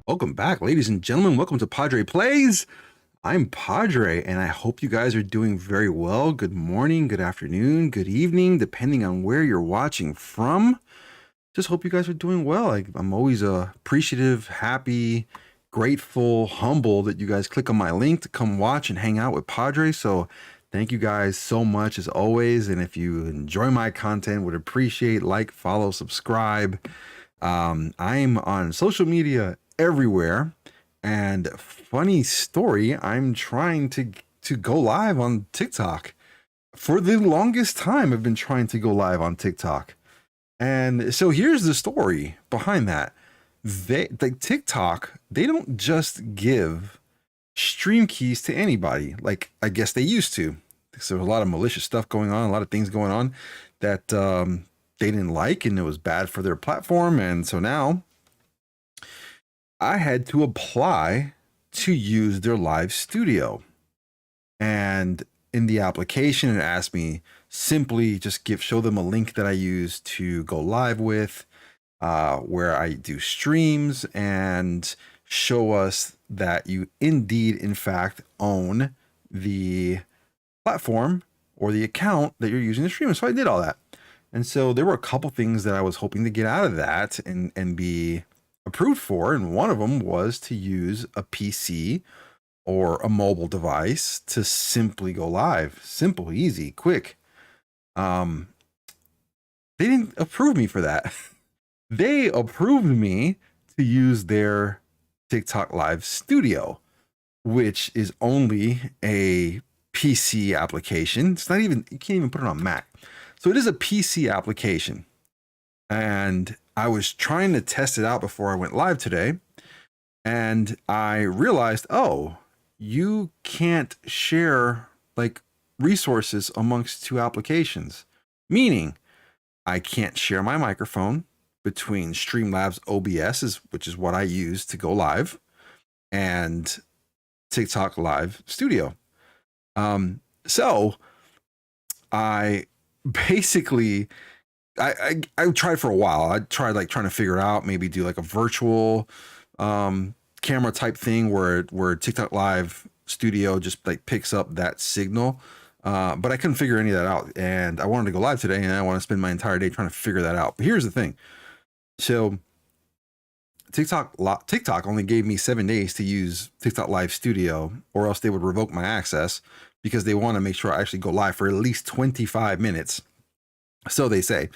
Welcome back, ladies and gentlemen. Welcome to Padre Plays. I'm Padre, and I hope you guys are doing very well. Good morning, good afternoon, good evening, depending on where you're watching from. Just hope you guys are doing well. I'm always appreciative, happy, grateful, humble that you guys click on my link to come watch and hang out with Padre. So thank you guys so much as always. And if you enjoy my content, would appreciate like, follow, subscribe. I'm on social media everywhere, and funny story, I'm trying to go live on TikTok. For the longest time I've been trying to go live on TikTok. And so here's the story behind that. TikTok, they don't just give stream keys to anybody like I guess they used to. So there's a lot of malicious stuff going on, a lot of things going on that they didn't like, and it was bad for their platform. And so now I had to apply to use their live studio. And in the application, it asked me simply just show them a link that I use to go live with, where I do streams, and show us that you indeed, in fact, own the platform or the account that you're using to stream. So I did all that. And so there were a couple things that I was hoping to get out of that and be approved for. And one of them was to use a PC or a mobile device to simply go live. Simple, easy, quick. They didn't approve me for that. They approved me to use their TikTok Live Studio, which is only a PC application. It's not even, you can't even put it on Mac. So it is a PC application. And I was trying to test it out before I went live today. And I realized, oh, you can't share like resources amongst two applications. Meaning I can't share my microphone between Streamlabs OBS, which is what I use to go live, and TikTok Live Studio. So I basically, I tried for a while. I tried like trying to figure it out, maybe do like a virtual camera type thing where TikTok Live Studio just like picks up that signal. But I couldn't figure any of that out. And I wanted to go live today, and I want to spend my entire day trying to figure that out. But here's the thing. So TikTok only gave me 7 days to use TikTok Live Studio, or else they would revoke my access, because they want to make sure I actually go live for at least 25 minutes. So they say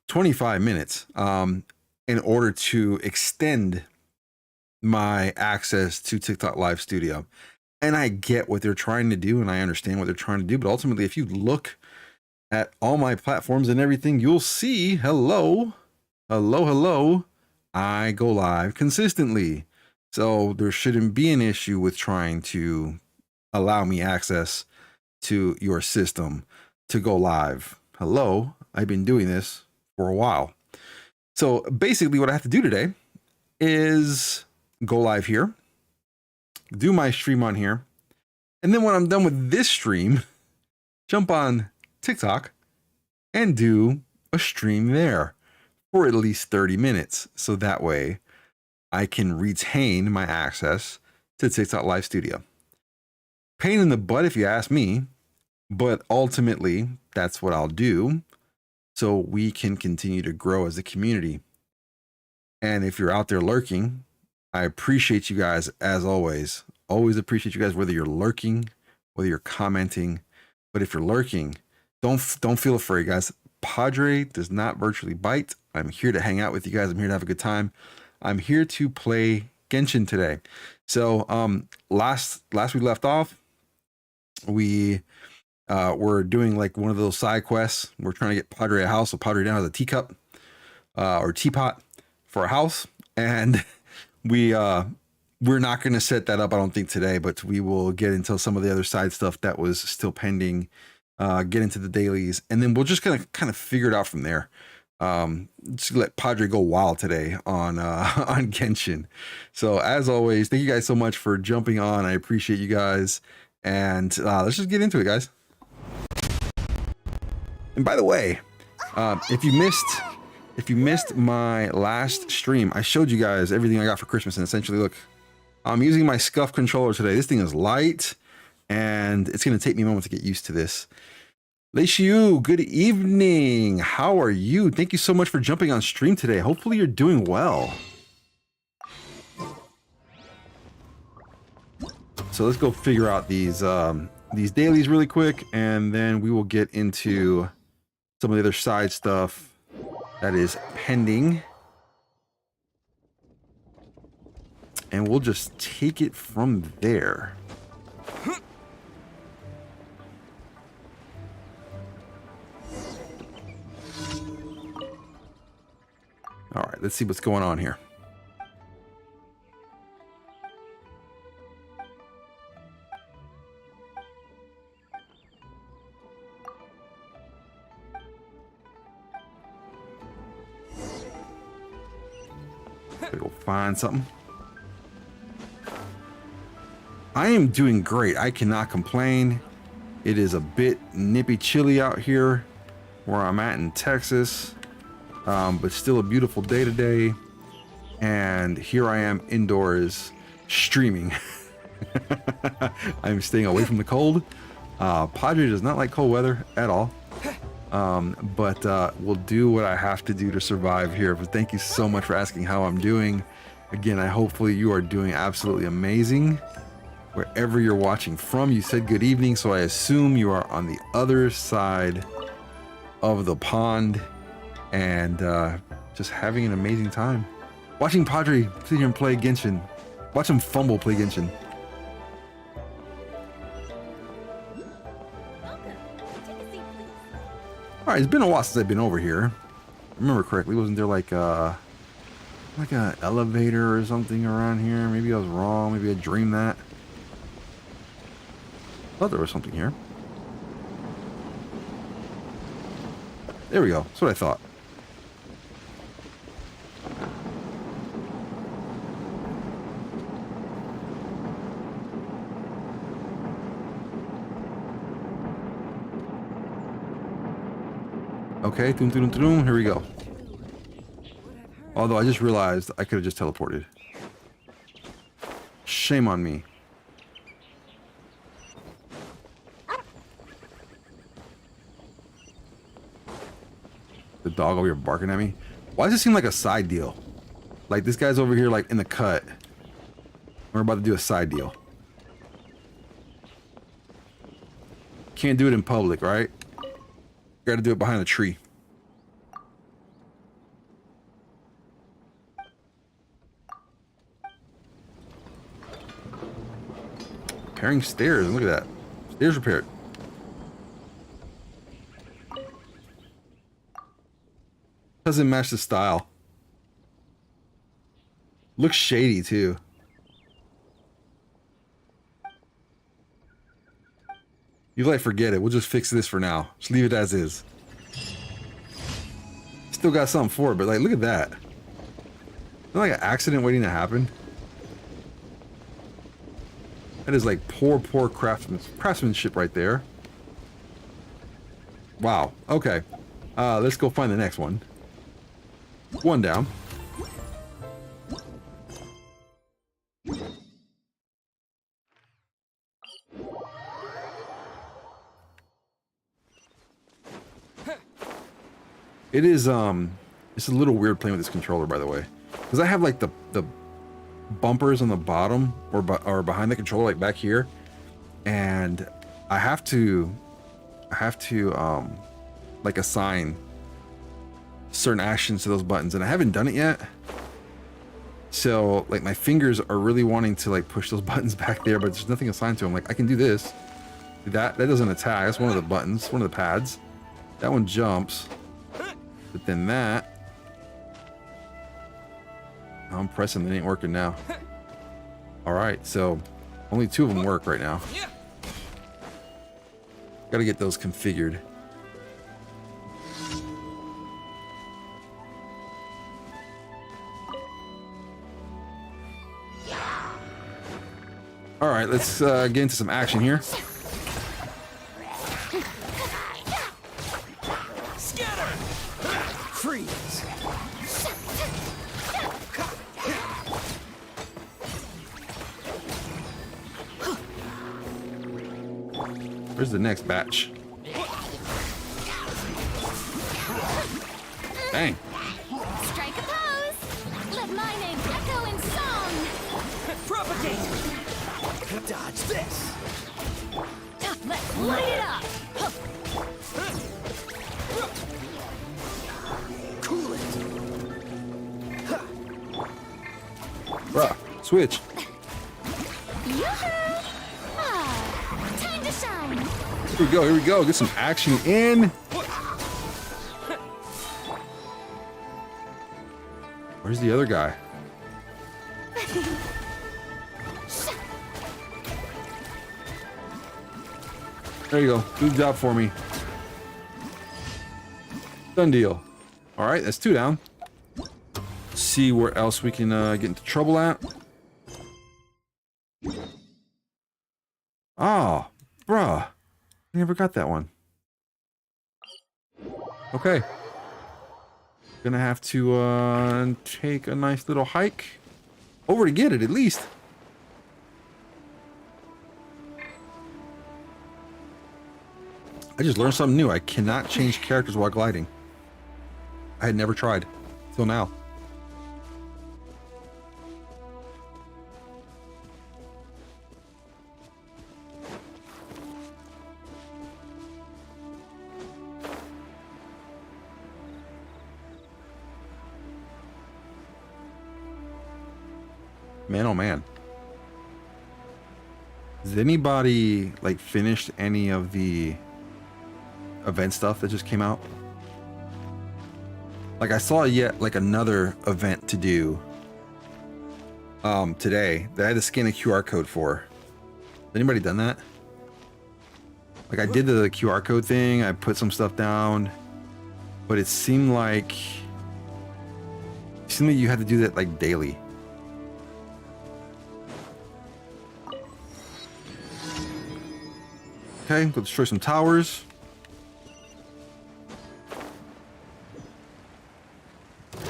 25 minutes in order to extend my access to TikTok Live Studio. And I get what they're trying to do, and I understand what they're trying to do. But ultimately, if you look at all my platforms and everything, you'll see, hello, I go live consistently. So there shouldn't be an issue with trying to allow me access to your system to go live. Hello, I've been doing this for a while. So basically what I have to do today is go live here, do my stream on here, and then when I'm done with this stream, jump on TikTok and do a stream there for at least 30 minutes. So that way I can retain my access to TikTok Live Studio. Pain in the butt if you ask me, but ultimately that's what I'll do so we can continue to grow as a community. And if you're out there lurking, I appreciate you guys as always. Always appreciate you guys, whether you're lurking, whether you're commenting. But if you're lurking, don't feel afraid, guys. Padre does not virtually bite. I'm here to hang out with you guys. I'm here to have a good time. I'm here to play Genshin today. So last we left off, we were doing like one of those side quests. We're trying to get Padre a house. So Padre now has a teacup or teapot for a house. And we're not going to set that up, I don't think, today, but we will get into some of the other side stuff that was still pending, get into the dailies, and then we'll just kind of figure it out from there. Just let Padre go wild today on on Genshin. So as always, thank you guys so much for jumping on. I appreciate you guys, and let's just get into it, guys. And by the way, if you If you missed my last stream, I showed you guys everything I got for Christmas, and essentially, look, I'm using my Scuff controller today. This thing is light, and it's going to take me a moment to get used to this. Leishiu, good evening. How are you? Thank you so much for jumping on stream today. Hopefully you're doing well. So let's go figure out these dailies really quick, and then we will get into some of the other side stuff that is pending. And we'll just take it from there. All right, let's see what's going on here. Gotta go find something. I am doing great. I cannot complain. It is a bit nippy chilly out here where I'm at in Texas, but still a beautiful day today. And here I am indoors streaming. I'm staying away from the cold. Padre does not like cold weather at all. But we'll do what I have to do to survive here. But thank you so much for asking how I'm doing. Again, hopefully you are doing absolutely amazing. Wherever you're watching from, you said good evening, so I assume you are on the other side of the pond and just having an amazing time. Watching Padre sit here and play Genshin. Watch him fumble play Genshin. Alright, it's been a while since I've been over here. If I remember correctly, wasn't there like an elevator or something around here? Maybe I was wrong, maybe I dreamed that. I thought there was something here. There we go. That's what I thought. Okay, doom, doom, doom, doom. Here we go. Although I just realized I could have just teleported. Shame on me. The dog over here barking at me. Why does it seem like a side deal? Like this guy's over here like in the cut. We're about to do a side deal. Can't do it in public, right? Gotta do it behind a tree. Repairing stairs. Look at that. Stairs repaired. Doesn't match the style. Looks shady too. You like forget it. We'll just fix this for now. Just leave it as is. Still got something for it, but like look at that. Isn't that like an accident waiting to happen? That is like poor craftsmanship right there. Wow. Okay. Let's go find the next one. One down. It is it's a little weird playing with this controller, by the way, because I have like the bumpers on the bottom or behind the controller, like back here, and I have to like assign certain actions to those buttons, and I haven't done it yet. So like my fingers are really wanting to like push those buttons back there, but there's nothing assigned to them. Like I can do this. That doesn't attack. That's one of the buttons, one of the pads. That one jumps. But then that, I'm pressing, it ain't working now. All right, so only two of them work right now. Got to get those configured. All right, let's get into some action here. Freeze. Where's the next batch? Dang. Strike a pose. Let my name echo in song. Propagate. Dodge this. Let's light it up. Cool it. Bruh, switch. Yoo-hoo! Time to shine. Here we go, here we go. Get some action in. Where's the other guy? There you go. Good job for me. Done deal. All right, that's 2 down. Let's see where else we can get into trouble at. Oh, bruh. I never got that one. Okay. Gonna have to take a nice little hike over to get it at least. I just learned something new. I cannot change characters while gliding. I had never tried till now. Man, oh man. Has anybody like finished any of the event stuff that just came out? Like I saw yet like another event to do today that I had to scan a QR code for. Has anybody done that? Like I did the QR code thing, I put some stuff down, but it seemed like you had to do that like daily. Okay, go destroy some towers. Strike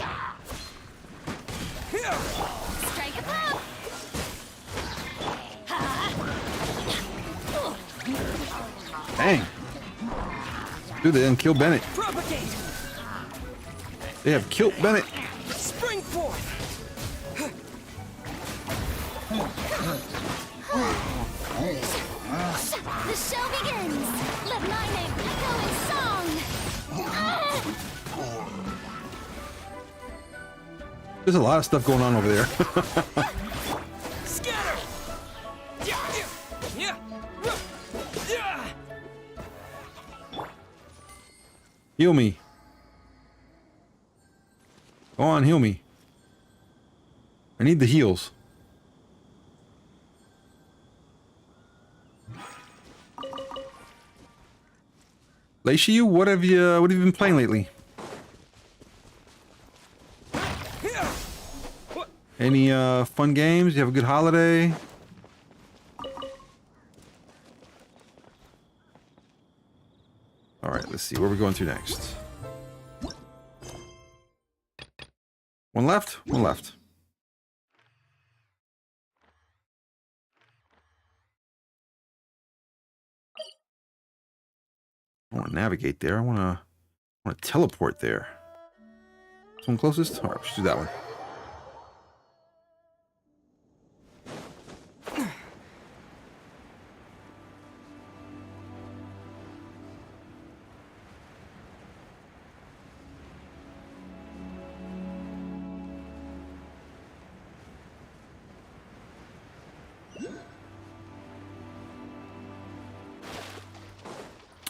a pose. Dang. Dude, they didn't kill Bennett. Propagate. They have killed Bennett. Spring forth. The show begins. Let my name echo in song. There's a lot of stuff going on over there. Scatter. Yeah. Yeah. Yeah. Heal me. Go on, heal me. I need the heals. Leishiu, what have you been playing lately? Any fun games? You have a good holiday? All right, let's see where we're going to next. One left, one left. I want to navigate there. I want to teleport there. This one closest? All right, let's do that one.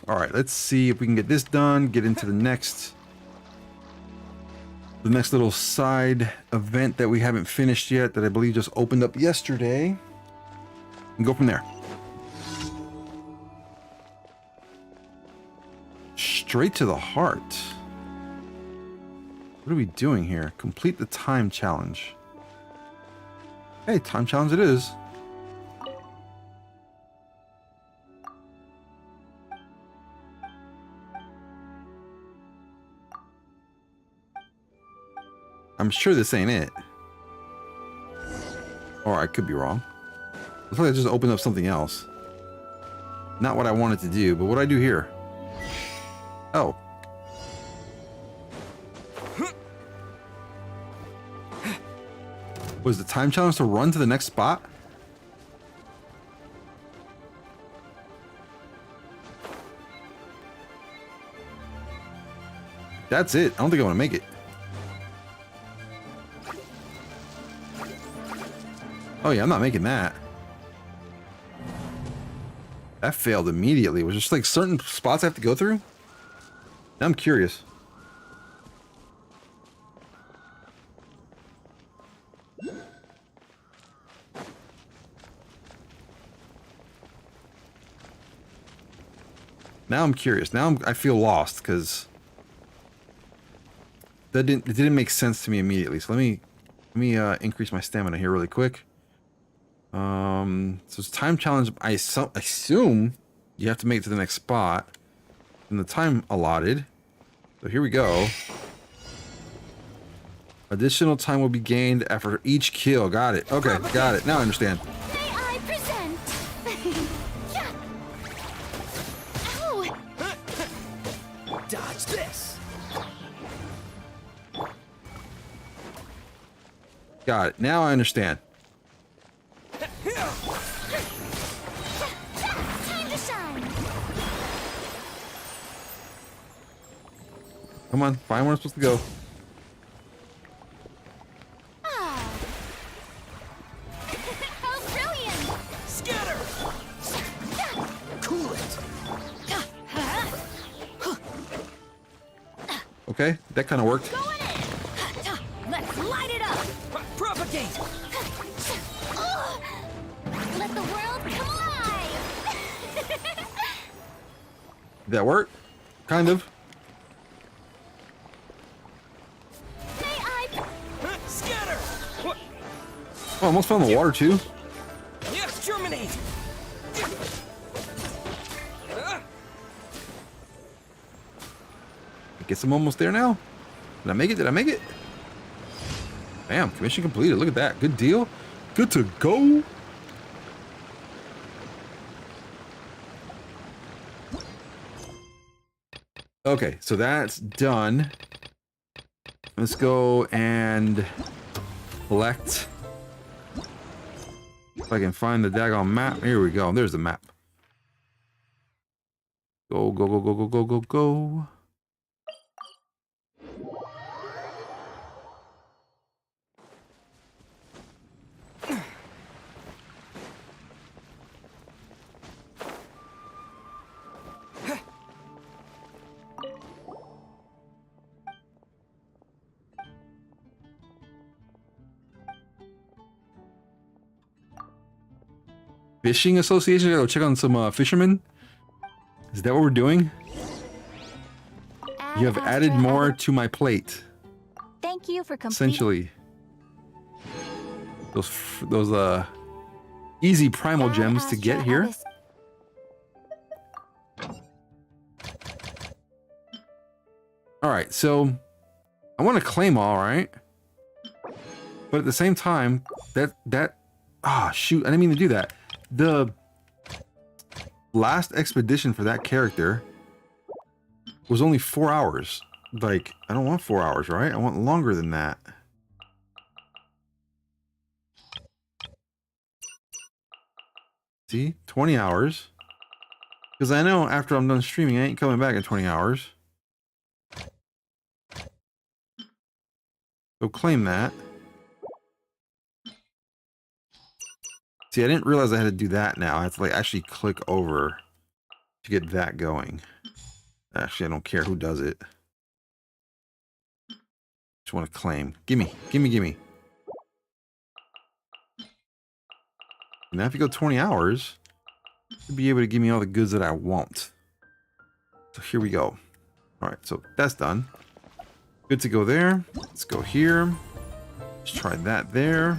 All right, let's see if we can get this done, get into the next little side event that we haven't finished yet, that I believe just opened up yesterday, and go from there. Straight to the heart. What are we doing here? Complete the time challenge. Hey, time challenge it is. I'm sure this ain't it. Or I could be wrong. Looks like I just opened up something else. Not what I wanted to do, but what do I do here? Oh. Was the time challenge to run to the next spot? That's it. I don't think I want to make it. Oh yeah, I'm not making that. That failed immediately. Was just like certain spots I have to go through? Now I'm curious. Now I'm curious. Now I feel lost because it didn't make sense to me immediately. So let me increase my stamina here really quick. So it's time challenge. I assume you have to make it to the next spot in the time allotted. So here we go. Additional time will be gained after each kill. Got it. Okay, got it. Now I understand. May I present? Ow! Dodge this. Got it. Now I understand. Time to shine. Come on, find where I'm supposed to go. Ah. How brilliant! Scatter. Cool it. Okay, that kind of worked. Going in! Let's light it up! Propagate. Let the world come alive! Did that work? Kind of. May I... Scatter. Oh, I almost fell in the water too. Yes, germinate. I guess I'm almost there now. Did I make it? Did I make it? Bam, commission completed. Look at that. Good deal. Good to go. Okay, so that's done. Let's go and collect. If I can find the daggone map. Here we go. There's the map. Go, go, go, go, go, go, go, go. Fishing Association? Go check on some fishermen. Is that what we're doing? You have added more to my plate. Thank you for completing. Essentially, those easy primal gems to get here. All right, so I want to claim all right, but at the same time, shoot, I didn't mean to do that. The last expedition for that character was only 4 hours. Like, I don't want 4 hours, right? I want longer than that. See? 20 hours. Because I know after I'm done streaming, I ain't coming back in 20 hours. So claim that. See, I didn't realize I had to do that now. I have to like actually click over to get that going. Actually, I don't care who does it. Just want to claim. Gimme, gimme, gimme. Now if you go 20 hours, you'll be able to give me all the goods that I want. So here we go. All right, so that's done. Good to go there. Let's go here. Let's try that there.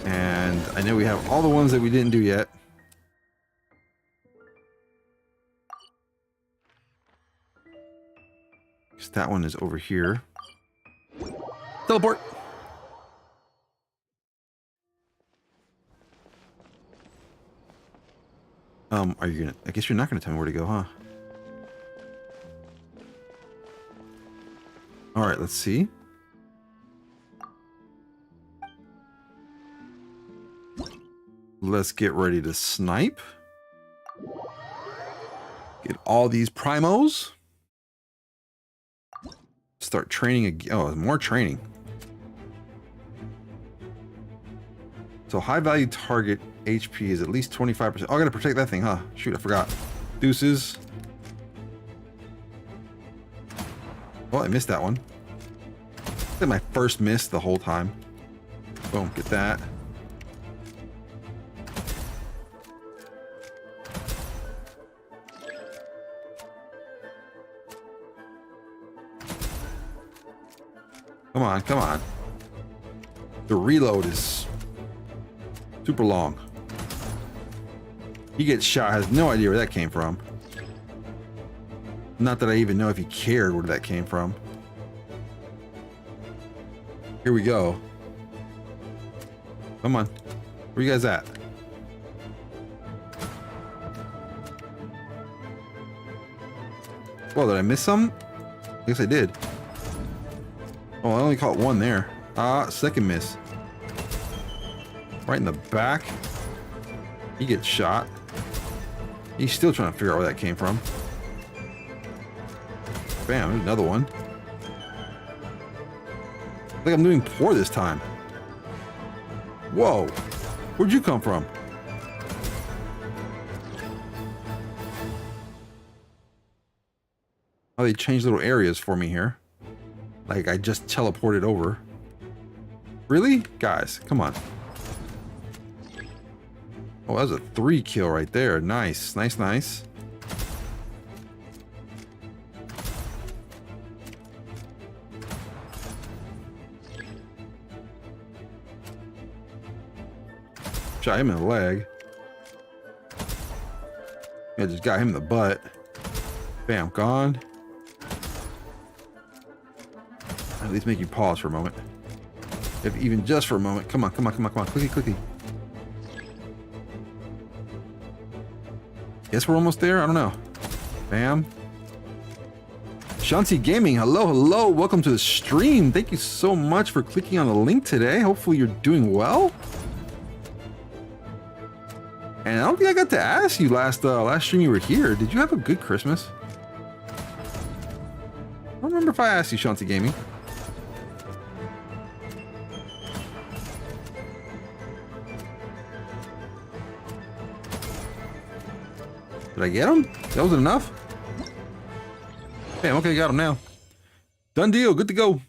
And I know we have all the ones that we didn't do yet. Because that one is over here. Teleport. Are you gonna? I guess you're not gonna tell me where to go, huh? All right, let's see. Let's get ready to snipe. Get all these primos. Start training again. Oh, more training. So high value target HP is at least 25%. Oh, I gotta protect that thing, huh? Shoot, I forgot. Deuces. Oh, I missed that one. It's like my first miss the whole time. Boom, get that. Come on, come on. The reload is super long. He gets shot, has no idea where that came from. Not that I even know if he cared where that came from. Here we go. Come on. Where you guys at? Well, did I miss some? I guess I did. Oh, I only caught one there. Second miss. Right in the back. He gets shot. He's still trying to figure out where that came from. Bam, there's another one. I think I'm doing poor this time. Whoa. Where'd you come from? Oh, they changed little areas for me here. Like I just teleported over. Really? Guys, come on. Oh, that was a 3 kill right there. Nice, nice, nice. Shot him in the leg. Yeah, just got him in the butt. Bam, gone. At least make you pause for a moment. If even just for a moment. Come on, come on, come on, come on. Quickly, quickly. Guess we're almost there? I don't know. Bam. Shanti Gaming, hello, hello. Welcome to the stream. Thank you so much for clicking on the link today. Hopefully you're doing well. And I don't think I got to ask you last stream you were here. Did you have a good Christmas? I don't remember if I asked you, Shanti Gaming. Did I get him? That wasn't enough? Bam, okay, got him now. Done deal, good to go.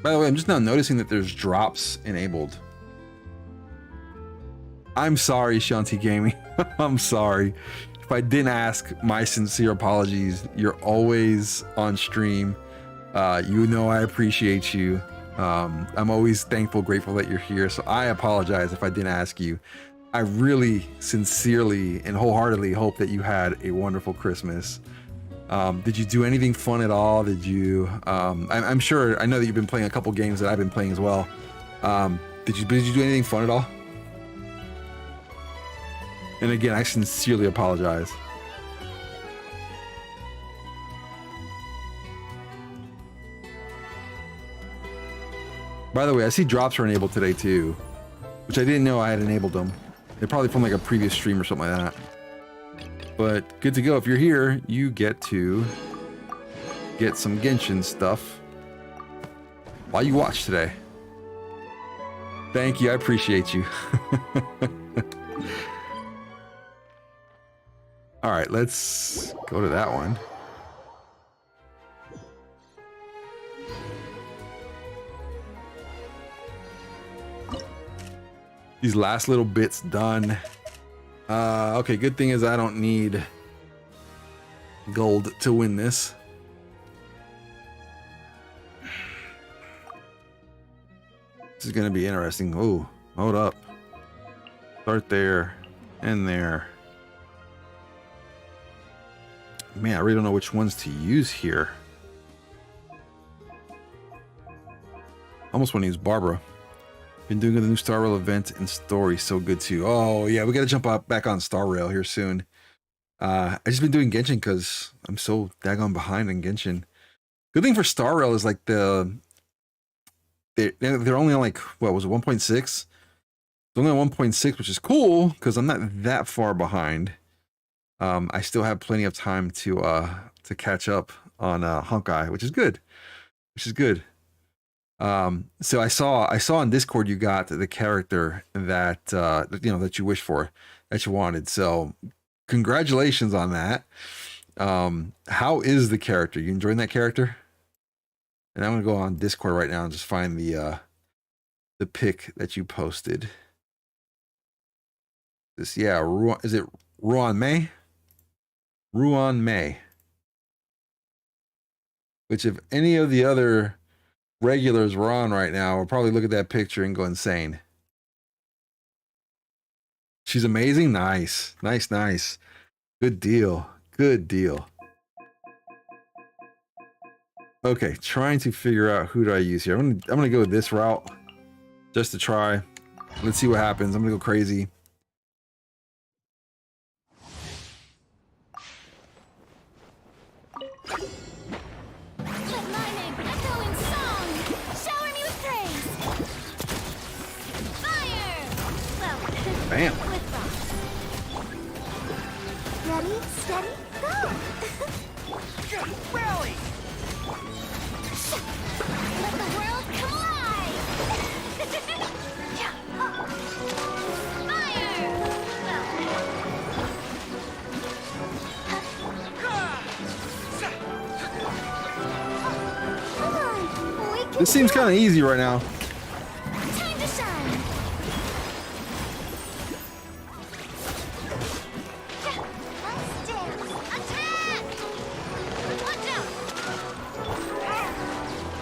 By the way, I'm just now noticing that there's drops enabled. I'm sorry, Shanti Gaming. I'm sorry. If I didn't ask, my sincere apologies. You're always on stream. You know I appreciate you. I'm always thankful, grateful that you're here. So I apologize if I didn't ask you. I really, sincerely, and wholeheartedly hope that you had a wonderful Christmas. Did you do anything fun at all? Did you? I'm sure. I know that you've been playing a couple games that I've been playing as well. Did you do anything fun at all? And again, I sincerely apologize. By the way, I see drops are enabled today too, which I didn't know I had enabled them. They're probably from like a previous stream or something like that. But good to go. If you're here, you get to get some Genshin stuff while you watch today. Thank you. I appreciate you. All right, let's go to that one. These last little bits done. Okay, good thing is I don't need gold to win this. This is gonna be interesting. Oh, hold up. Start there and there. Man, I really don't know which ones to use here. Almost want to use Barbara. Been doing the new Star Rail event and story, so good too. Oh yeah, we gotta jump up back on Star Rail here soon. I just been doing Genshin because I'm so daggone behind in Genshin. Good thing for Star Rail is like they're only on like what was it 1.6? It's only on 1.6, which is cool because I'm not that far behind. I still have plenty of time to catch up on Honkai, which is good. Which is good. So I saw on Discord you got the character that that you wished for, that you wanted. So congratulations on that. How is the character? You enjoying that character? And I'm gonna go on Discord right now and just find the pic that you posted. This is it Ruan May? Ruan May. Which if any of the other regulars were on right now, will probably look at that picture and go insane. She's amazing. Nice. Nice. Good deal. Okay, trying to figure out who do I use here. I'm gonna go this route just to try. Let's see what happens. I'm gonna go crazy. Let my name echo in song. Shower me with praise. Fire! Well, Bam. with rock. Ready, steady, go! Rally! Let the world come alive! Fire! Come on, we can This seems do it. kind of easy right now. Time to shine! Let's dance! Attack! Watch out!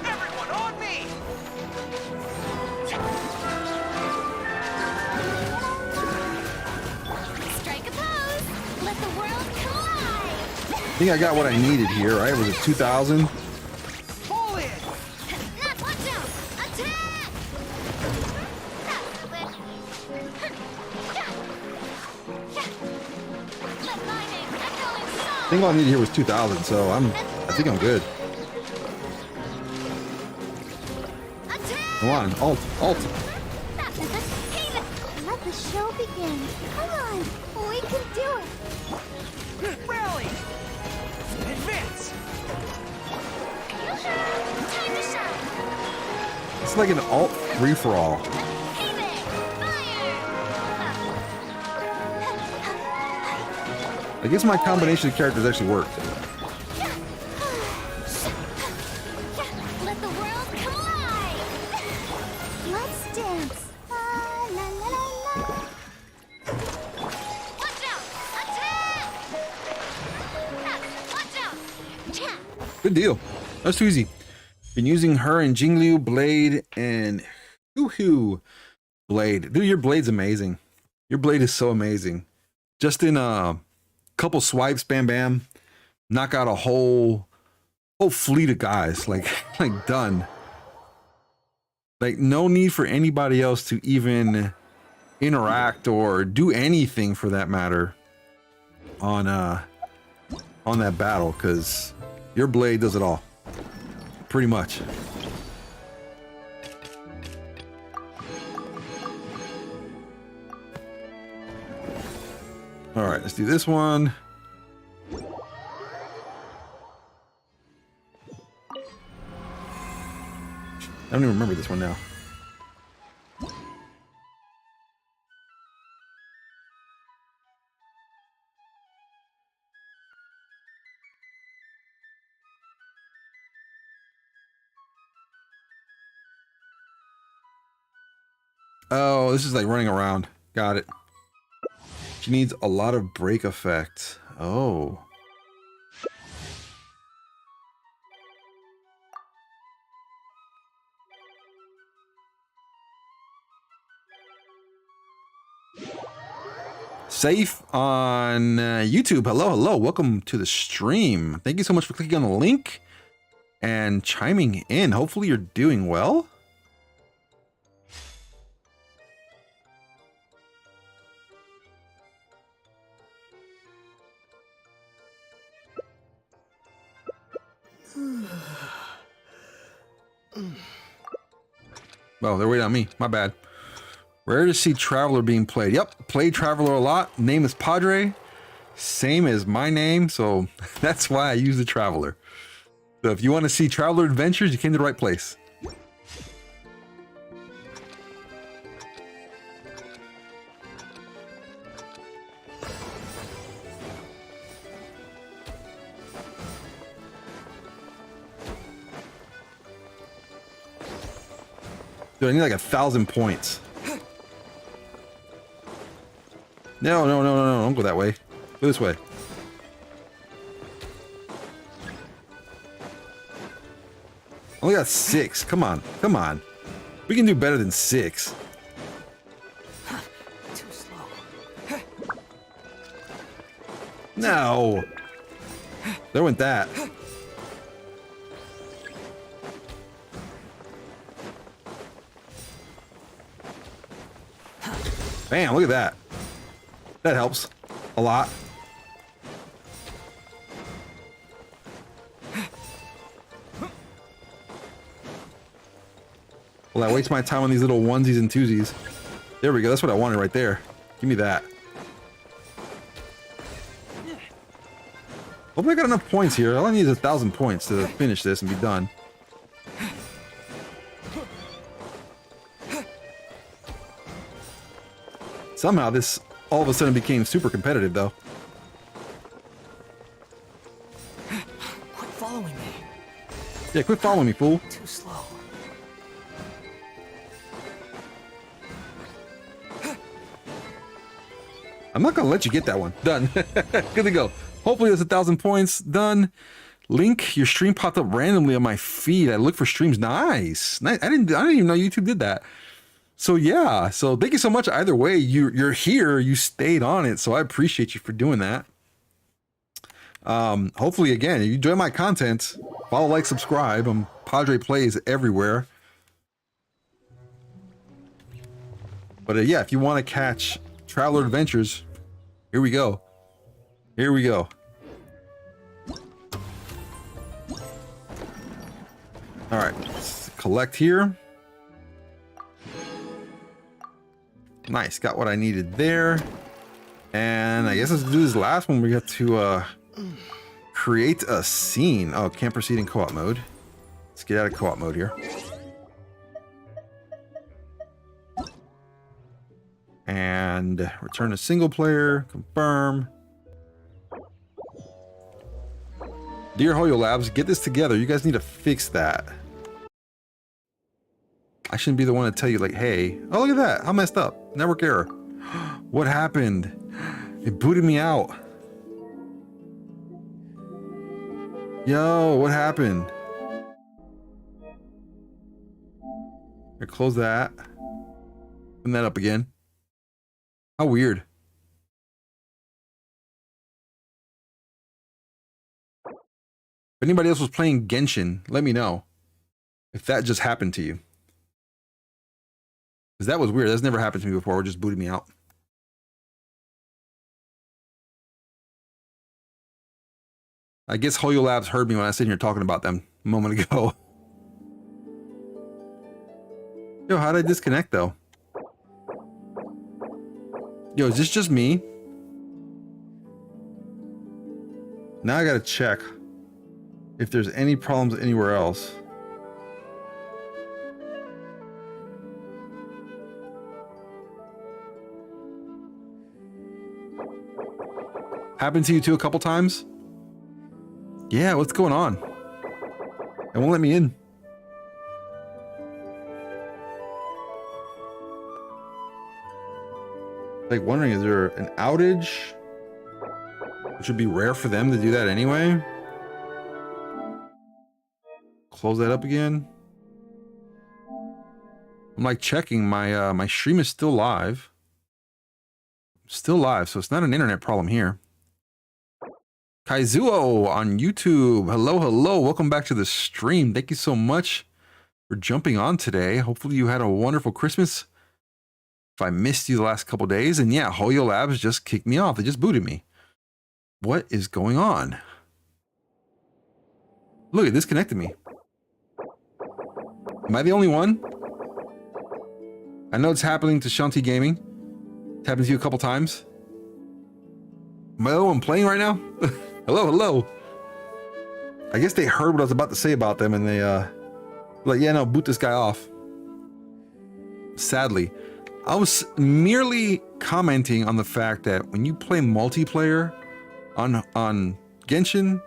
Everyone on me! Strike a pose! Let the world come alive! I think I got what I needed here, right? Was it 2,000? Pull in! Watch out! Attack! Let my name echo in I song! think all I needed here was 2,000, so I think I'm good. Attack! Come on, alt. Let the show begin. Come on, we can do it. Rally! Advance! Time to shine. It's like an alt free for all. Hey there, fire! I guess my combination of characters actually worked. Let the world come alive. Let's dance. La la la la la. Watch out! Attack! Watch out! Cha! Good deal. That's too easy. Been using her and Jingliu Blade and Hoo Blade. Dude, your blade's amazing. Your blade is so amazing. Just in a couple swipes, bam, knock out a whole fleet of guys. Like done. Like no need for anybody else to even interact or do anything for that matter on that battle, because your blade does it all. Pretty much. All right, let's do this one. I don't even remember this one now. Oh, this is like running around. Got it. She needs a lot of break effect. Oh. Safe on YouTube. Hello, hello. Welcome to the stream. Thank you so much for clicking on the link and chiming in. Hopefully you're doing well. Oh, they're waiting on me. My bad. Rare to see Traveler being played. Yep, played Traveler a lot. Name is Padre. Same as my name, so that's why I use the Traveler. So if you want to see Traveler Adventures, you came to the right place. Dude, I need like 1,000 points. No, no, no, no, no, don't go that way. Go this way. Only got 6. Come on, come on. We can do better than 6. Too slow. No. There went that. Bam, look at that. That helps a lot. Well, I waste my time on these little onesies and twosies. There we go. That's what I wanted right there. Give me that. Hopefully I got enough points here. All I need is 1,000 points to finish this and be done. Somehow this all of a sudden became super competitive though. Quit following me. Yeah, quit following me, fool. Too slow. I'm not gonna let you get that one. Done. Good to go. Hopefully that's 1,000 points. Done. Link, your stream popped up randomly on my feed. I looked for streams. Nice. I didn't even know YouTube did that. So yeah, so thank you so much. Either way, you're here, you stayed on it, so I appreciate you for doing that. Hopefully, again, if you enjoy my content, follow, like, subscribe. I'm Padre Plays everywhere. But yeah, if you want to catch Traveler Adventures, here we go. Here we go. All right, let's collect here. Nice, got what I needed there. And I guess let's do this last one. We got to create a scene. Oh, can't proceed in co-op mode. Let's get out of co-op mode here. And return to single player, confirm. Dear Hoyo Labs, get this together. You guys need to fix that. I shouldn't be the one to tell you, like, hey, oh, look at that. How messed up. Network error. What happened? It booted me out. Yo, what happened? Here, close that. Open that up again. How weird. If anybody else was playing Genshin, let me know if that just happened to you. Because that was weird. That's never happened to me before. It just booted me out. I guess Hoyo Labs heard me when I was sitting here talking about them a moment ago. Yo, how did I disconnect though? Yo, is this just me? Now I gotta check if there's any problems anywhere else. Happened to you too a couple times? Yeah, what's going on? It won't let me in. Like wondering, is there an outage? Which would be rare for them to do that anyway. Close that up again. I'm like checking my my stream is still live. Still live, so it's not an internet problem here. Kaizuo on YouTube. Hello, hello. Welcome back to the stream. Thank you so much for jumping on today. Hopefully you had a wonderful Christmas. If I missed you the last couple days, and yeah, Hoyo Labs just kicked me off. They just booted me. What is going on? Look, it disconnected me. Am I the only one? I know it's happening to Shanti Gaming. It's happened to you a couple times. Am I the one playing right now? Hello, hello. I guess they heard what I was about to say about them and they like, yeah, no, boot this guy off. Sadly, I was merely commenting on the fact that when you play multiplayer on Genshin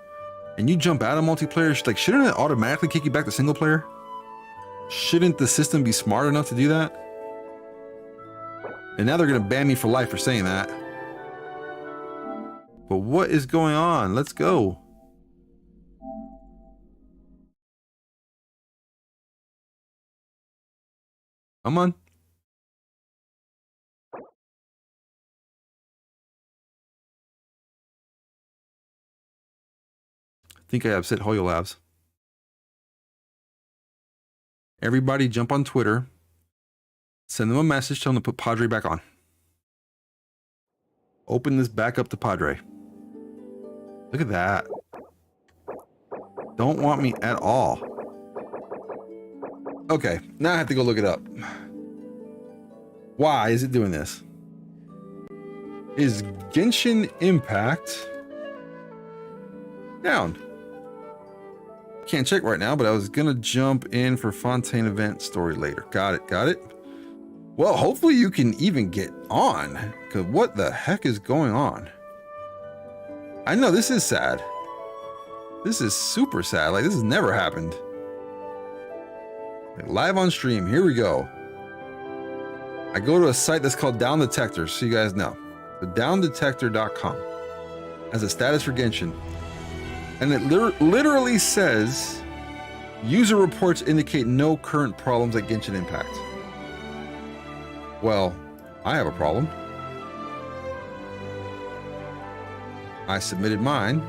and you jump out of multiplayer, like, shouldn't it automatically kick you back to single player? Shouldn't the system be smart enough to do that? And now they're gonna ban me for life for saying that. But what is going on? Let's go. Come on. I think I upset Hoyo Labs. Everybody jump on Twitter. Send them a message, tell them to put Padre back on. Open this back up to Padre. Look at that. Don't want me at all. Okay, now I have to go look it up. Why is it doing this? Is Genshin Impact down? Can't check right now, but I was gonna jump in for Fontaine event story later. Got it, got it. Well, hopefully you can even get on, because what the heck is going on? I know this is sad. This is super sad. Like, this has never happened. Like, live on stream, here we go. I go to a site that's called Down Detector, so you guys know. So downdetector.com has a status for Genshin. And it literally says, user reports indicate no current problems at Genshin Impact. Well, I have a problem. I submitted mine.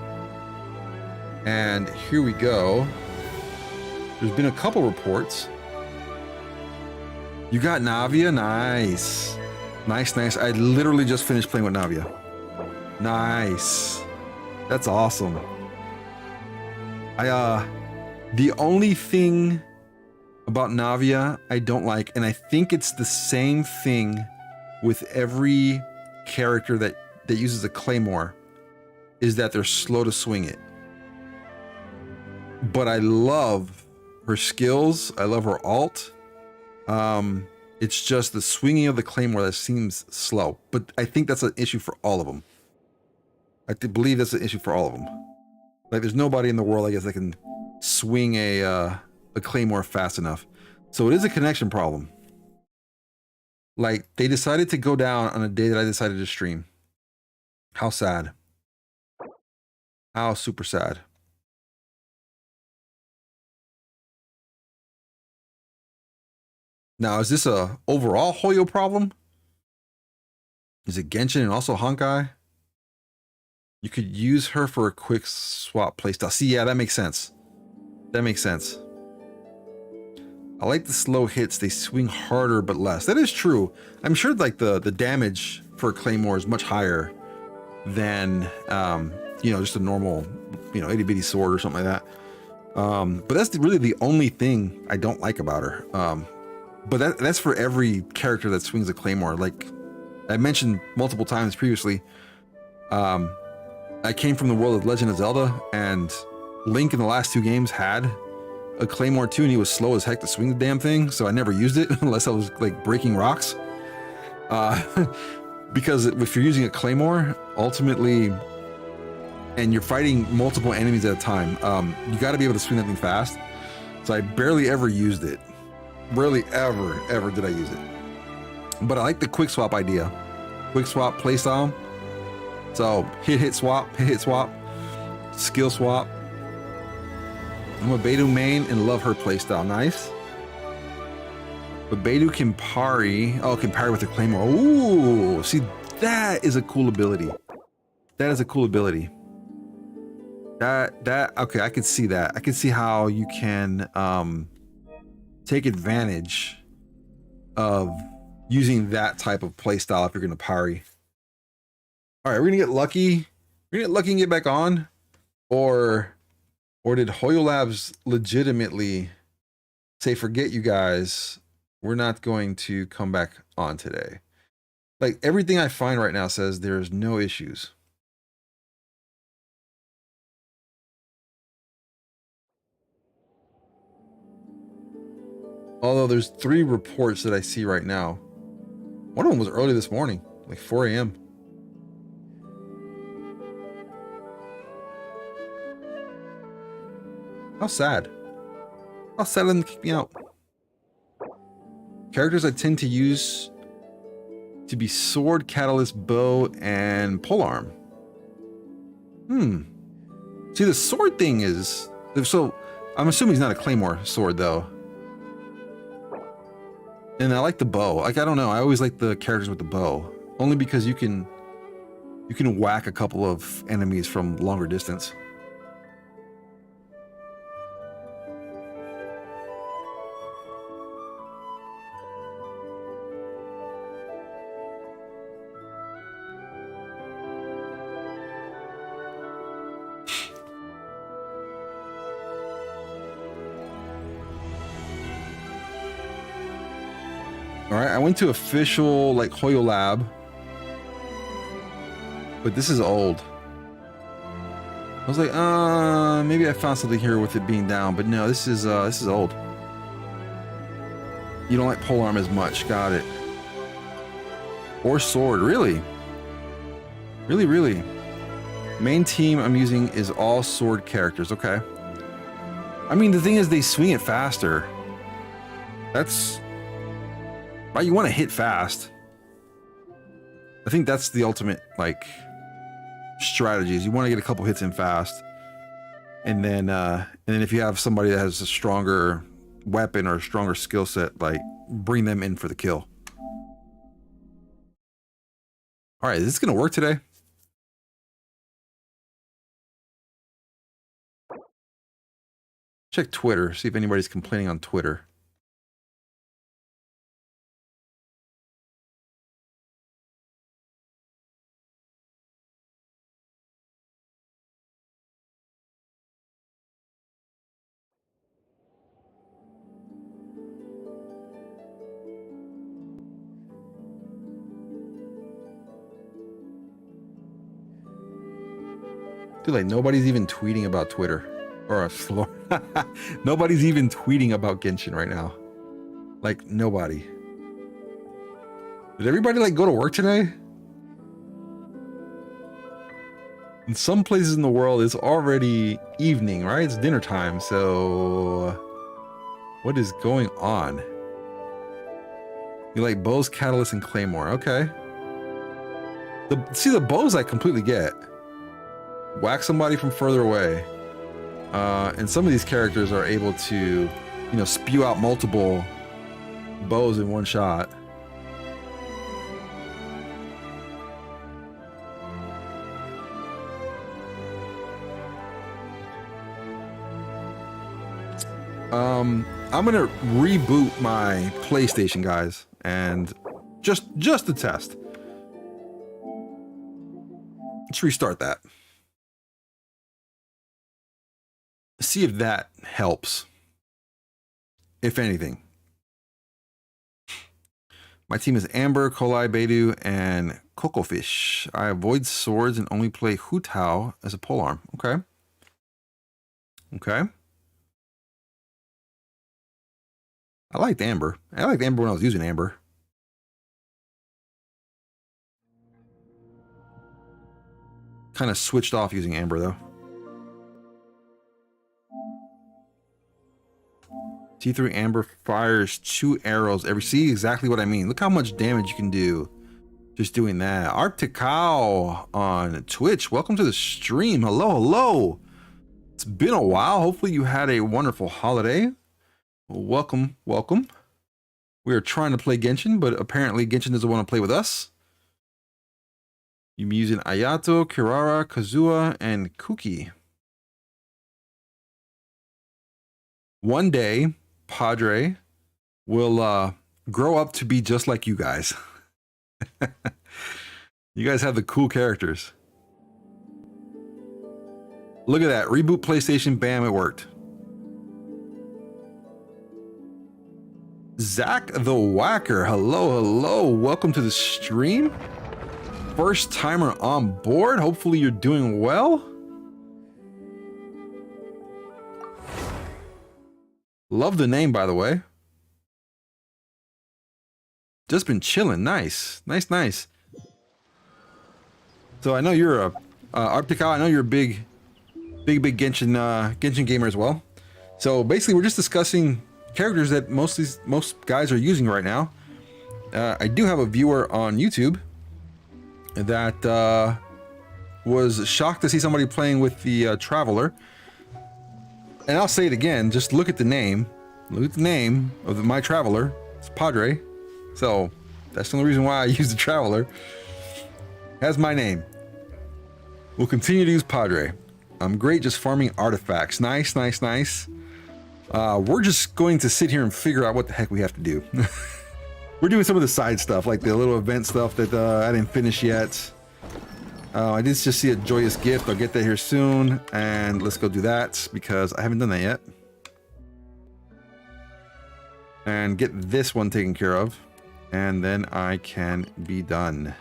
And here we go. There's been a couple reports. You got Navia? Nice. Nice, nice. I literally just finished playing with Navia. Nice. That's awesome. The only thing about Navia I don't like, and I think it's the same thing with every character that uses a claymore, is that they're slow to swing it. But I love her skills. I love her alt. It's just the swinging of the claymore that seems slow. But I think that's an issue for all of them. I believe that's an issue for all of them. Like, there's nobody in the world, I guess, that can swing a claymore fast enough. So it is a connection problem. Like, they decided to go down on a day that I decided to stream. How sad. How super sad. Now, is this a overall Hoyo problem? Is it Genshin and also Honkai? You could use her for a quick swap playstyle. See, yeah, that makes sense. That makes sense. I like the slow hits. They swing harder but less. That is true. I'm sure like the damage for a claymore is much higher than you know, just a normal, you know, itty bitty sword or something like that. But that's really the only thing I don't like about her. But that's for every character that swings a claymore. Like I mentioned multiple times previously, I came from the world of Legend of Zelda, and Link in the last two games had a claymore too, and he was slow as heck to swing the damn thing, so I never used it unless I was like breaking rocks. Because if you're using a claymore, ultimately, and you're fighting multiple enemies at a time, you got to be able to swing that thing fast. So I barely ever used it. Rarely ever did I use it. But I like the quick swap idea. Quick swap playstyle. So hit swap, skill swap. I'm a Beidou main and love her playstyle. Nice. But Beidou can parry. Oh, can parry with her claymore. Ooh, see, That is a cool ability. That is a cool ability. Okay, I can see that. I can see how you can take advantage of using that type of playstyle if you're gonna parry. All right, we're gonna get lucky. We're gonna get lucky and get back on, or did Hoyo Labs legitimately say, forget you guys, we're not going to come back on today? Like, everything I find right now says there's no issues. Although there's 3 reports that I see right now. One of them was early this morning, like 4 a.m. How sad. How sad them kick me out. Characters I tend to use to be sword, catalyst, bow, and polearm. See, the sword thing is... So, I'm assuming he's not a claymore sword, though. And I like the bow. Like, I don't know. I always like the characters with the bow. Only because you can whack a couple of enemies from longer distance. All right, I went to official, like, Hoyo Lab. But this is old. I was like, maybe I found something here with it being down, but no, this is old. You don't like polearm as much, got it. Or sword, really? Really, really. Main team I'm using is all sword characters, okay. I mean, the thing is, they swing it faster. That's... Right, you want to hit fast. I think that's the ultimate, like, strategies. You want to get a couple hits in fast, and then if you have somebody that has a stronger weapon or a stronger skill set, like, bring them in for the kill. All right, is this gonna work today? Check Twitter, see if anybody's complaining on Twitter. Dude, like, nobody's even tweeting about Twitter. Or nobody's even tweeting about Genshin right now. Like, nobody. Did everybody, like, go to work today? In some places in the world, it's already evening, right? It's dinner time, so... What is going on? You like bows, catalyst, and claymore. Okay. See, the bows I completely get. Whack somebody from further away. And some of these characters are able to, you know, spew out multiple bows in one shot. I'm gonna reboot my PlayStation, guys, and just to test. Let's restart that. See if that helps. If anything. My team is Amber, Kolai, Beidou, and Cocofish. I avoid swords and only play Hu Tao as a polearm. Okay. Okay. I liked Amber. I liked Amber when I was using Amber. Kind of switched off using Amber, though. T3 Amber fires 2 arrows every... See exactly what I mean. Look how much damage you can do just doing that. Arctic Cow on Twitch. Welcome to the stream. Hello, hello. It's been a while. Hopefully you had a wonderful holiday. Welcome, welcome. We are trying to play Genshin, but apparently Genshin doesn't want to play with us. You're using Ayato, Kirara, Kazuha, and Kuki. One day, Padre will grow up to be just like you guys. You guys have the cool characters. Look at that. Reboot PlayStation. Bam, it worked. Zach the Whacker. Hello, hello. Welcome to the stream. First timer on board. Hopefully you're doing well. Love the name, by the way. Just been chilling. Nice. Nice, nice. So I know you're a Arctical. I know you're a big Genshin gamer as well. So basically, we're just discussing characters that most guys are using right now. I do have a viewer on YouTube that was shocked to see somebody playing with the Traveler. And I'll say it again, just look at the name. Look at the name of my Traveler. It's Padre. So that's the only reason why I use the Traveler. Has my name. We'll continue to use Padre. I'm great just farming artifacts. Nice, nice, nice. We're just going to sit here and figure out what the heck we have to do. We're doing some of the side stuff, like the little event stuff that I didn't finish yet. I did just see a joyous gift. I'll get that here soon. And let's go do that because I haven't done that yet. And get this one taken care of. And then I can be done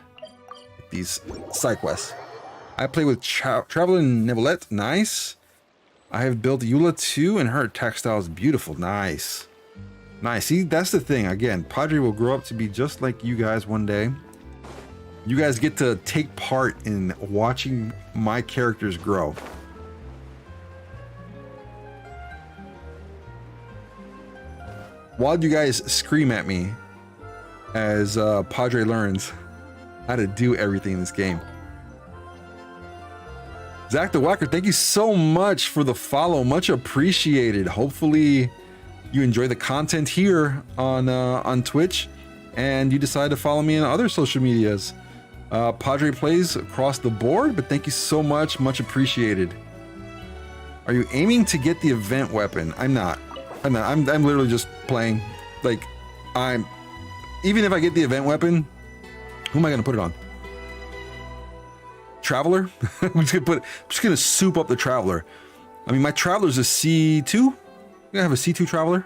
with these side quests. I play with Traveler and Nevelette. Nice. I have built Eula too, and her attack style is beautiful. Nice. Nice. See, that's the thing. Again, Padre will grow up to be just like you guys one day. You guys get to take part in watching my characters grow. While you guys scream at me as Padre learns how to do everything in this game. Zach the Whacker, thank you so much for the follow. Much appreciated. Hopefully you enjoy the content here on Twitch and you decide to follow me on other social medias. Padre plays across the board, but thank you so much. Much appreciated. Are you aiming to get the event weapon? I'm not. I'm literally just playing. Like, even if I get the event weapon, who am I gonna put it on? Traveler? I'm just gonna soup up the Traveler. I mean, my Traveler's a C2. I'm gonna have a C2 Traveler.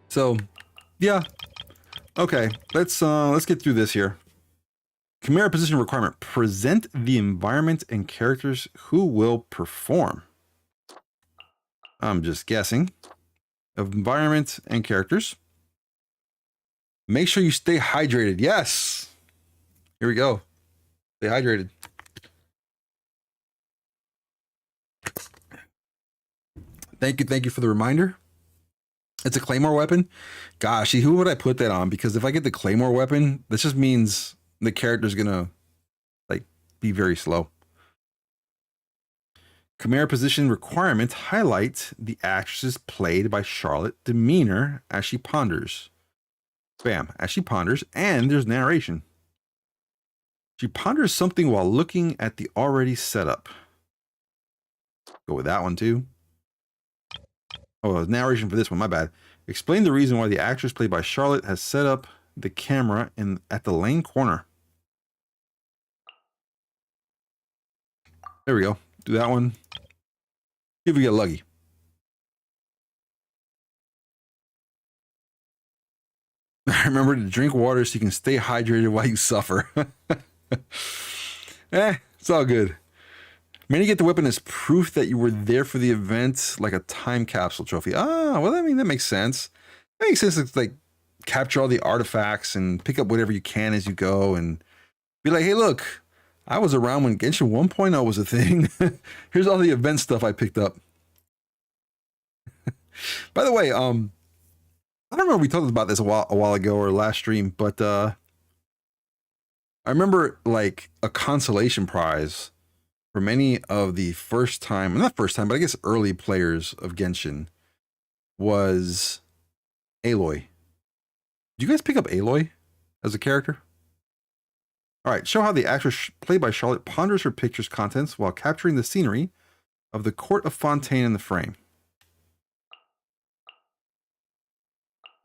So, yeah. Okay, let's get through this here. Chimera position requirement. Present the environment and characters who will perform. I'm just guessing. Of environment and characters. Make sure you stay hydrated. Yes! Here we go. Stay hydrated. Thank you for the reminder. It's a Claymore weapon. Gosh, who would I put that on? Because if I get the Claymore weapon, this just means the character's gonna like be very slow. Chimera position requirement. Highlight the actresses played by Charlotte demeanor as she ponders. Bam, as she ponders, and there's narration. She ponders something while looking at the already setup. Go with that one too. Oh, there's narration for this one, my bad. Explain the reason why the actress played by Charlotte has set up the camera at the lane corner. There we go. Do that one. See if we get lucky. Remember to drink water so you can stay hydrated while you suffer. It's all good. Many get the weapon as proof that you were there for the event, like a time capsule trophy. Ah, well, I mean, that makes sense. That makes sense to like capture all the artifacts and pick up whatever you can as you go and be like, hey, look, I was around when Genshin 1.0 was a thing. Here's all the event stuff I picked up. By the way, I don't remember if we talked about this a while ago or last stream, but I remember like a consolation prize for many of the not first time, but I guess early players of Genshin was Aloy. Did you guys pick up Aloy as a character? All right, show how the actress played by Charlotte ponders her picture's contents while capturing the scenery of the court of Fontaine in the frame.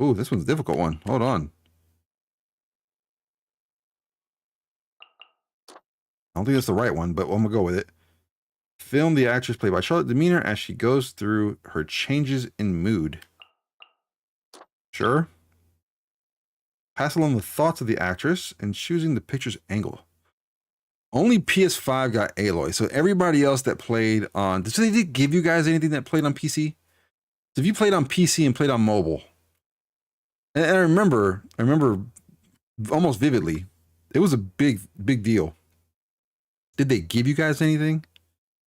Ooh, this one's a difficult one. Hold on. I don't think that's the right one, but I'm gonna go with it. Film the actress played by Charlotte demeanor as she goes through her changes in mood. Sure. Pass along the thoughts of the actress and choosing the picture's angle. Only PS5 got Aloy, so everybody else that played on... Did they give you guys anything that played on PC? So if you played on PC and played on mobile, and I remember almost vividly, it was a big deal. Did they give you guys anything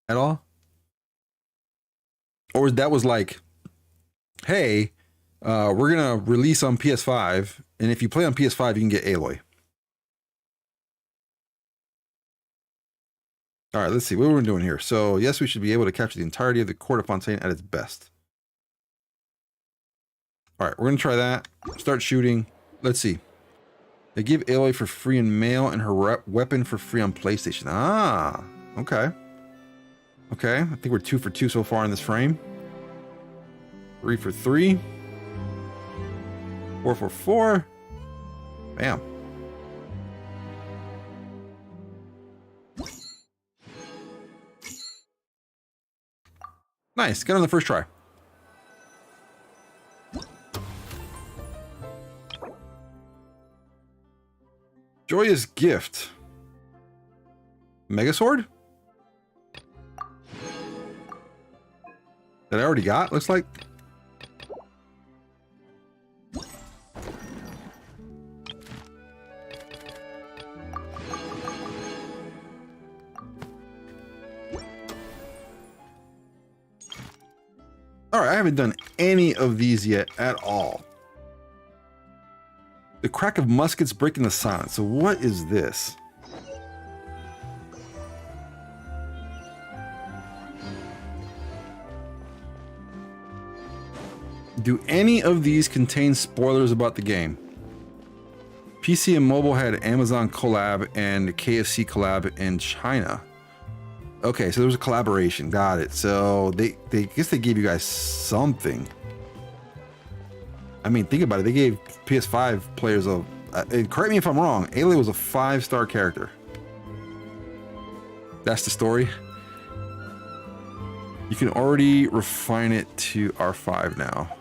at all? Or that was like, hey, we're gonna release on PS5, and if you play on PS5, you can get Aloy. All right, let's see what we're doing here. So yes, we should be able to capture the entirety of the court of Fontaine at its best. All right, we're gonna try that. Start shooting. Let's see. They give Aloy for free in mail and her weapon for free on PlayStation. Ah, okay. Okay, I think we're 2 for 2 so far in this frame. 3 for 3. 4 for 4. Bam. Nice, got on the first try. Joyous gift. Megasword? That I already got, looks like. All right, I haven't done any of these yet at all. The crack of muskets breaking the silence. So what is this? Do any of these contain spoilers about the game? PC and mobile had Amazon collab and KFC collab in China. Okay, so there was a collaboration. Got it. So they guess they gave you guys something. I mean, think about it. They gave PS5 players a... correct me if I'm wrong. Aloy was a 5-star character. That's the story. You can already refine it to R5 now.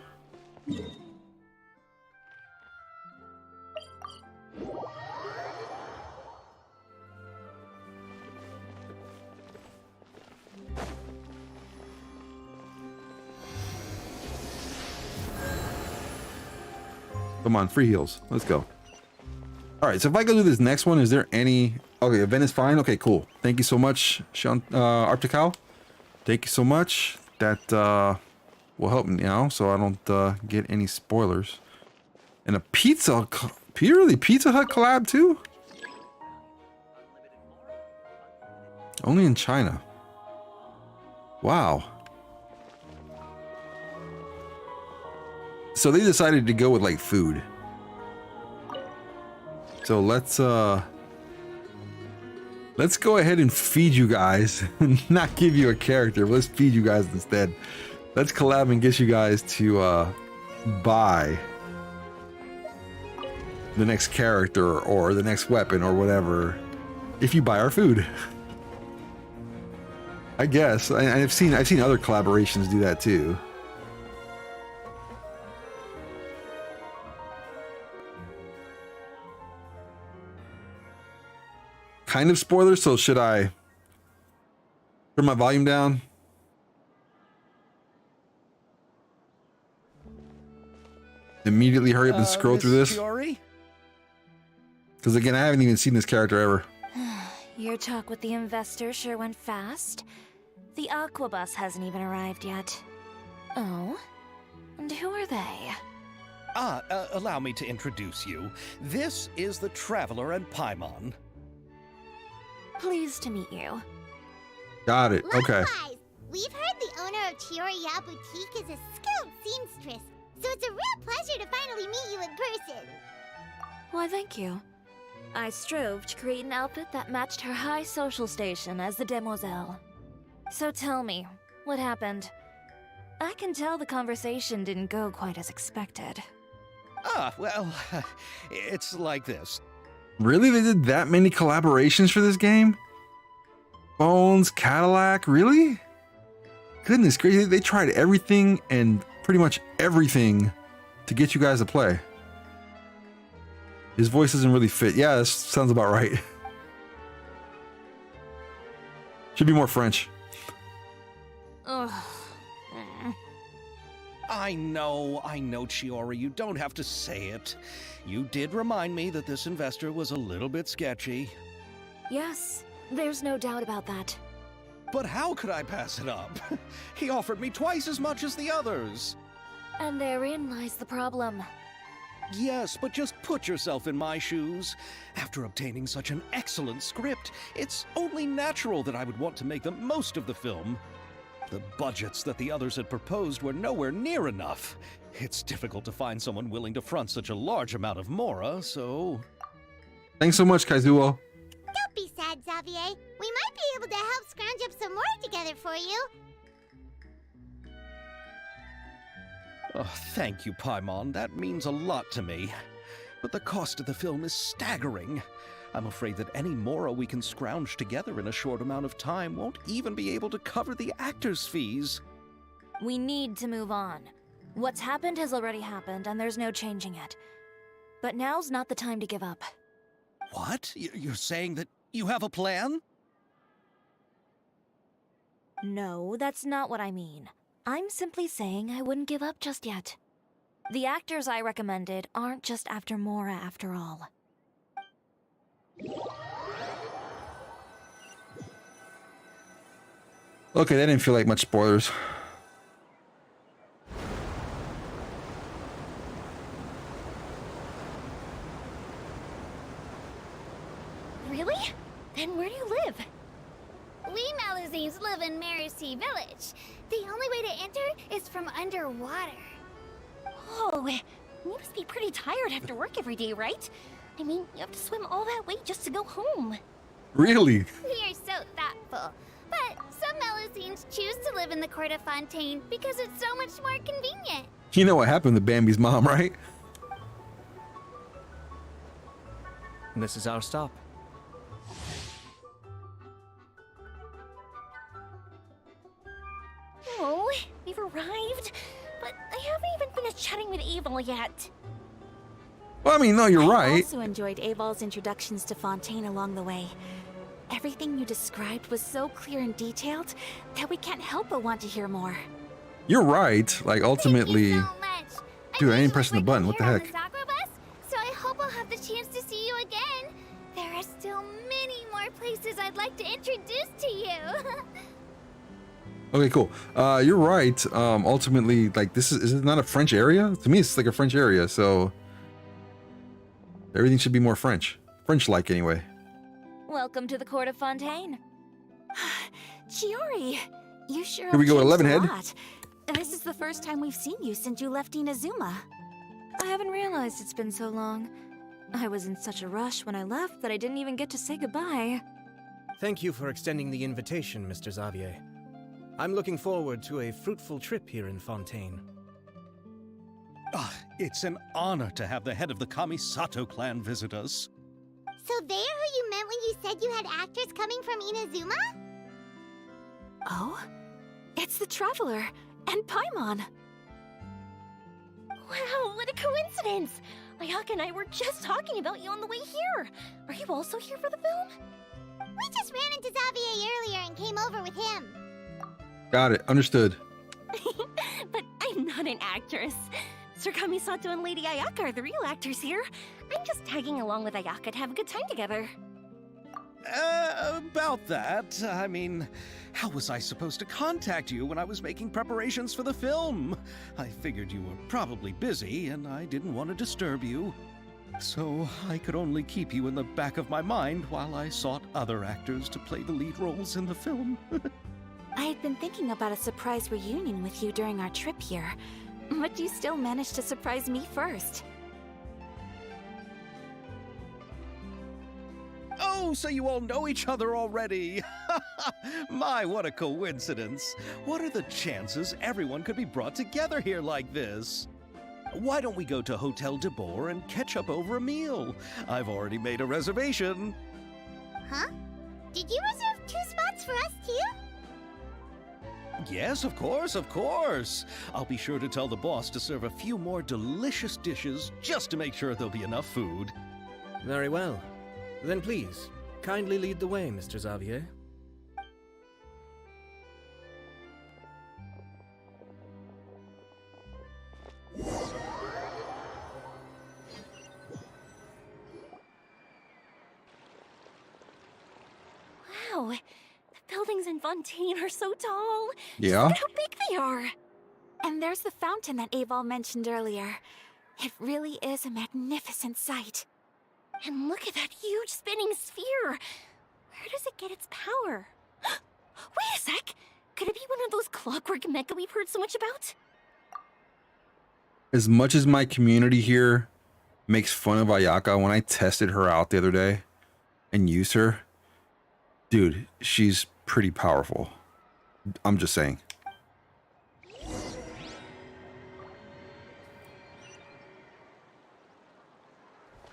Come on, free heals. Let's go. All right, so if I go do this next one, is there any... Okay, event is fine. Okay, cool. Thank you so much, Arctical. Thank you so much. That will help me now so I don't get any spoilers. And a pizza... Purely Pizza Hut collab too? Only in China. Wow. So they decided to go with like food. So let's go ahead and feed you guys. Not give you a character, but let's feed you guys instead. Let's collab and get you guys to buy the next character or the next weapon or whatever if you buy our food. I guess. I've seen other collaborations do that too. Kind of spoilers, so should I turn my volume down? Immediately hurry up and scroll through this? Because again, I haven't even seen this character ever. Your talk with the investor sure went fast. The Aquabus hasn't even arrived yet. Oh? And who are they? Allow me to introduce you. This is the Traveler and Paimon. Pleased to meet you. Got it. Okay. Likewise. We've heard the owner of Chioriya Boutique is a skilled seamstress, so it's a real pleasure to finally meet you in person. Why, thank you. I strove to create an outfit that matched her high social station as the demoiselle. So tell me, what happened? I can tell the conversation didn't go quite as expected. Well, it's like this. Really? They did that many collaborations for this game? Bones, Cadillac, really? Goodness gracious, they tried everything and pretty much everything to get you guys to play. His voice doesn't really fit. Yeah, this sounds about right. Should be more French. Ugh. I know, Chiori, you don't have to say it. You did remind me that this investor was a little bit sketchy. Yes, there's no doubt about that. But how could I pass it up? He offered me twice as much as the others. And therein lies the problem. Yes, but just put yourself in my shoes. After obtaining such an excellent script, it's only natural that I would want to make the most of the film. The budgets that the others had proposed were nowhere near enough. It's difficult to find someone willing to front such a large amount of mora, so... Thanks so much, Kaizuo. Don't be sad, Xavier. We might be able to help scrounge up some more together for you. Oh, thank you, Paimon. That means a lot to me. But the cost of the film is staggering. I'm afraid that any mora we can scrounge together in a short amount of time won't even be able to cover the actors' fees. We need to move on. What's happened has already happened, and there's no changing it. But now's not the time to give up. What? You're saying that you have a plan? No, that's not what I mean. I'm simply saying I wouldn't give up just yet. The actors I recommended aren't just after Mora after all. Okay, that didn't feel like much spoilers. Really? Then where do you live? We Malazines live in Marcy Village. The only way to enter is from underwater. Oh, you must be pretty tired after work every day, right? I mean, you have to swim all that way just to go home. Really? We are so thoughtful. But some Malazines choose to live in the Court of Fontaine because it's so much more convenient. You know what happened to Bambi's mom, right? This is our stop. Oh, we've arrived, but I haven't even finished chatting with Abel yet. Well, I mean, no, you're I right. also enjoyed Abel's introductions to Fontaine along the way. Everything you described was so clear and detailed that we can't help but want to hear more. You're right. Like, ultimately... Thank you so much. Dude, I ain't usually pressing the like button. I'm What the here on heck? the Sakura bus, so I hope I'll have the chance to see you again. There are still many more places I'd like to introduce to you. Okay, cool. You're right. Ultimately, like, this is it not a French area? To me, it's like a French area, so... Everything should be more French. French-like, anyway. Welcome to the Court of Fontaine. Chiori, you sure Here we have go, changed 11 a head. lot. This is the first time we've seen you since you left Inazuma. I haven't realized it's been so long. I was in such a rush when I left that I didn't even get to say goodbye. Thank you for extending the invitation, Mr. Xavier. I'm looking forward to a fruitful trip here in Fontaine. It's an honor to have the head of the Kamisato clan visit us. So they're who you meant when you said you had actors coming from Inazuma? Oh? It's the Traveler and Paimon. Wow, what a coincidence! Ayaka and I were just talking about you on the way here. Are you also here for the film? We just ran into Xavier earlier and came over with him. Got it. Understood. But I'm not an actress. Sir Kamisato and Lady Ayaka are the real actors here. I'm just tagging along with Ayaka to have a good time together. About that, I mean, how was I supposed to contact you when I was making preparations for the film? I figured you were probably busy, and I didn't want to disturb you. So I could only keep you in the back of my mind while I sought other actors to play the lead roles in the film. I had been thinking about a surprise reunion with you during our trip here, but you still managed to surprise me first. Oh, so you all know each other already. My, what a coincidence. What are the chances everyone could be brought together here like this? Why don't we go to Hotel de Boer and catch up over a meal? I've already made a reservation. Huh? Did you reserve 2 spots for us too? Yes, of course, of course. I'll be sure to tell the boss to serve a few more delicious dishes just to make sure there'll be enough food. Very well. Then please, kindly lead the way, Mr. Xavier. Wow, the buildings in Fontaine are so tall. Yeah. Look how big they are. And there's the fountain that Aval mentioned earlier. It really is a magnificent sight. And look at that huge spinning sphere. Where does it get its power? Wait a sec. Could it be one of those clockwork mecha we've heard so much about? As much as my community here makes fun of Ayaka, when I tested her out the other day and used her, dude, she's pretty powerful. I'm just saying.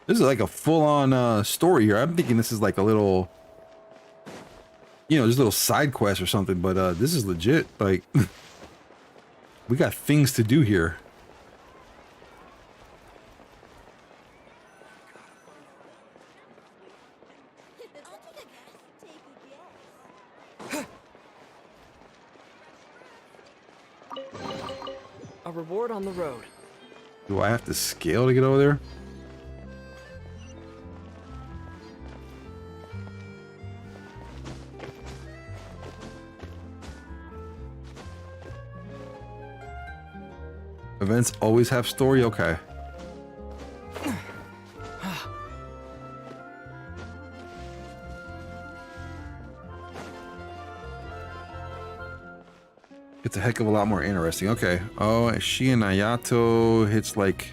This is like a full-on story here. I'm thinking this is like a little, just a little side quest or something, but this is legit. Like, we got things to do here. A reward on the road. Do I have to scale to get over there? Events always have story? Okay. It's a heck of a lot more interesting. Okay. Oh, she and Ayato hits like...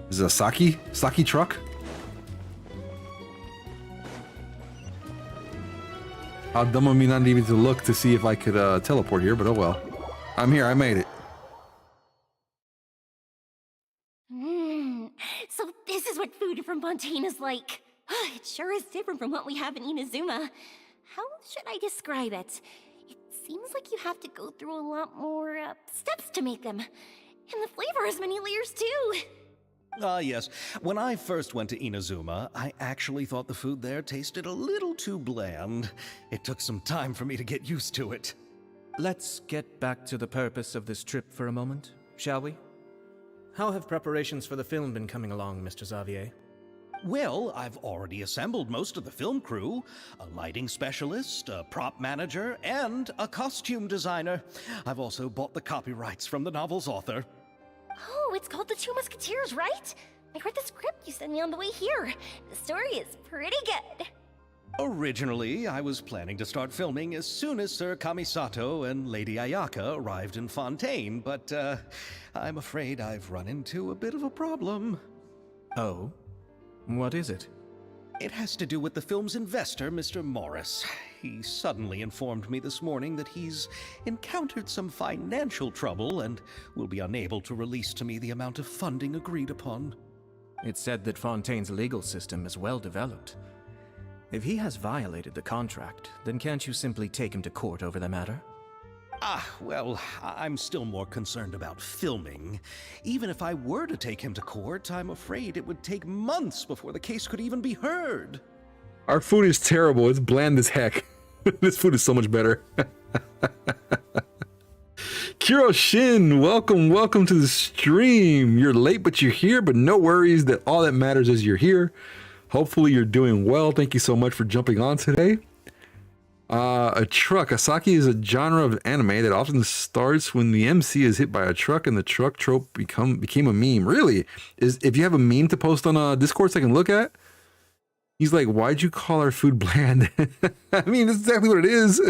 Is it a Saki? Saki truck? How dumb of me not even to look to see if I could teleport here, but oh well. I'm here. I made it. So this is what food from Fontaine is like. It sure is different from what we have in Inazuma. How should I describe it? It seems like you have to go through a lot more steps to make them. And the flavor has many layers too. Ah, yes. When I first went to Inazuma, I actually thought the food there tasted a little too bland. It took some time for me to get used to it. Let's get back to the purpose of this trip for a moment, shall we? How have preparations for the film been coming along, Mr. Xavier? Well, I've already assembled most of the film crew, a lighting specialist, a prop manager, and a costume designer. I've also bought the copyrights from the novel's author. Oh, it's called The Two Musketeers, right? I read the script you sent me on the way here. The story is pretty good. Originally, I was planning to start filming as soon as Sir Kamisato and Lady Ayaka arrived in Fontaine, but I'm afraid I've run into a bit of a problem. Oh? What is it? It has to do with the film's investor, Mr. Morris. He suddenly informed me this morning that he's encountered some financial trouble and will be unable to release to me the amount of funding agreed upon. It's said that Fontaine's legal system is well developed. If he has violated the contract, then can't you simply take him to court over the matter? Well, I'm still more concerned about filming. Even if I were to take him to court, I'm afraid it would take months before the case could even be heard. Our food is terrible. It's bland as heck. This food is so much better. Kiro Shin, welcome to the stream. You're late, but you're here, but no worries. That all that matters is you're here. Hopefully you're doing well. Thank you so much for jumping on today. A truck. Asaki is a genre of anime that often starts when the MC is hit by a truck and the truck trope became a meme. Really? If you have a meme to post on Discord so I can look at? He's like, why'd you call our food bland? I mean, that's exactly what it is.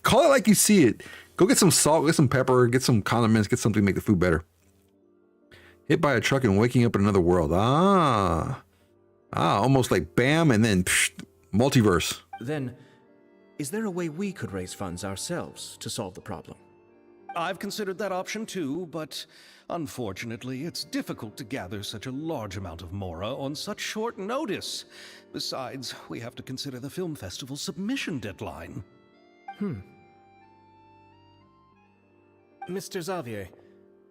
Call it like you see it. Go get some salt, get some pepper, get some condiments, get something to make the food better. Hit by a truck and waking up in another world. Ah, almost like bam and then multiverse. Then, is there a way we could raise funds ourselves to solve the problem? I've considered that option too, but unfortunately, it's difficult to gather such a large amount of Mora on such short notice. Besides, we have to consider the film festival's submission deadline. Mr. Xavier,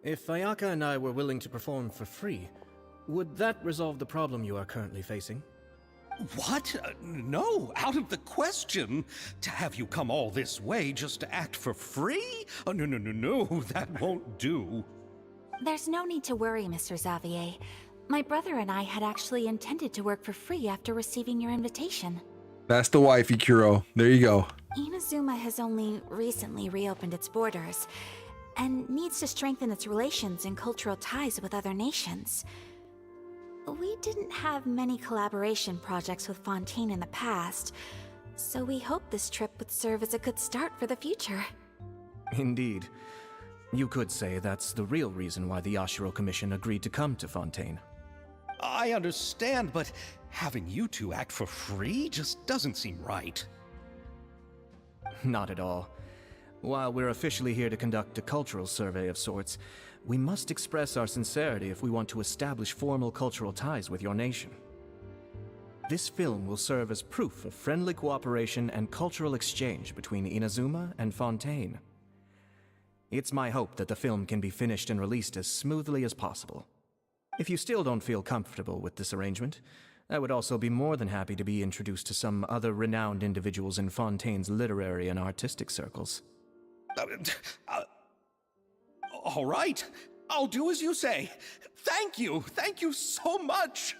if Ayaka and I were willing to perform for free, would that resolve the problem you are currently facing? What? No, out of the question. To have you come all this way just to act for free? Oh, no, that won't do. There's no need to worry, Mr. Xavier. My brother and I had actually intended to work for free after receiving your invitation. That's the wifey, Kuro. There you go. Inazuma has only recently reopened its borders, and needs to strengthen its relations and cultural ties with other nations. We didn't have many collaboration projects with Fontaine in the past, so we hoped this trip would serve as a good start for the future. Indeed. You could say that's the real reason why the Yashiro Commission agreed to come to Fontaine. I understand, but having you two act for free just doesn't seem right. Not at all. While we're officially here to conduct a cultural survey of sorts, we must express our sincerity if we want to establish formal cultural ties with your nation. This film will serve as proof of friendly cooperation and cultural exchange between Inazuma and Fontaine. It's my hope that the film can be finished and released as smoothly as possible. If you still don't feel comfortable with this arrangement, I would also be more than happy to be introduced to some other renowned individuals in Fontaine's literary and artistic circles. All right, I'll do as you say. Thank you so much.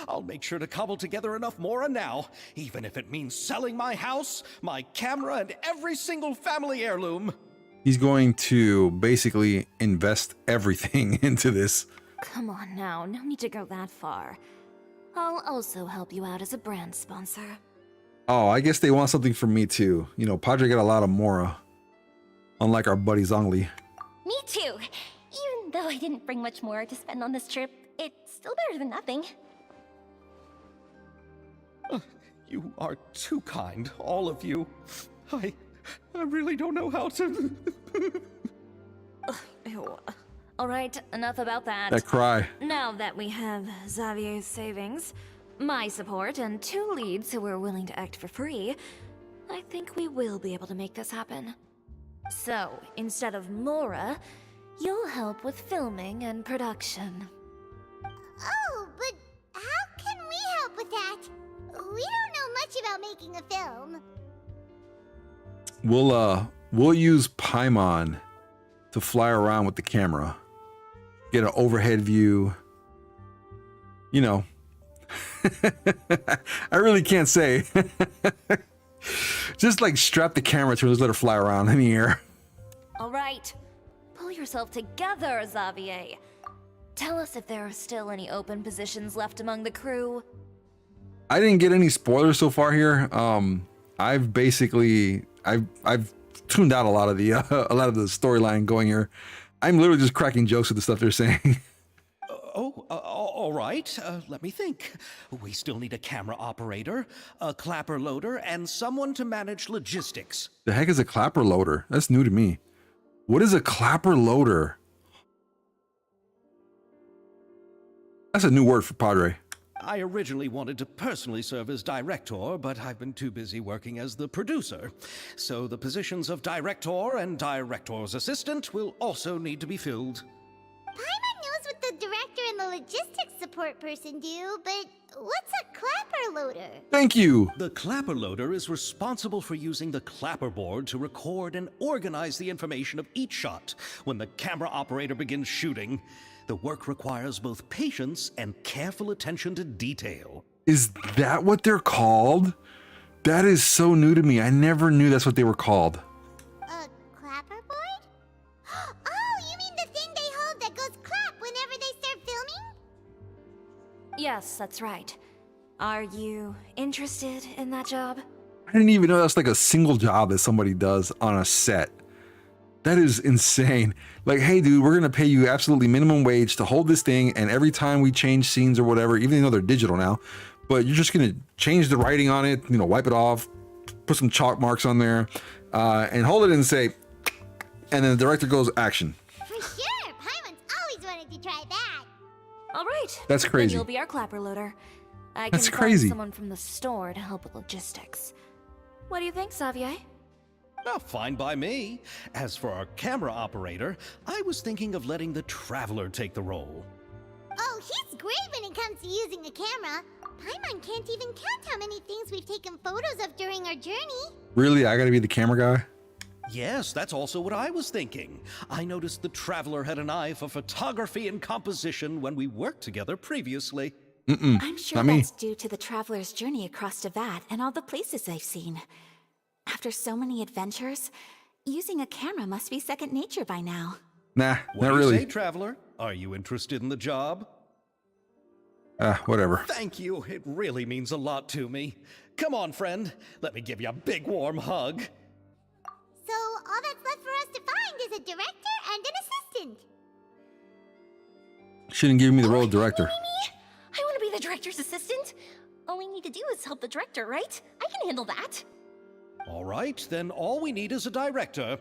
I'll make sure to cobble together enough Mora now, even if it means selling my house, my camera, and every single family heirloom. He's going to basically invest everything into this. Come on now, no need to go that far. I'll also help you out as a brand sponsor. Oh, I guess they want something from me too. You know, Padre got a lot of Mora. Unlike our buddy Zhongli. Me too. Even though I didn't bring much more to spend on this trip, it's still better than nothing. You are too kind, all of you. I really don't know how to... Ew. All right, enough about that. That cry. Now that we have Xavier's savings, my support, and 2 leads who are willing to act for free, I think we will be able to make this happen. So, instead of Mora, you'll help with filming and production. Oh, but how can we help with that? We don't know much about making a film. We'll use Paimon to fly around with the camera. Get an overhead view. You know. I really can't say. Just like strap the camera to her, just let her fly around in the air. All right, pull yourself together, Xavier. Tell us if there are still any open positions left among the crew. I didn't get any spoilers so far here. I've basically I've tuned out a lot of the storyline going here. I'm literally just cracking jokes with the stuff they're saying. All right. Let me think. We still need a camera operator, a clapper loader, and someone to manage logistics. The heck is a clapper loader? That's new to me. What is a clapper loader? That's a new word for Padre. I originally wanted to personally serve as director, but I've been too busy working as the producer. So the positions of director and director's assistant will also need to be filled. Paimon knows what the director and the logistics support person do, but what's a clapper loader? Thank you. The clapper loader is responsible for using the clapperboard to record and organize the information of each shot when the camera operator begins shooting. The work requires both patience and careful attention to detail. Is that what they're called? That is so new to me. I never knew that's what they were called. A clapperboard? Oh, you mean the thing they hold that goes clap whenever they start filming? Yes, that's right. Are you interested in that job? I didn't even know that's like a single job that somebody does on a set. That is insane. Like, hey, dude, we're going to pay you absolutely minimum wage to hold this thing. And every time we change scenes or whatever, even though they're digital now, but you're just gonna change the writing on it, you know, wipe it off, put some chalk marks on there, and hold it and say, and then the director goes action. For sure! Paimon's always wanted to try that. All right. That's Then crazy. you'll be our clapper loader. I can That's find crazy. someone from the store to help with logistics. What do you think, Xavier? Oh, fine by me. As for our camera operator, I was thinking of letting the Traveler take the role. Oh, he's great when it comes to using a camera. Paimon can't even count how many things we've taken photos of during our journey. Really, I gotta be the camera guy? Yes, that's also what I was thinking. I noticed the Traveler had an eye for photography and composition when we worked together previously. I'm sure not me. that's due to the traveler's journey across Teyvat and all the places they've seen. After so many adventures, using a camera must be second nature by now. Nah, What not do you really. say, Traveler? Are you interested in the job? Whatever. Thank you. It really means a lot to me. Come on, friend. Let me give you a big warm hug. So all that's left for us to find is a director and an assistant. Shouldn't give me the role of director. I want to be the director's assistant. All we need to do is help the director, right? I can handle that. All right, then all we need is a director.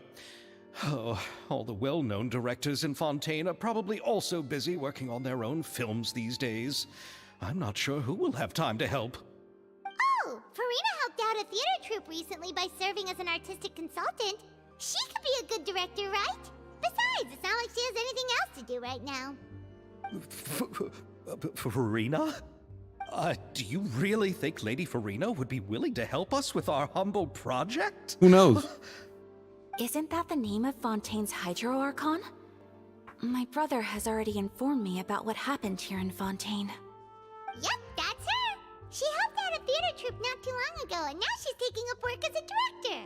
Oh, all the well-known directors in Fontaine are probably also busy working on their own films these days. I'm not sure who will have time to help. Oh, Farina helped out a theater troupe recently by serving as an artistic consultant. She could be a good director, right? Besides, it's not like she has anything else to do right now. Farina? Do you really think Lady Farina would be willing to help us with our humble project? Who knows? Isn't that the name of Fontaine's Hydro Archon? My brother has already informed me about what happened here in Fontaine. Yep, that's her. She helped out a theater troupe not too long ago, and now she's taking up work as a director.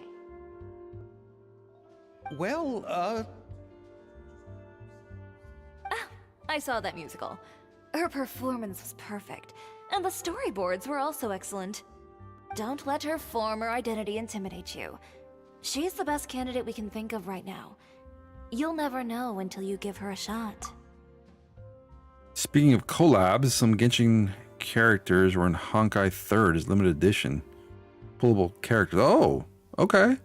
Well, I saw that musical. Her performance was perfect, and the storyboards were also excellent. Don't let her form or identity intimidate you. She's the best candidate we can think of right now. You'll never know until you give her a shot. Speaking of collabs, some Genshin characters were in Honkai 3rd as limited edition. Pullable characters. Oh, okay.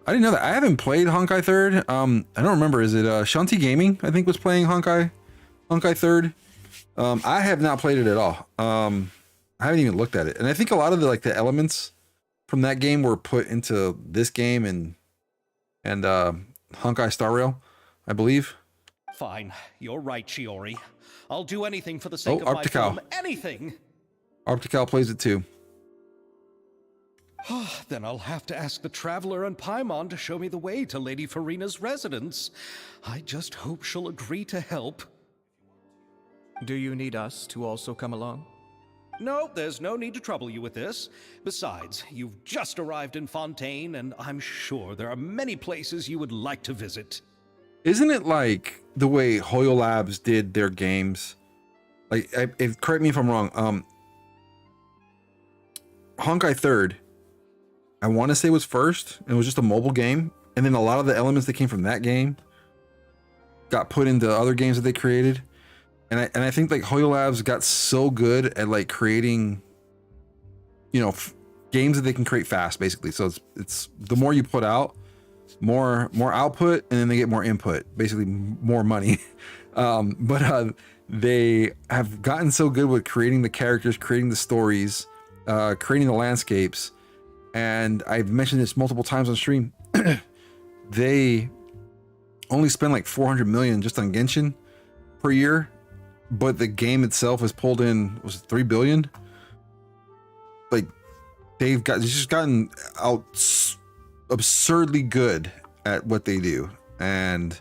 I didn't know that. I haven't played Honkai 3rd. I don't remember. Is it Shanti Gaming, I think, was playing Honkai 3rd? I have not played it at all. I haven't even looked at it. And I think a lot of the elements from that game were put into this game and Honkai Star Rail, I believe. fine. You're right, Shiori. I'll do anything for the sake of my Optical. film. Anything! Optical plays it too. Then I'll have to ask the Traveler and Paimon to show me the way to Lady Farina's residence. I just hope she'll agree to help. Do you need us to also come along? No, there's no need to trouble you with this. Besides, you've just arrived in Fontaine, and I'm sure there are many places you would like to visit. Isn't it like the way Hoyo Labs did their games? Like, correct me if I'm wrong. Honkai 3rd, I want to say was first. It was just a mobile game, and then a lot of the elements that came from that game got put into other games that they created. And I think like Hoyo Labs got so good at like creating, you know, games that they can create fast, basically. So it's the more you put out, more output, and then they get more input, basically more money. But they have gotten so good with creating the characters, creating the stories, creating the landscapes. And I've mentioned this multiple times on stream. They only spend like 400 million just on Genshin per year, but the game itself has pulled in, was it 3 billion? Like they've just gotten out absurdly good at what they do, and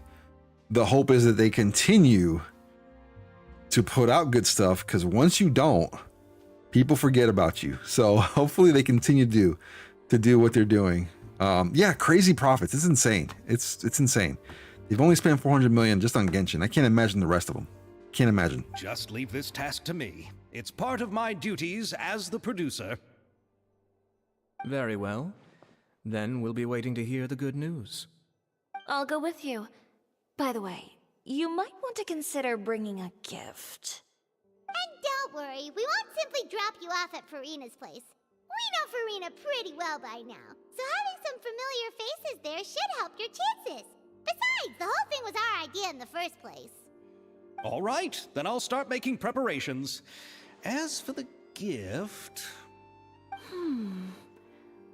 the hope is that they continue to put out good stuff, because once you don't, people forget about you. So hopefully they continue to do what they're doing. Yeah, crazy profits. It's insane. It's insane. They've only spent 400 million just on Genshin. I can't imagine the rest of them. Can't imagine. Just leave this task to me. It's part of my duties as the producer. Very well. Then we'll be waiting to hear the good news. I'll go with you. By the way, you might want to consider bringing a gift. And don't Don't worry, we won't simply drop you off at Farina's place. We know Farina pretty well by now, so having some familiar faces there should help your chances. Besides, the whole thing was our idea in the first place. All right, then I'll start making preparations. As for the gift...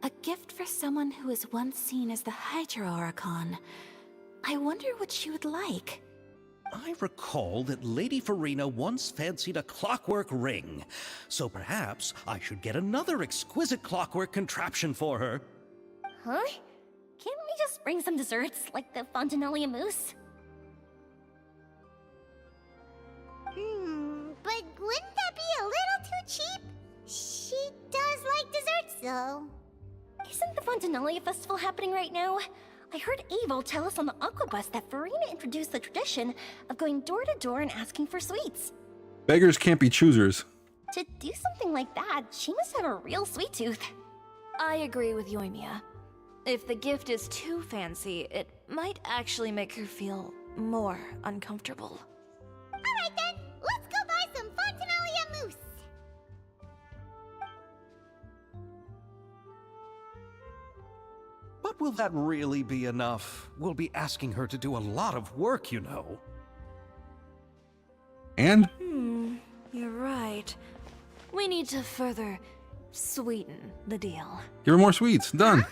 A gift for someone who was once seen as the Hydra Oricon. I wonder what she would like. I recall that Lady Farina once fancied a clockwork ring, so perhaps I should get another exquisite clockwork contraption for her. Huh? Can't we just bring some desserts, like the Fontanalia mousse? But wouldn't that be a little too cheap? She does like desserts, though. Isn't the Fontanalia festival happening right now? I heard Abel tell us on the Aquabus that Farina introduced the tradition of going door to door and asking for sweets. Beggars can't be choosers. To do something like that, she must have a real sweet tooth. I agree with Yoimiya. If the gift is too fancy, it might actually make her feel more uncomfortable. Alright then, let's go buy some Fontanalia mousse. But will that really be enough? We'll be asking her to do a lot of work, you know. And You're right. We need to further sweeten the deal. give her more sweets. Done.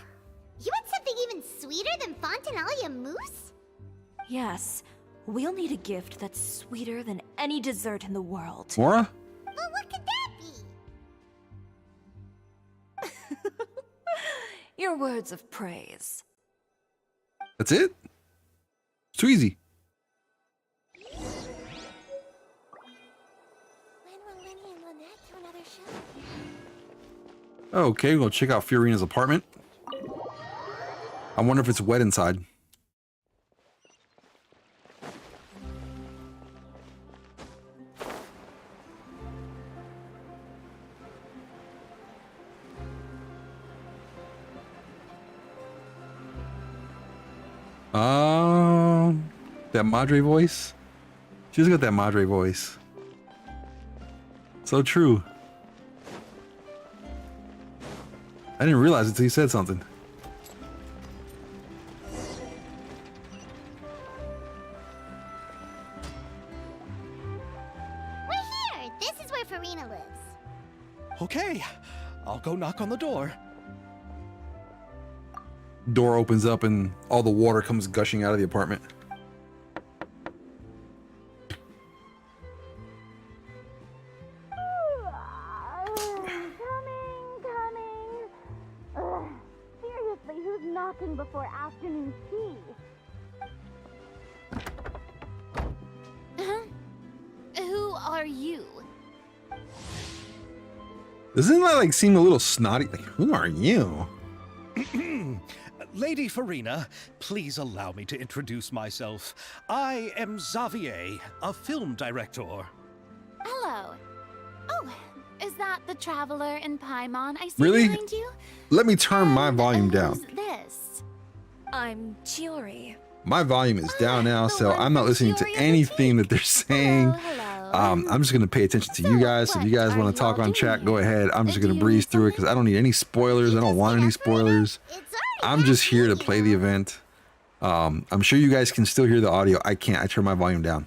You want something even sweeter than Fontanalia mousse? Yes, we'll need a gift that's sweeter than any dessert in the world. Mora? But what could that be? Your words of praise. That's it? It's too easy. When will Lenny and Lynette do another show? Okay, we'll check out Fiorina's apartment. I wonder if it's wet inside. That Madre voice. She's got that Madre voice. So true. I didn't realize it until you said something. We're here! This is where Farina lives. Okay, I'll go knock on the door. Door opens up and all the water comes gushing out of the apartment. Seriously, who's knocking before afternoon tea? Who are you? Doesn't that like seem a little snotty? Like, who are you? Lady Farina, please allow me to introduce myself. I am Xavier, a film director. Hello. Oh, is that the traveler in Paimon I see Really? behind you? Let me turn my volume down. Who's this? I'm Chiori. My volume is down now, the so one I'm not from listening to Chiori the anything that they're saying. Hello. I'm just gonna pay attention to you guys. If you guys what want are to talk you all on chat, doing go here? ahead. I'm just Do gonna you breeze need through it because I don't need any spoilers. I don't want any spoilers. I'm just here to play the event. I'm sure you guys can still hear the audio. I can't. I turned my volume down.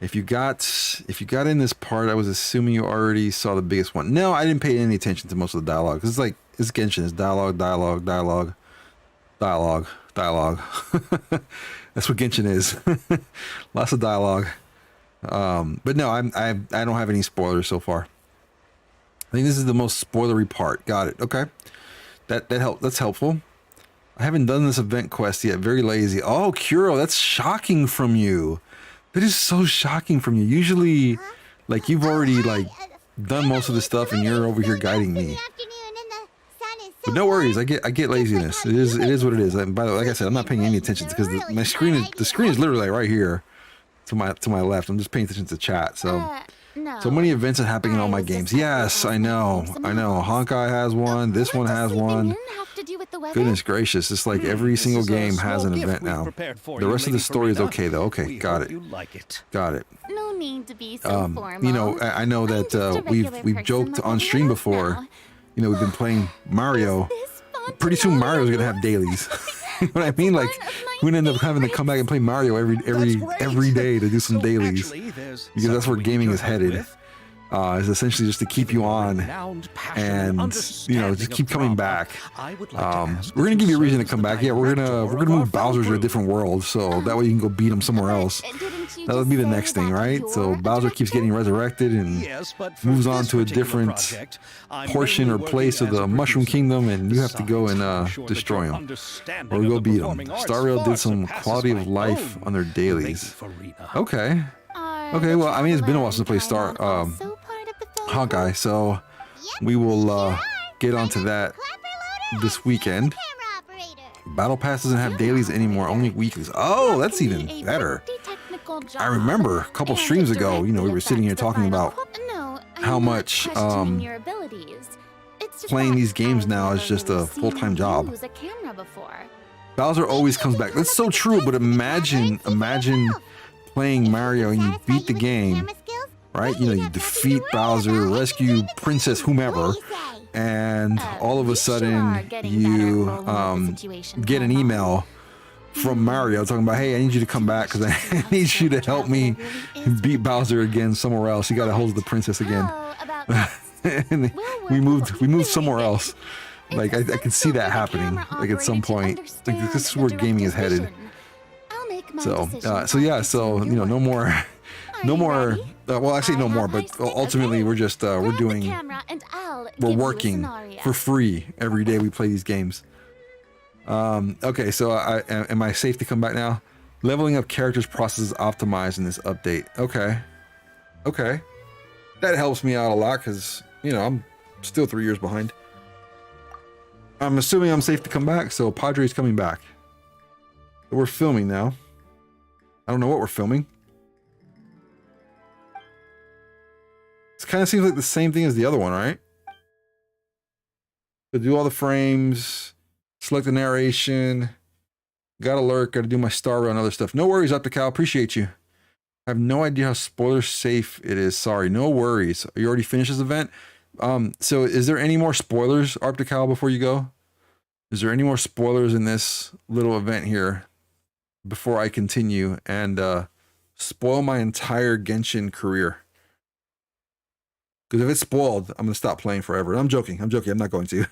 If you got in this part, I was assuming you already saw the biggest one. No, I didn't pay any attention to most of the dialogue because it's Genshin. It's dialogue. That's what Genshin is. Lots of dialogue. But no, I don't have any spoilers so far. I think this is the most spoilery part. Got it. Okay. That's helpful. I haven't done this event quest yet. Very lazy. Oh, Kuro, that's shocking from you. That is so shocking from you. Usually, like, you've already, like, done most of the stuff and you're over here guiding me. But no worries, I get laziness. It is what it is. And by the way, like I said, I'm not paying any attention because the screen is literally right here to my left. I'm just paying attention to chat. So many events are happening in all my games. Yes, I know. Honkai has one. This one has one. Have to do with the weather? Goodness gracious, it's like every This single is a game has small an gift event we've now. prepared for The you, rest of the Lady story is Farina. okay though. Okay, We got hope it. you like it. Got it. No need to be so formal. You know, I know I'm that just a regular we've person joked like on everyone stream else before. now. You know, we've been playing Mario. Is this fun Pretty to soon know Mario's your gonna have moves? dailies. You know what I mean? Like one of my we're gonna end up having to come back and play Mario every Great. day to do some So dailies. actually, there's Because that's where something we gaming need is your help headed. with. Is essentially just to keep you on Renowned passion and you know, just understanding keep of coming drama. back. I would like to ask We're gonna that give you a reason to serve come as back. the Yeah, we're director gonna of move our film Bowser to a group. different world, so that way you can go beat him somewhere else. Didn't you That'll just be the say next thing, that right? you're So a Bowser keeps director? getting resurrected and Yes, but for moves on this to a particular different project, I'm portion mainly or place of working the as a Mushroom producer. Kingdom, and you have to go Besides, and I'm sure that destroy your him. understanding Or of go the beat him. performing arts Star Rail far did some surpasses quality my of life own, on their Lady dailies. Farina. Okay. Are Okay, the well, I mean, it's been a while since I played Traveler Star and Paimon also part of the film Hawkeye, crew? so Yep, we will sure are. get My onto name's that Clapper Loader, this and here's weekend. the camera operator. Battle Pass doesn't have dailies anymore, only weeklies. Oh, that's Can be even a better. pretty technical I job, remember a couple and streams it ago, you know, we were directly sitting here affects the talking final about No, I'm how not much, questioning your abilities. It's just playing that these games I've now is never just really a seen full-time you job. use a camera before. Bowser always comes back. That's so true, but imagine playing Mario and you beat the game, right? You know, you defeat Bowser, rescue Princess whomever, and all of a We sure are sudden getting better at you rolling with the situation, get an Paimon. email from Mario talking about, hey, I need you to come back because I need you to help me beat Bowser again somewhere else. You got to hold the princess again. How about this? And We'll we work moved with somewhere what else. Like I can see that happening. Like at some point, like this is where gaming is headed. I'll make my So, decisions so yeah, after so seeing you know, your no work. more, Are no you more. ready? Well, I say no I more, have but high stakes. ultimately Okay. we're just we're Grab the doing camera and I'll we're give you a working scenario. for free every day we play these games. Okay, so am I safe to come back now? Leveling up characters processes optimized in this update. Okay, that helps me out a lot because you know I'm still 3 years behind. I'm assuming I'm safe to come back, so Padre's coming back. We're filming now. I don't know what we're filming. It kind of seems like the same thing as the other one, right? So do all the frames, select the narration, gotta lurk, gotta do my star rail and other stuff. No worries, Optical, appreciate you. I have no idea how spoiler safe it is. Sorry, no worries. You already finished this event? So is there any more spoilers, Optical, before you go? Is there any more spoilers in this little event here before I continue and spoil my entire Genshin career? Because if it's spoiled, I'm going to stop playing forever. I'm joking. I'm not going to.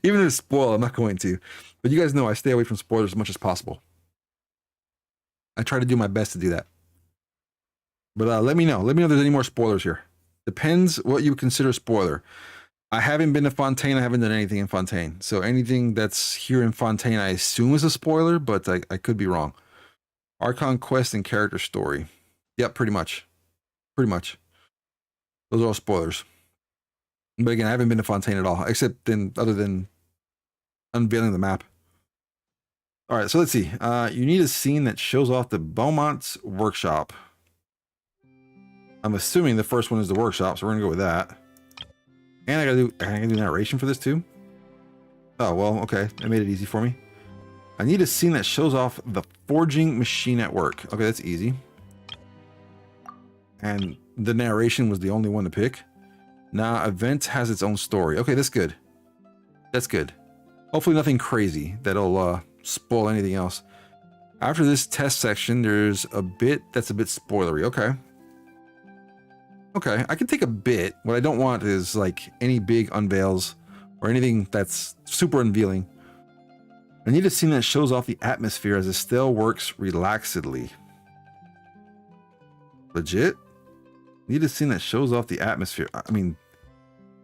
Even if it's spoiled, I'm not going to. But you guys know I stay away from spoilers as much as possible. I try to do my best to do that. But let me know. Let me know if there's any more spoilers here. Depends what you consider spoiler. I haven't been to Fontaine. I haven't done anything in Fontaine. So anything that's here in Fontaine, I assume is a spoiler, but I could be wrong. Archon quest and character story. Yep, pretty much. Pretty much. Those are all spoilers. But again, I haven't been to Fontaine at all, except other than unveiling the map. All right, so let's see. You need a scene that shows off the Beaumont's workshop. I'm assuming the first one is the workshop, so we're gonna go with that. And I gotta do narration for this too. Oh well, okay, that made it easy for me. I need a scene that shows off the forging machine at work. Okay, that's easy. And the narration was the only one to pick. Now, event has its own story. Okay, that's good. That's good. Hopefully nothing crazy that'll spoil anything else. After this test section, there's a bit that's a bit spoilery. Okay. Okay, I can take a bit. What I don't want is like any big unveils or anything that's super unveiling. I need a scene that shows off the atmosphere as Estelle works relaxedly. Legit? Need a scene that shows off the atmosphere. I mean,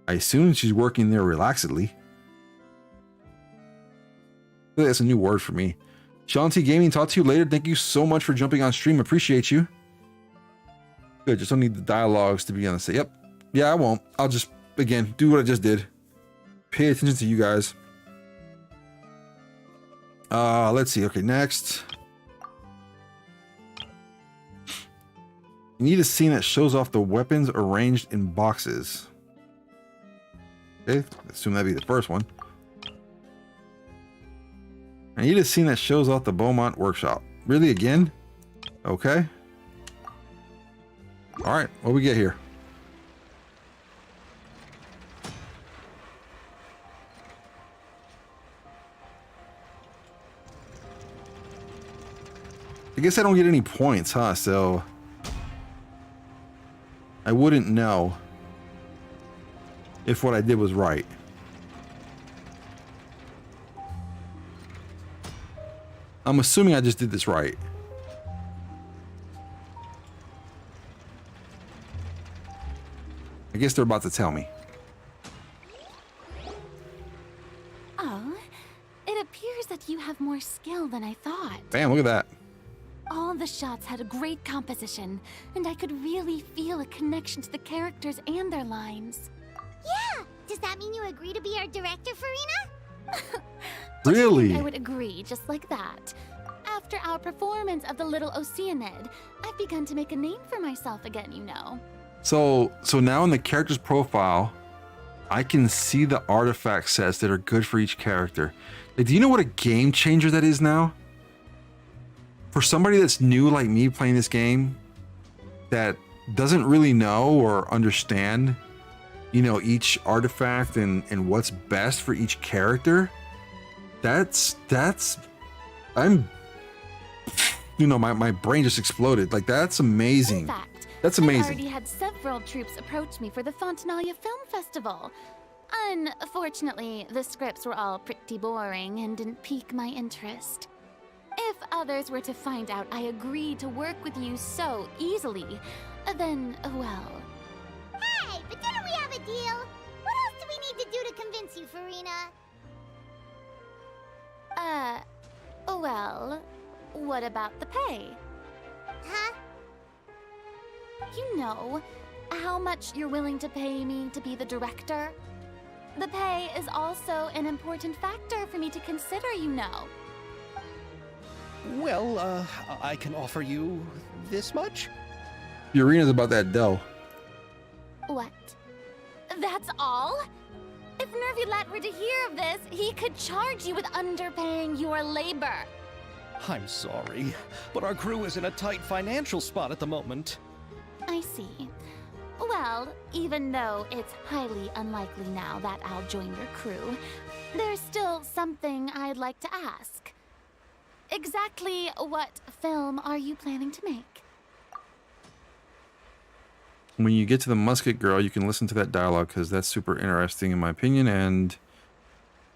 I assume she's working there relaxedly. That's a new word for me. Shanti Gaming, talk to you later. Thank you so much for jumping on stream. Appreciate you. Good, just don't need the dialogues to be on the same. Yep. Yeah, I won't. I'll just, again, do what I just did. Pay attention to you guys. Let's see. Okay, next. You need a scene that shows off the weapons arranged in boxes. Okay, assume that'd be the first one. I need a scene that shows off the Beaumont workshop. Really, again? Okay. All right, what we get here? I guess I don't get any points, huh? So I wouldn't know if what I did was right. I'm assuming I just did this right. I guess they're about to tell me. Oh, it appears that you have more skill than I thought. Bam, look at that. All the shots had a great composition, and I could really feel a connection to the characters and their lines. Yeah! Does that mean you agree to be our director, Farina? Really? I would agree, just like that. After our performance of the Little Oceanid, I've begun to make a name for myself again, you know. So now in the character's profile, I can see the artifact sets that are good for each character. Like, do you know what a game changer that is now? For somebody that's new like me playing this game, that doesn't really know or understand, you know, each artifact and what's best for each character, I'm, you know, my brain just exploded. Like, that's amazing. In fact, That's I amazing. already had several troops approach me for the Fontanalia Film Festival. Unfortunately, the scripts were all pretty boring and didn't pique my interest. If others were to find out I agreed to work with you so easily, then, well... Hey, but didn't we have a deal? What else do we need to do to convince you, Farina? Well, what about the pay? Huh? You know, how much you're willing to pay me to be the director? The pay is also an important factor for me to consider, you know. Well, I can offer you this much? Furina's about that dough. What? That's all? If Nervulet were to hear of this, he could charge you with underpaying your labor. I'm sorry, but our crew is in a tight financial spot at the moment. I see. Well, even though it's highly unlikely now that I'll join your crew, there's still something I'd like to ask. Exactly what film are you planning to make? When you get to the Musket Girl, you can listen to that dialogue because that's super interesting in my opinion. And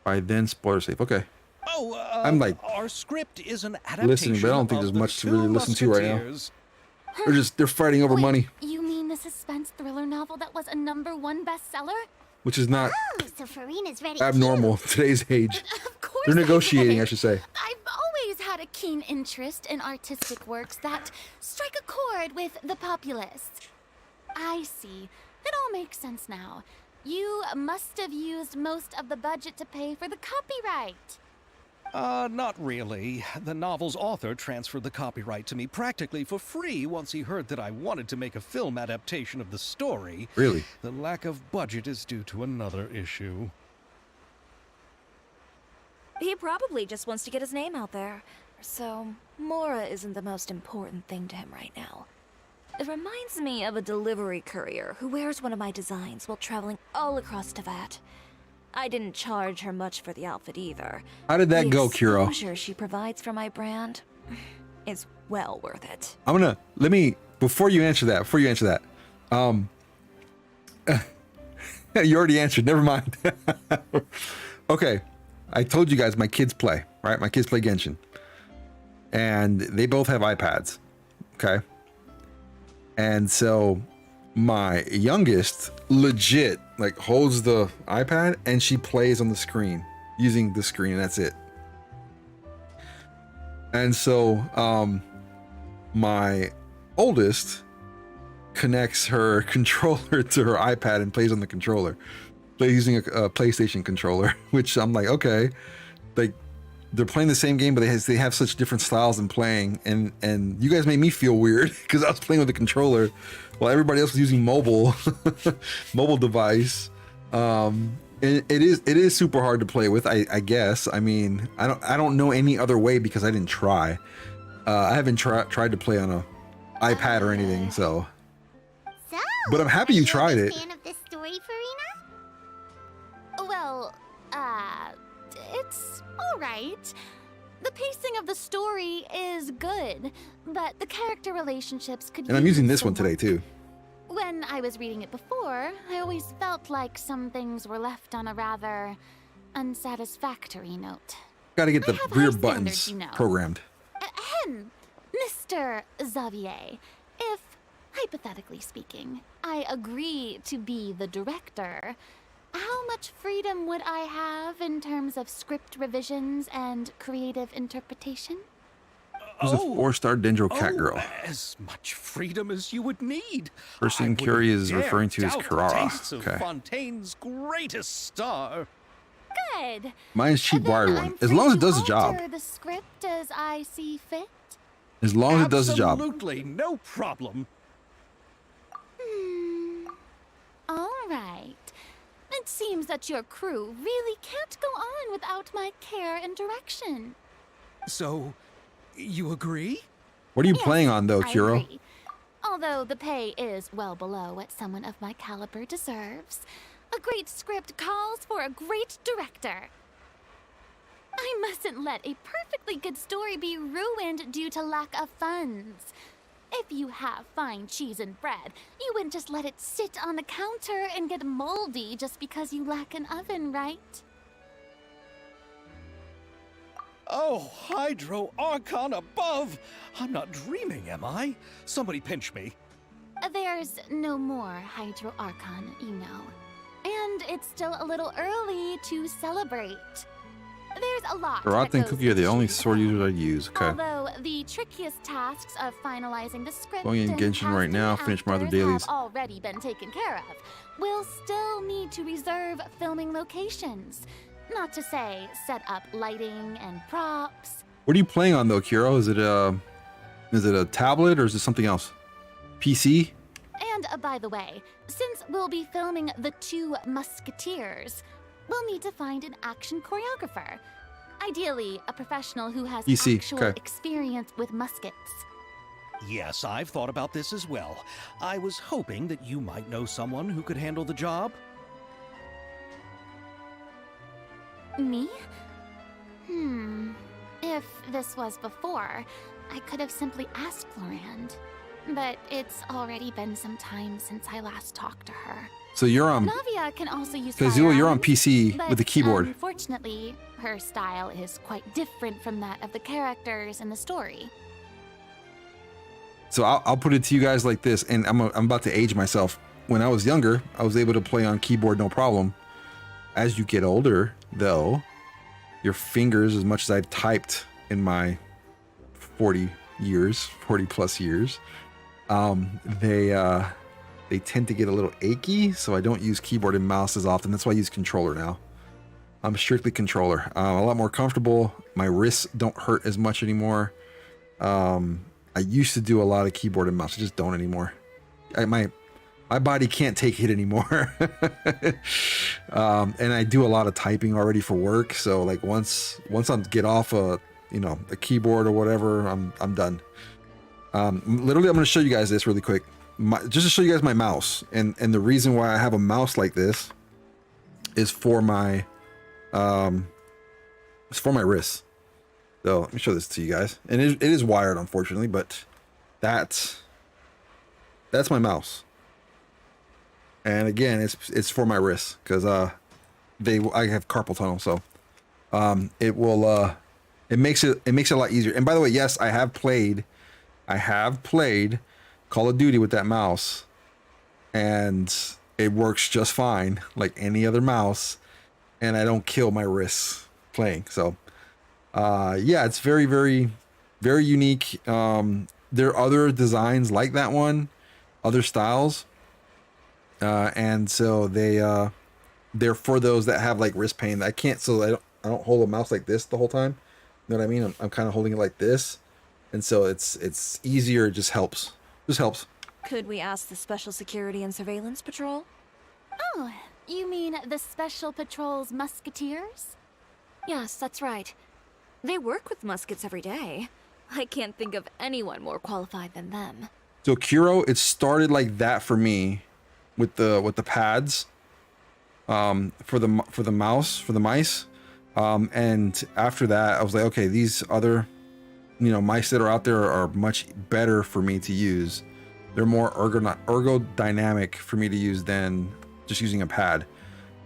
by then, spoiler safe. Okay. Oh, I'm like our script is an adaptation listening, but I don't think of there's the much to Two really listen to right now. Musketeers. They're fighting over Wait, money, You mean the suspense thriller novel that was a #1 bestseller? which is not Oh, so Farina's ready abnormal too. today's age. Of course They're negotiating, I did. should say. I've always had a keen interest in artistic works that strike a chord with the populace. I see. It all makes sense now. You must have used most of the budget to pay for the copyright. Not really. The novel's author transferred the copyright to me practically for free once he heard that I wanted to make a film adaptation of the story. Really? The lack of budget is due to another issue. He probably just wants to get his name out there. So, Mora isn't the most important thing to him right now. It reminds me of a delivery courier who wears one of my designs while traveling all across Teyvat. I didn't charge her much for the outfit either. How did that The go, Kiro? exposure she provides for my brand is well worth it. Before you answer that, you already answered, never mind. Okay, I told you guys my kids play, right? My kids play Genshin. And they both have iPads, okay? And so my youngest legit like holds the iPad and she plays on the screen using the screen, and that's it. And so my oldest connects her controller to her iPad and plays on the controller, using a PlayStation controller, which I'm like, okay, like they're playing the same game, but they have such different styles in playing, and you guys made me feel weird because I was playing with the controller while everybody else was using mobile device. It is super hard to play with. I guess. I mean, I don't know any other way because I didn't try. I haven't tried to play on a iPad or anything. So, So, but I'm happy are you a tried big it. fan of this story, Farina? Well, it's alright. The pacing of the story is good, but the character relationships could And I'm using this some one today work. too. When I was reading it before, I always felt like some things were left on a rather unsatisfactory note. Got to get I the have rear high buttons standards, you know. programmed. Ahem, Mr. Xavier, if, hypothetically speaking, I agree to be the director, how much freedom would I have in terms of script revisions and creative interpretation? Who's a 4-star Dendro cat girl? As much freedom as you would need. Person I wouldn't Curie is dare referring to as doubt the Carrara. tastes of Okay. Fontaine's greatest star. Good. Mine's cheap Then wired one. I'm As free long as it to does the job. alter the script as I see fit. As long as it does the job. Absolutely, no problem. All right. It seems that your crew really can't go on without my care and direction. So, you agree? What are you Yes, playing on though, I Kiro? agree. Although the pay is well below what someone of my caliber deserves, a great script calls for a great director. I mustn't let a perfectly good story be ruined due to lack of funds. If you have fine cheese and bread, you wouldn't just let it sit on the counter and get moldy just because you lack an oven, right? Oh, Hydro Archon above! I'm not dreaming, am I? Somebody pinch me. There's no more Hydro Archon, you know. And it's still a little early to celebrate. There's a lot Karat that and goes Cookie are the into only shooting sword film. users I use. Okay. Although the trickiest tasks of finalizing the script Going in and Genshin right casting now, finish my other actors dailies. have already been taken care of, we'll still need to reserve filming locations. Not to say set up lighting and props. What are you playing on though, Kiro? Is it a tablet or is it something else? PC? And by the way, since we'll be filming The Two Musketeers, we'll need to find an action choreographer. Ideally, a professional who has PC, actual okay. experience with muskets. Yes, I've thought about this as well. I was hoping that you might know someone who could handle the job. Me? If this was before, I could have simply asked Florand. But it's already been some time since I last talked to her. So you're on Navia can also use Kazua, you're on firearms, PC but with the keyboard. Unfortunately, her style is quite different from that of the characters in the story. So I'll put it to you guys like this, and I'm about to age myself. When I was younger, I was able to play on keyboard no problem. As you get older, though, your fingers, as much as I've typed in my 40 plus years, they tend to get a little achy, so I don't use keyboard and mouse as often. That's why I use controller now. I'm strictly controller. A lot more comfortable. My wrists don't hurt as much anymore. I used to do a lot of keyboard and mouse. I just don't anymore. My body can't take it anymore. And I do a lot of typing already for work. So like once I get off a keyboard or whatever, I'm done. Literally, I'm going to show you guys this really quick. Just to show you guys my mouse, and the reason why I have a mouse like this is for my wrists. So let me show this to you guys, and it is wired, unfortunately, but that's my mouse. And again, it's for my wrists because I have carpal tunnel, so it makes it a lot easier. And by the way, yes, I have played Call of Duty with that mouse, and it works just fine like any other mouse, and I don't kill my wrists playing. So yeah, it's very, very, very unique. There are other designs like that one, other styles, and so they're for those that have like wrist pain. I can't, so I don't hold a mouse like this the whole time. You know what I mean? I'm kind of holding it like this, and so it's easier. It just helps. Could we ask the Special Security and Surveillance Patrol? Oh, You mean the Special Patrol's musketeers? Yes, that's right. They work with muskets every day. I can't think of anyone more qualified than them. So Kuro, it started like that for me with the pads for the mice. And after that, I was like, okay, these other, mice that are out there are much better for me to use. They're more ergodynamic for me to use than just using a pad.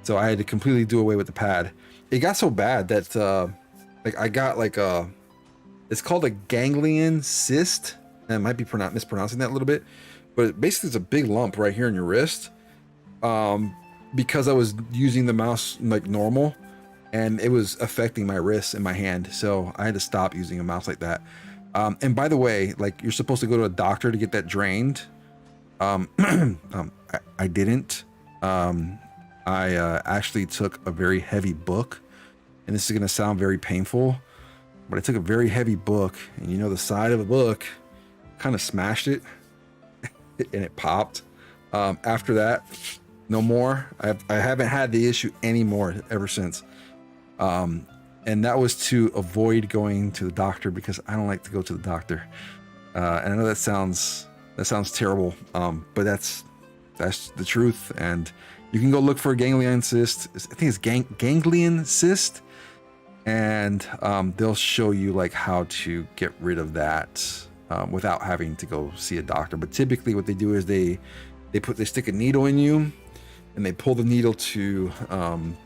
So I had to completely do away with the pad. It got so bad that I got it's called a ganglion cyst. And I might be mispronouncing that a little bit, but basically it's a big lump right here in your wrist. Because I was using the mouse like normal, and it was affecting my wrists and my hand, so I had to stop using a mouse like that. And by the way, like, you're supposed to go to a doctor to get that drained. I didn't. I actually took a very heavy book, and this is gonna sound very painful, but I took a very heavy book, and the side of a book kind of smashed it, and it popped. After that, no more. I haven't had the issue anymore ever since. And that was to avoid going to the doctor, because I don't like to go to the doctor. And I know that sounds terrible, but that's the truth. And you can go look for a ganglion cyst. I think it's ganglion cyst, and they'll show you like how to get rid of that without having to go see a doctor. But typically, what they do is they stick a needle in you, and they pull the needle to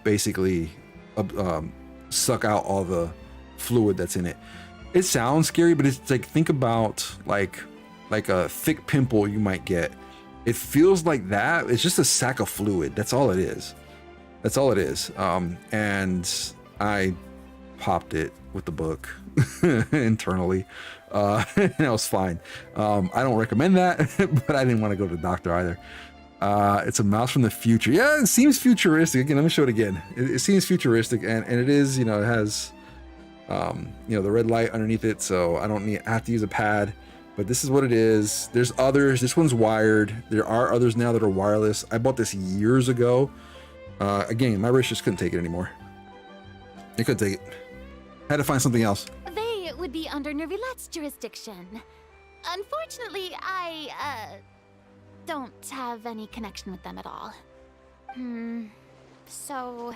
basically suck out all the fluid that's in it. It sounds scary, but it's like, think about like a thick pimple you might get. It feels like that. It's just a sack of fluid. That's all it is. And I popped it with the book internally. And it was fine. I don't recommend that, but I didn't want to go to the doctor either. It's a mouse from the future. Yeah, it seems futuristic. Again, let me show it again. It seems futuristic, and it is, it has, the red light underneath it, so I don't have to use a pad, but this is what it is. There's others. This one's wired. There are others now that are wireless. I bought this years ago. Again, my wrist just couldn't take it anymore. It couldn't take it. Had to find something else. They would be under Nervilette's jurisdiction. Unfortunately, I don't have any connection with them at all. So,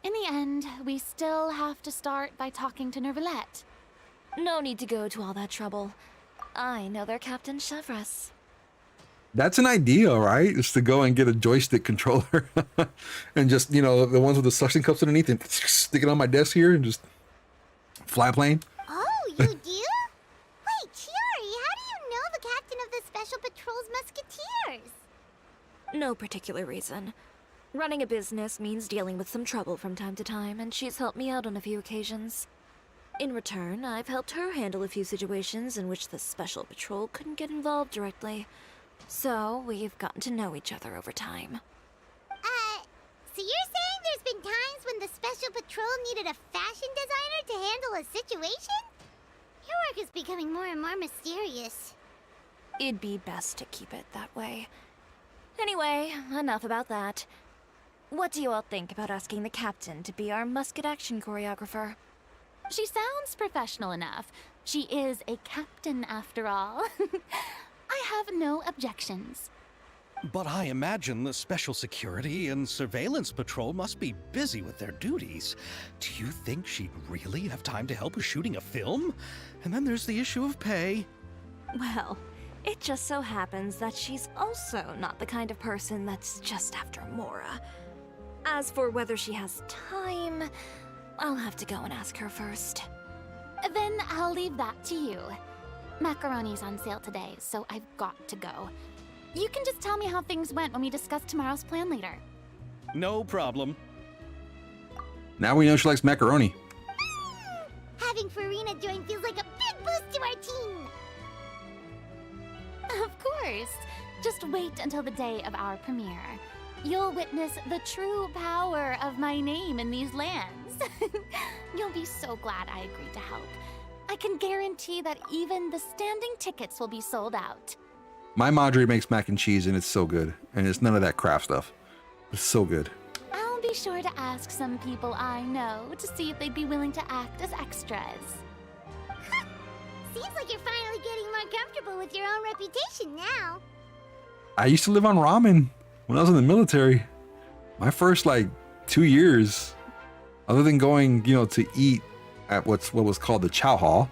in the end, we still have to start by talking to Nervilette. No need to go to all that trouble. I know their Captain Chevres. That's an idea, right? Just to go and get a joystick controller and just, the ones with the suction cups underneath, and stick it on my desk here and just fly a plane. Oh, you do? Wait, Chiari, how do you know the captain of the Special Patrol's musketeers? No particular reason. Running a business means dealing with some trouble from time to time, and she's helped me out on a few occasions. In return, I've helped her handle a few situations in which the Special Patrol couldn't get involved directly. So, we've gotten to know each other over time. So you're saying there's been times when the Special Patrol needed a fashion designer to handle a situation? Your work is becoming more and more mysterious. It'd be best to keep it that way. Anyway, enough about that. What do you all think about asking the captain to be our musket action choreographer? She sounds professional enough. She is a captain after all. I have no objections. But I imagine the Special Security and Surveillance Patrol must be busy with their duties. Do you think she'd really have time to help with shooting a film? And then there's the issue of pay. Well, it just so happens that she's also not the kind of person that's just after Mora. As for whether she has time, I'll have to go and ask her first. Then I'll leave that to you. Macaroni's on sale today, so I've got to go. You can just tell me how things went when we discuss tomorrow's plan later. No problem. Now we know she likes macaroni. Having Farina join feels like a big boost to our team. Of course. Just wait until the day of our premiere. You'll witness the true power of my name in these lands. You'll be so glad I agreed to help. I can guarantee that even the standing tickets will be sold out. My Madre makes mac and cheese, and it's so good, and it's none of that crap stuff. It's so good. I'll be sure to ask some people I know to see if they'd be willing to act as extras. Seems like you're finally getting more comfortable with your own reputation now. I used to live on ramen when I was in the military. My first like 2 years, other than going, to eat at what was called the chow hall,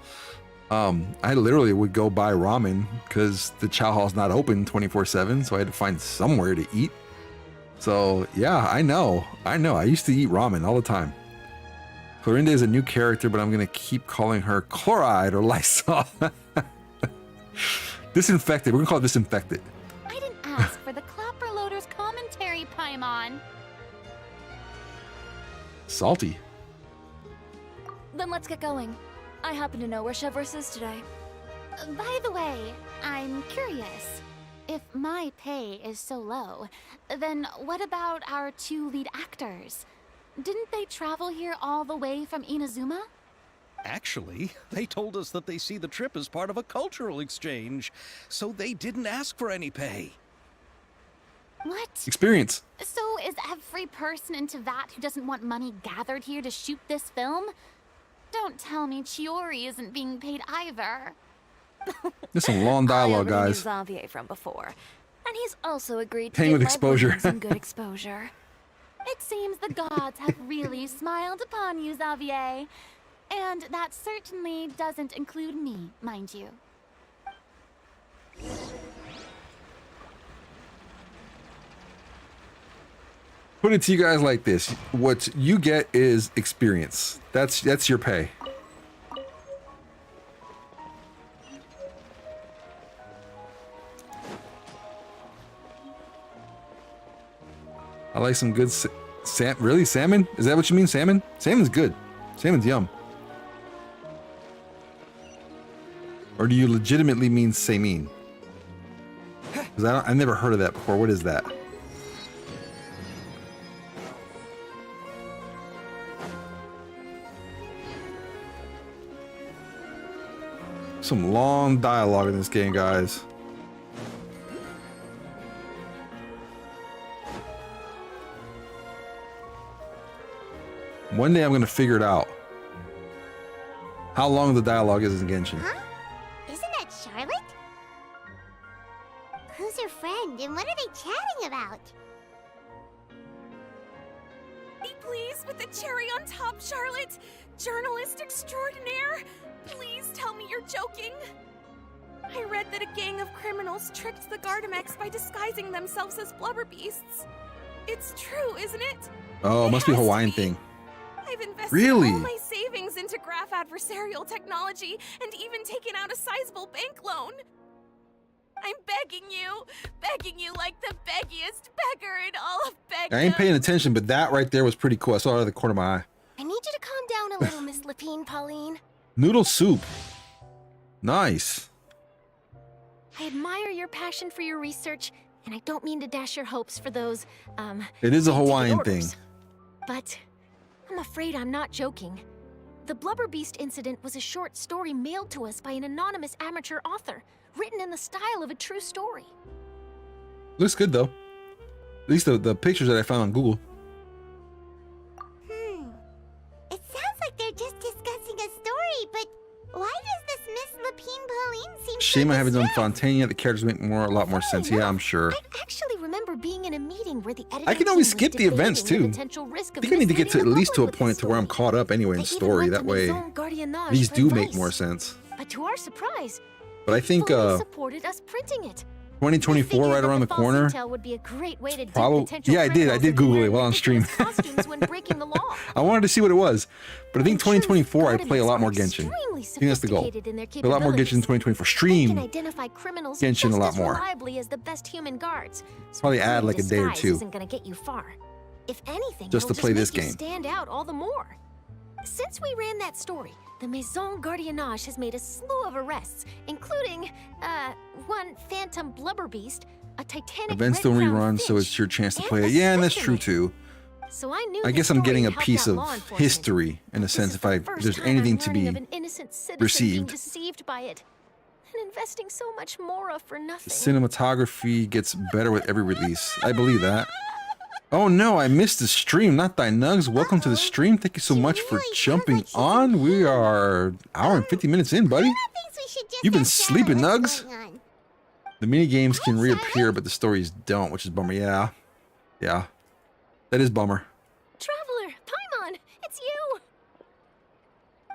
I literally would go buy ramen because the chow hall's not open 24/7, so I had to find somewhere to eat. So yeah, I know. I used to eat ramen all the time. Clorinda is a new character, but I'm gonna keep calling her Chloride or Lysol. Disinfected. We're gonna call it Disinfected. I didn't ask for the Clapper Loader's commentary, Paimon. Salty. Then let's get going. I happen to know where Chevreuse is today. By the way, I'm curious. If my pay is so low, then what about our 2 lead actors? Didn't they travel here all the way from Inazuma? Actually, they told us that they see the trip as part of a cultural exchange, so they didn't ask for any pay. What? Experience. So is every person in Teyvat who doesn't want money gathered here to shoot this film? Don't tell me Chiori isn't being paid either. There's some long dialogue, I already guys. knew Xavier from before, and he's also agreed to Paying give with my exposure. brain some good exposure. It seems the gods have really smiled upon you, Xavier. And that certainly doesn't include me, mind you. Put it to you guys like this: what you get is experience. That's your pay. I like some good really salmon? Is that what you mean, salmon? Salmon's good. Salmon's yum. Or do you legitimately mean samin? Because I've never heard of that before. What is that? Some long dialogue in this game, guys. One day I'm gonna figure it out. How long the dialogue is in Genshin. Huh? Isn't that Charlotte? Who's her friend and what are they chatting about? Be pleased with the cherry on top, Charlotte. Journalist extraordinaire. Please tell me you're joking. I read that a gang of criminals tricked the Gardamex by disguising themselves as blubber beasts. It's true, isn't it? Oh, it must be a has to Hawaiian be. thing. I've invested Really? all my savings into graph adversarial technology and even taken out a sizable bank loan. I'm begging you like the beggiest beggar in all of beggdom. I ain't paying attention, but that right there was pretty cool. I saw it out of the corner of my eye. I need you to calm down a little, Miss Lapine, Pauline. Noodle soup. Nice. I admire your passion for your research, and I don't mean to dash your hopes for those, It is a dainty Hawaiian orders. thing. But I'm afraid I'm not joking. The Blubber Beast incident was a short story mailed to us by an anonymous amateur author, written in the style of a true story. Looks good though. At least the pictures that I found on Google. It sounds like they're just discussing a story, but why does this Miss Lapine Pauline seem Shame so I haven't done distressed? Fontaine yet. The characters make a lot more sense. Yeah, I'm sure. I actually remember being in a meeting where the editing I can always team was skip the events, debating the too. potential risk I of think I need to get to at misleading the least to a public with point this to where I'm story. caught up anyway in They the even story. went That to way, Maison Gardiennage these for do make advice. more sense. But to our surprise, But I they think fully supported us printing it. We 2024 figured right that around the false corner. intel would be a great way to dupe Probably. potential Yeah, I did. I criminals did into Google it wearing while on stream. ridiculous costumes when breaking the law. I wanted to see what it was, but I think In truth, 2024 I play a lot Gardamex more are Genshin. extremely I think that's the goal. sophisticated in their A lot more Genshin in capabilities. 2024. They Stream. can identify criminals Genshin just a lot as more. reliably as the best human guards. So Probably playing add like a day or disguise two. Isn't going to get you far. If anything, Just it'll to play make this you game. stand out all the more. Since we ran that story, the Maison Gardiennage has made a slew of arrests, including, one phantom blubber beast, a titanic Events don't red-crowned rerun, so finch, it's your chance to and play a it. Yeah, and that's true specimen. too. So I knew I the guess I'm story getting a helped piece out of law enforcement. history in a This sense is if the if first there's time anything I'm to learning be of an innocent citizen being received. deceived by it, and investing so much more for The nothing. cinematography gets better with every release. I believe that. Oh no, I missed the stream. Not thy nugs. Welcome to the stream. Thank you so much for jumping on. We are hour and 50 minutes in, buddy. You've been sleeping, nugs. The mini games can reappear, but the stories don't, which is bummer. Yeah, yeah, that is bummer. Traveler, Paimon, it's you!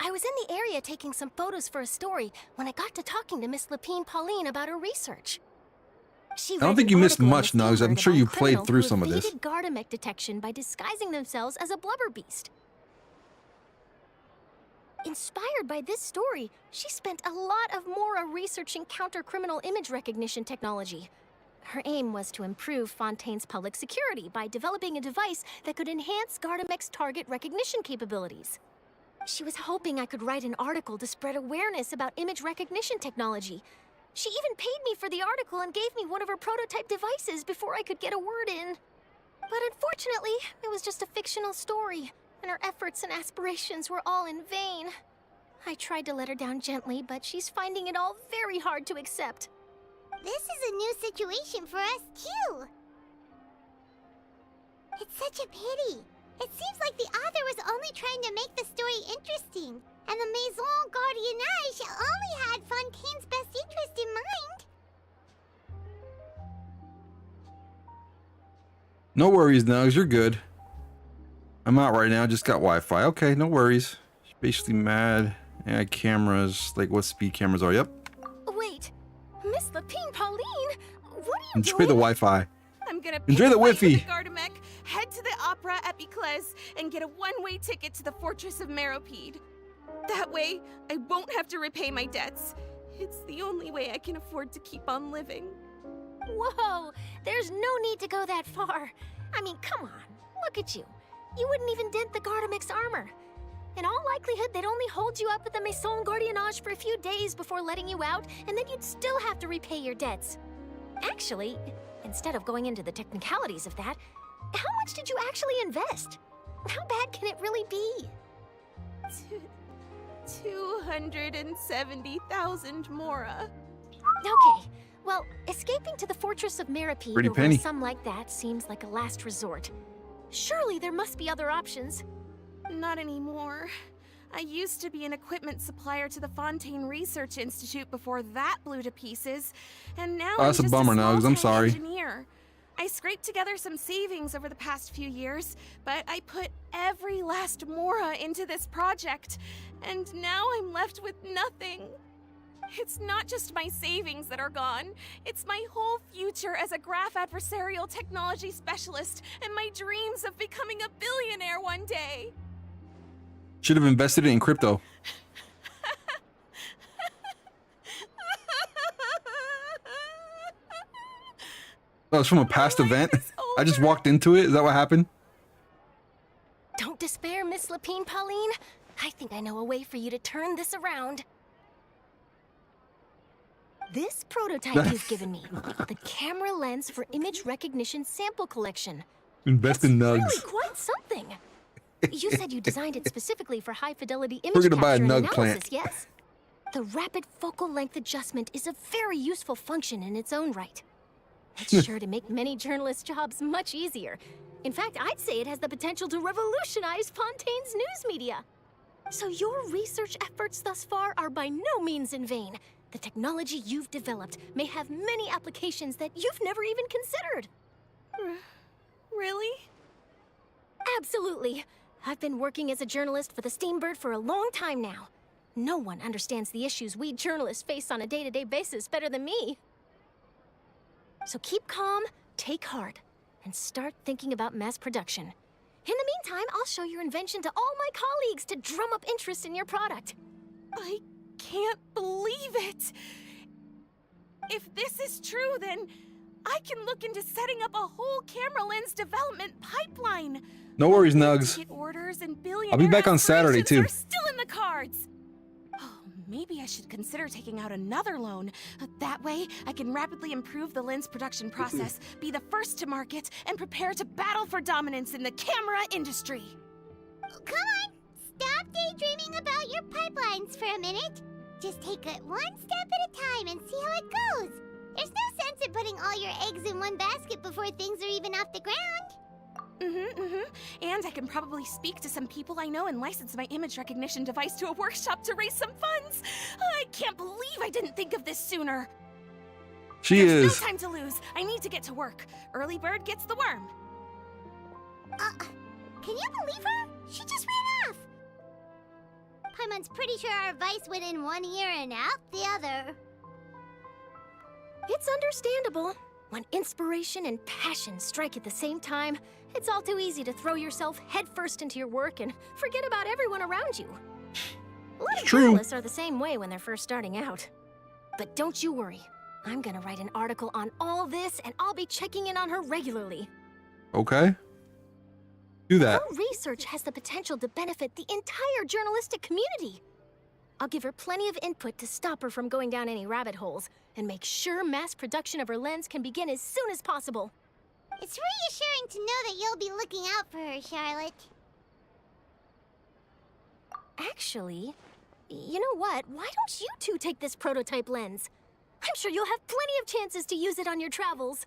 I was in the area taking some photos for a story when I got to talking to Miss Lapine Pauline about her research. I don't think you missed much, Nugs. I'm sure you played through some of this. Gardamek detection by disguising themselves as a blubber beast. Inspired by this story, she spent a lot of Mora researching counter-criminal image recognition technology. Her aim was to improve Fontaine's public security by developing a device that could enhance Gardamek's target recognition capabilities. She was hoping I could write an article to spread awareness about image recognition technology. She even paid me for the article and gave me one of her prototype devices before I could get a word in. But unfortunately, it was just a fictional story, and her efforts and aspirations were all in vain. I tried to let her down gently, but she's finding it all very hard to accept. This is a new situation for us, too. It's such a pity. It seems like the author was only trying to make the story interesting, and the Maison Gardiennage only had Fontaine's best interest in mind. No worries, Nugs. You're good. I'm out right now. Just got Wi-Fi. Okay, no worries. She's basically mad. Yeah, cameras. Like, what speed cameras are? Yep. Wait, Miss Lapine Pauline? What are you Enjoy doing? the Wi-Fi. I'm gonna Enjoy the Wi-Fi. Gardamek, head to the Opera at Biclez, and get a one-way ticket to the Fortress of Meropide. That way, I won't have to repay my debts. It's the only way I can afford to keep on living. Whoa, there's no need to go that far. I mean, come on, look at you. You wouldn't even dent the Gardamek's armor. In all likelihood, they'd only hold you up at the Maison Gardiennage for a few days before letting you out, and then you'd still have to repay your debts. Actually, instead of going into the technicalities of that, how much did you actually invest? How bad can it really be? 270,000 Mora. Okay, well, escaping to the Fortress of Meropide Pretty over penny. a sum like that seems like a last resort. Surely there must be other options. Not anymore. I used to be an equipment supplier to the Fontaine Research Institute before that blew to pieces, and now Oh, that's I'm a just bummer, Nugs. I'm small-time sorry. engineer. I scraped together some savings over the past few years, but I put every last Mora into this project, and now I'm left with nothing. It's not just my savings that are gone, it's my whole future as a graph adversarial technology specialist and my dreams of becoming a billionaire one day. Should have invested it in crypto. That was from a past event. I just walked into it. Is that what happened? Don't despair, Miss Lapine Pauline. I think I know a way for you to turn this around. This prototype you've given me, the camera lens for image recognition sample collection. Invest in Nugs. Really quite something. You said you designed it specifically for high-fidelity image We're gonna buy a capture and Nug analysis, plant. yes? The rapid focal length adjustment is a very useful function in its own right. It's sure to make many journalists' jobs much easier. In fact, I'd say it has the potential to revolutionize Fontaine's news media. So your research efforts thus far are by no means in vain. The technology you've developed may have many applications that you've never even considered. Really? Absolutely. I've been working as a journalist for the Steambird for a long time now. No one understands the issues we journalists face on a day-to-day basis better than me. So keep calm, take heart, and start thinking about mass production. In the meantime, I'll show your invention to all my colleagues to drum up interest in your product. I can't believe it! If this is true, then I can look into setting up a whole camera lens development pipeline. No worries, Big Nugs. ticket orders and I'll be back on Saturday, aspirations too. are still in the cards. Oh, maybe I should consider taking out another loan. That way, I can rapidly improve the lens production process, be the first to market, and prepare to battle for dominance in the camera industry. Come on, stop daydreaming about your pipelines for a minute. Just take it one step at a time and see how it goes. There's no sense in putting all your eggs in one basket before things are even off the ground. And I can probably speak to some people I know and license my image recognition device to a workshop to raise some funds. I can't believe I didn't think of this sooner. There's no time to lose. I need to get to work. Early bird gets the worm. Can you believe her? She just ran off. Paimon's pretty sure our advice went in one ear and out the other. It's understandable. When inspiration and passion strike at the same time, it's all too easy to throw yourself headfirst into your work and forget about everyone around you. A lot of journalists are the same way when they're first starting out. But don't you worry. I'm gonna write an article on all this, and I'll be checking in on her regularly. Okay. Do that. Her research has the potential to benefit the entire journalistic community. I'll give her plenty of input to stop her from going down any rabbit holes, and make sure mass production of her lens can begin as soon as possible. It's reassuring to know that you'll be looking out for her, Charlotte. Actually, you know what? Why don't you two take this prototype lens? I'm sure you'll have plenty of chances to use it on your travels.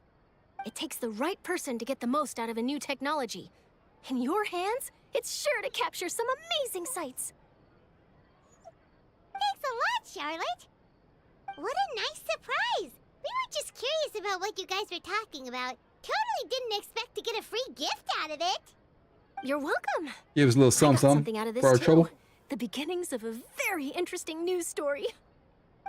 It takes the right person to get the most out of a new technology. In your hands, it's sure to capture some amazing sights. Thanks a lot, Charlotte. What a nice surprise. We were just curious about what you guys were talking about. Totally didn't expect to get a free gift out of it. You're welcome. Give us a little I got something something out of this for our too. trouble. The beginnings of a very interesting news story.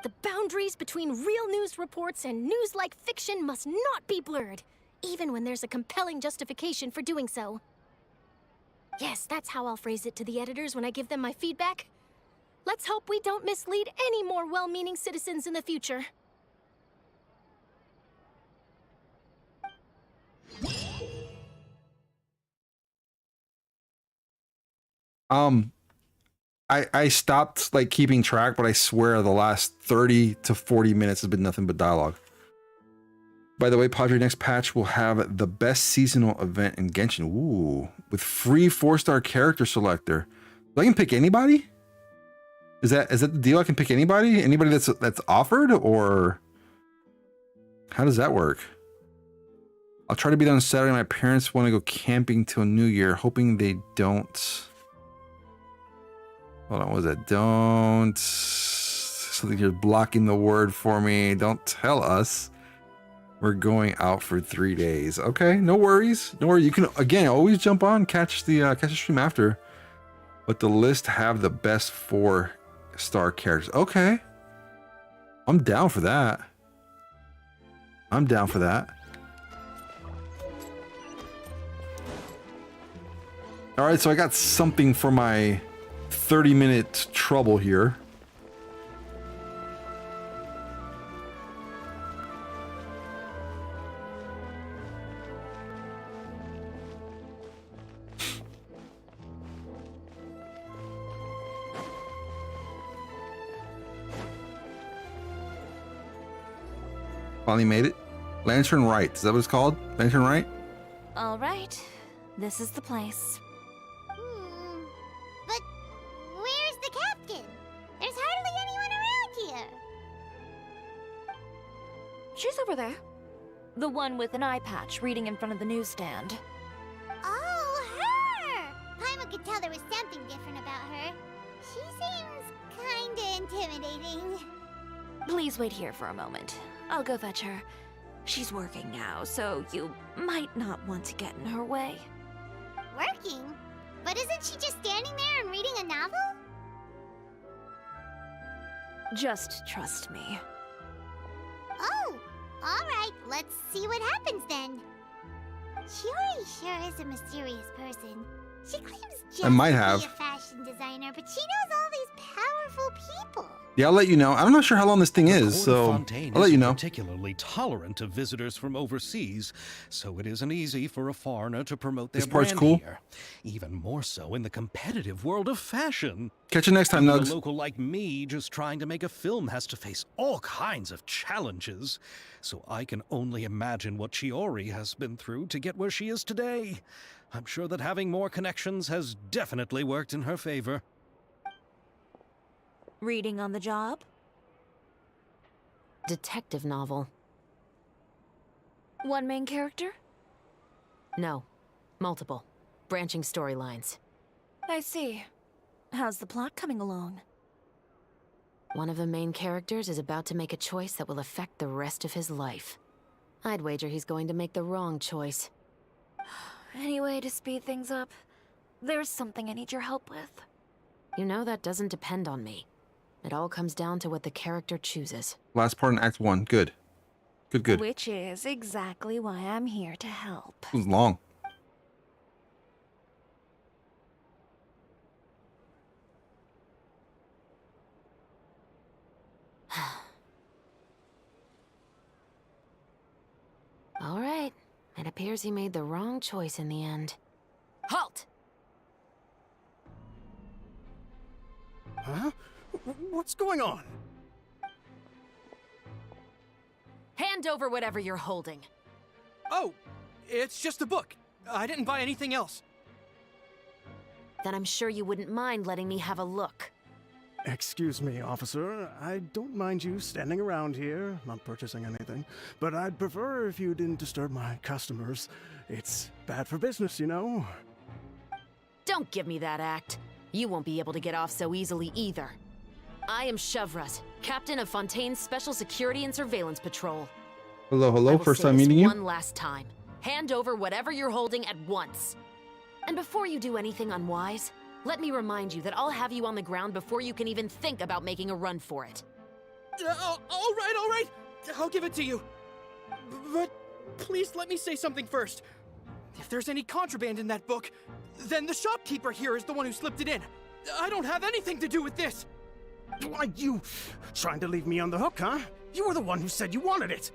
The boundaries between real news reports and news-like fiction must not be blurred, even when there's a compelling justification for doing so. Yes, that's how I'll phrase it to the editors when I give them my feedback. Let's hope we don't mislead any more well-meaning citizens in the future. I stopped like keeping track, but I swear the last 30 to 40 minutes has been nothing but dialogue. By the way, Padre, next patch will have the best seasonal event in Genshin. Ooh, with free 4-star character selector. So I can pick anybody? Is that the deal? I can pick anybody? Anybody that's offered, or how does that work? I'll try to be there on Saturday. My parents want to go camping till New Year, hoping they don't. Hold on, what was that? Don't. Something you're blocking the word for me. Don't tell us. We're going out for 3 days. Okay, no worries. No worries. You can, again, always jump on, catch the stream after. But the list have the best 4-star characters. Okay. I'm down for that. I'm down for that. All right, so I got something for my 30-minute trouble here. Finally made it. Lantern Right. Is that what it's called? Lantern Right? All right, this is the place. But where's the captain? There's hardly anyone around here. She's over there. The one with an eye patch reading in front of the newsstand. Oh, her! Paimon could tell there was something different about her. She seems kinda intimidating. Please wait here for a moment. I'll go fetch her. She's working now, so you might not want to get in her way. Working? But isn't she just standing there and reading a novel? Just trust me. Oh, alright, let's see what happens then. Shiori sure is a mysterious person. She claims just I might to have. be a fashion designer, but she knows all these powerful people. Yeah, I'll let you know. I'm not sure how long this thing is, so I'll let you know. Particularly tolerant of visitors from overseas, so it isn't easy for a foreigner to promote their This part's brand cool. here. Even more so in the competitive world of fashion. Catch you next time, Even Nugs. a local like me just trying to make a film has to face all kinds of challenges. So I can only imagine what Shiori has been through to get where she is today. I'm sure that having more connections has definitely worked in her favor. Reading on the job? Detective novel. One main character? No. Multiple. Branching storylines. I see. How's the plot coming along? One of the main characters is about to make a choice that will affect the rest of his life. I'd wager he's going to make the wrong choice. Any way to speed things up? There's something I need your help with. You know that doesn't depend on me. It all comes down to what the character chooses. Last part in Act 1. Good. Good. Which is exactly why I'm here to help. It was long. All right. It appears he made the wrong choice in the end. Halt! Huh? What's going on? Hand over whatever you're holding. Oh, it's just a book. I didn't buy anything else. Then I'm sure you wouldn't mind letting me have a look. Excuse me, officer. I don't mind you standing around here, not purchasing anything, but I'd prefer if you didn't disturb my customers. It's bad for business, you know? Don't give me that act. You won't be able to get off so easily either. I am Chevraz, captain of Fontaine's Special Security and Surveillance Patrol. Hello, I will first say time this meeting you? one last time. Hand over whatever you're holding at once. And before you do anything unwise, let me remind you that I'll have you on the ground before you can even think about making a run for it. All right. I'll give it to you. But please let me say something first. If there's any contraband in that book, then the shopkeeper here is the one who slipped it in. I don't have anything to do with this. Why, you trying to leave me on the hook, huh? You were the one who said you wanted it.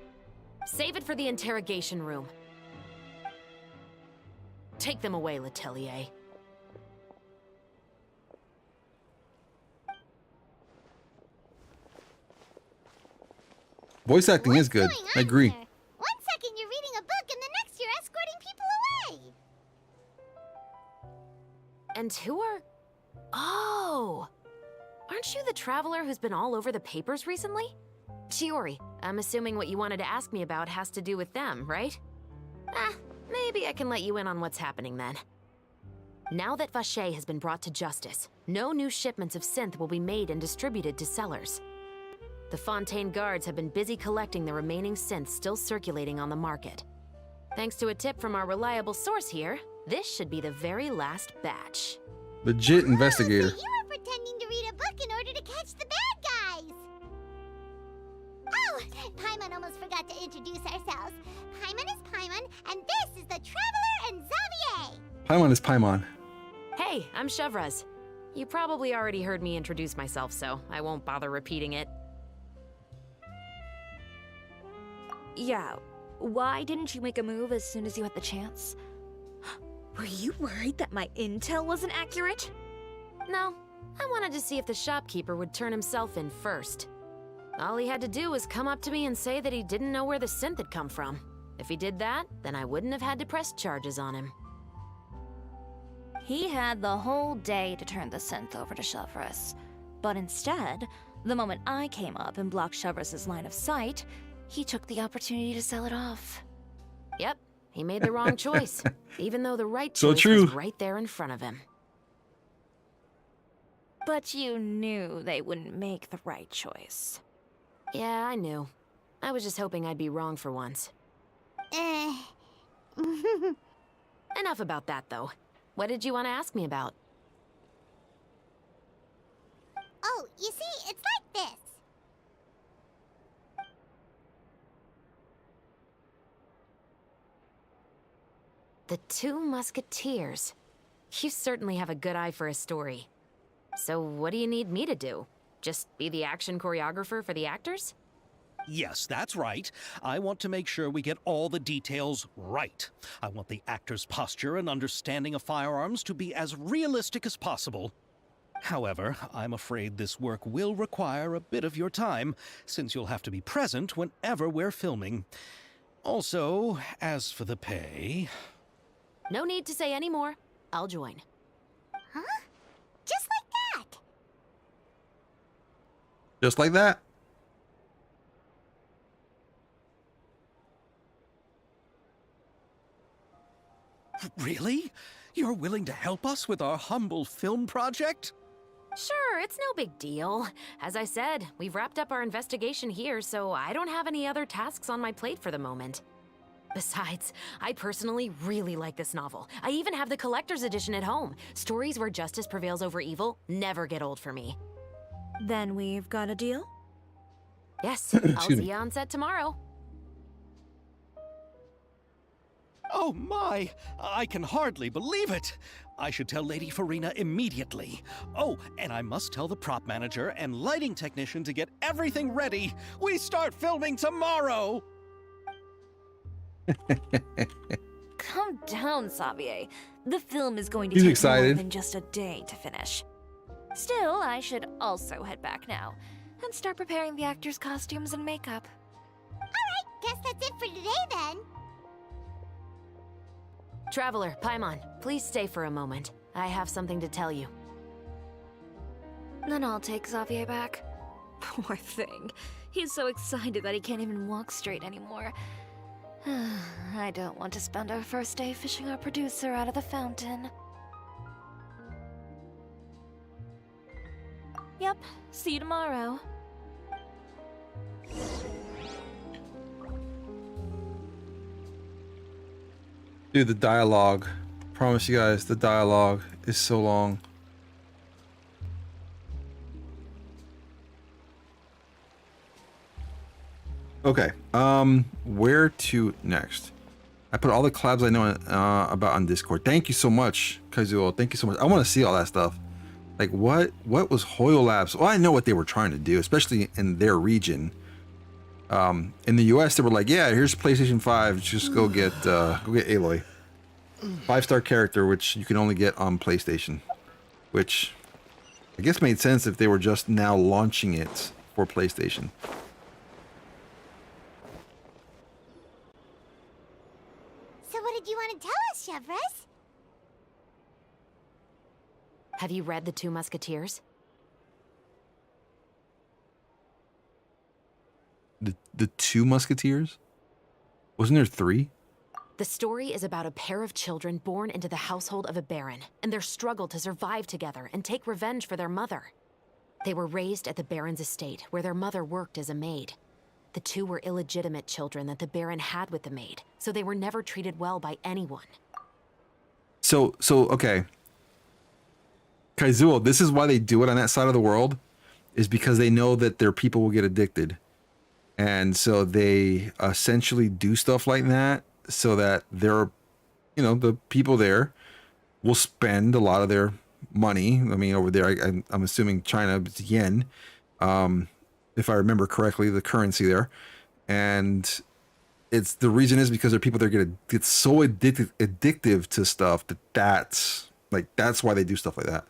Save it for the interrogation room. Take them away, Letelier. Voice acting is good. What's I going on agree. here? 1 second you're reading a book and the next you're escorting people away. And who are... Oh! Aren't you the traveler who's been all over the papers recently? Chiori, I'm assuming what you wanted to ask me about has to do with them, right? Maybe I can let you in on what's happening then. Now that Vache has been brought to justice, no new shipments of synth will be made and distributed to sellers. The Fontaine guards have been busy collecting the remaining synths still circulating on the market. Thanks to a tip from our reliable source here, this should be the very last batch. Legit investigator. So you were pretending to read a book in order to catch the bad guys. Oh, Paimon almost forgot to introduce ourselves. Paimon is Paimon, and this is the Traveler and Xavier. Paimon is Paimon. Hey, I'm Chevraz. You probably already heard me introduce myself, so I won't bother repeating it. Yeah, why didn't you make a move as soon as you had the chance? Were you worried that my intel wasn't accurate? No, I wanted to see if the shopkeeper would turn himself in first. All he had to do was come up to me and say that he didn't know where the synth had come from. If he did that, then I wouldn't have had to press charges on him. He had the whole day to turn the synth over to Chevraz. But instead, the moment I came up and blocked Chevraz's line of sight, he took the opportunity to sell it off. Yep, he made the wrong choice, even though the right So choice true. was right there in front of him. But you knew they wouldn't make the right choice. Yeah, I knew. I was just hoping I'd be wrong for once. Enough about that, though. What did you want to ask me about? Oh, you see, it's like this. The Two Musketeers. You certainly have a good eye for a story. So what do you need me to do? Just be the action choreographer for the actors? Yes, that's right. I want to make sure we get all the details right. I want the actor's posture and understanding of firearms to be as realistic as possible. However, I'm afraid this work will require a bit of your time, since you'll have to be present whenever we're filming. Also, as for the pay... No need to say any more. I'll join. Huh? Just like that. Just like that. Really? You're willing to help us with our humble film project? Sure, it's no big deal. As I said, we've wrapped up our investigation here, so I don't have any other tasks on my plate for the moment. Besides, I personally really like this novel. I even have the collector's edition at home. Stories where justice prevails over evil never get old for me. Then we've got a deal? Yes, I'll Excuse me. see you on set tomorrow. Oh my! I can hardly believe it! I should tell Lady Farina immediately. Oh, and I must tell the prop manager and lighting technician to get everything ready. We start filming tomorrow! Calm down, Xavier. The film is going to He's take excited. more than just a day to finish. Still, I should also head back now and start preparing the actors' costumes and makeup. Alright, guess that's it for today then. Traveler, Paimon, please stay for a moment. I have something to tell you. Then I'll take Xavier back. Poor thing. He's so excited that he can't even walk straight anymore. I don't want to spend our first day fishing our producer out of the fountain. Yep, see you tomorrow. Dude, the dialogue. Promise you guys, the dialogue is so long. Okay, where to next? I put all the collabs I know about on Discord. Thank you so much, Kazuo. Thank you so much. I want to see all that stuff. Like, what was Hoyo Labs? Well, I know what they were trying to do, especially in their region. In the US, they were like, yeah, here's PlayStation 5. Just go get Aloy. 5-star character, which you can only get on PlayStation. Which I guess made sense if they were just now launching it for PlayStation. So what did you want to tell us, Chevres? Have you read The Two Musketeers? The Two Musketeers? Wasn't there 3? The story is about a pair of children born into the household of a baron, and their struggle to survive together and take revenge for their mother. They were raised at the baron's estate, where their mother worked as a maid. The two were illegitimate children that the baron had with the maid, so they were never treated well by anyone. So okay. Kaizuo, this is why they do it on that side of the world, is because they know that their people will get addicted. And so they essentially do stuff like that so that their, the people there will spend a lot of their money. I mean, over there, I'm assuming China, it's yen, if I remember correctly, the currency there. And it's the reason is because their people there get so addictive to stuff that's why they do stuff like that.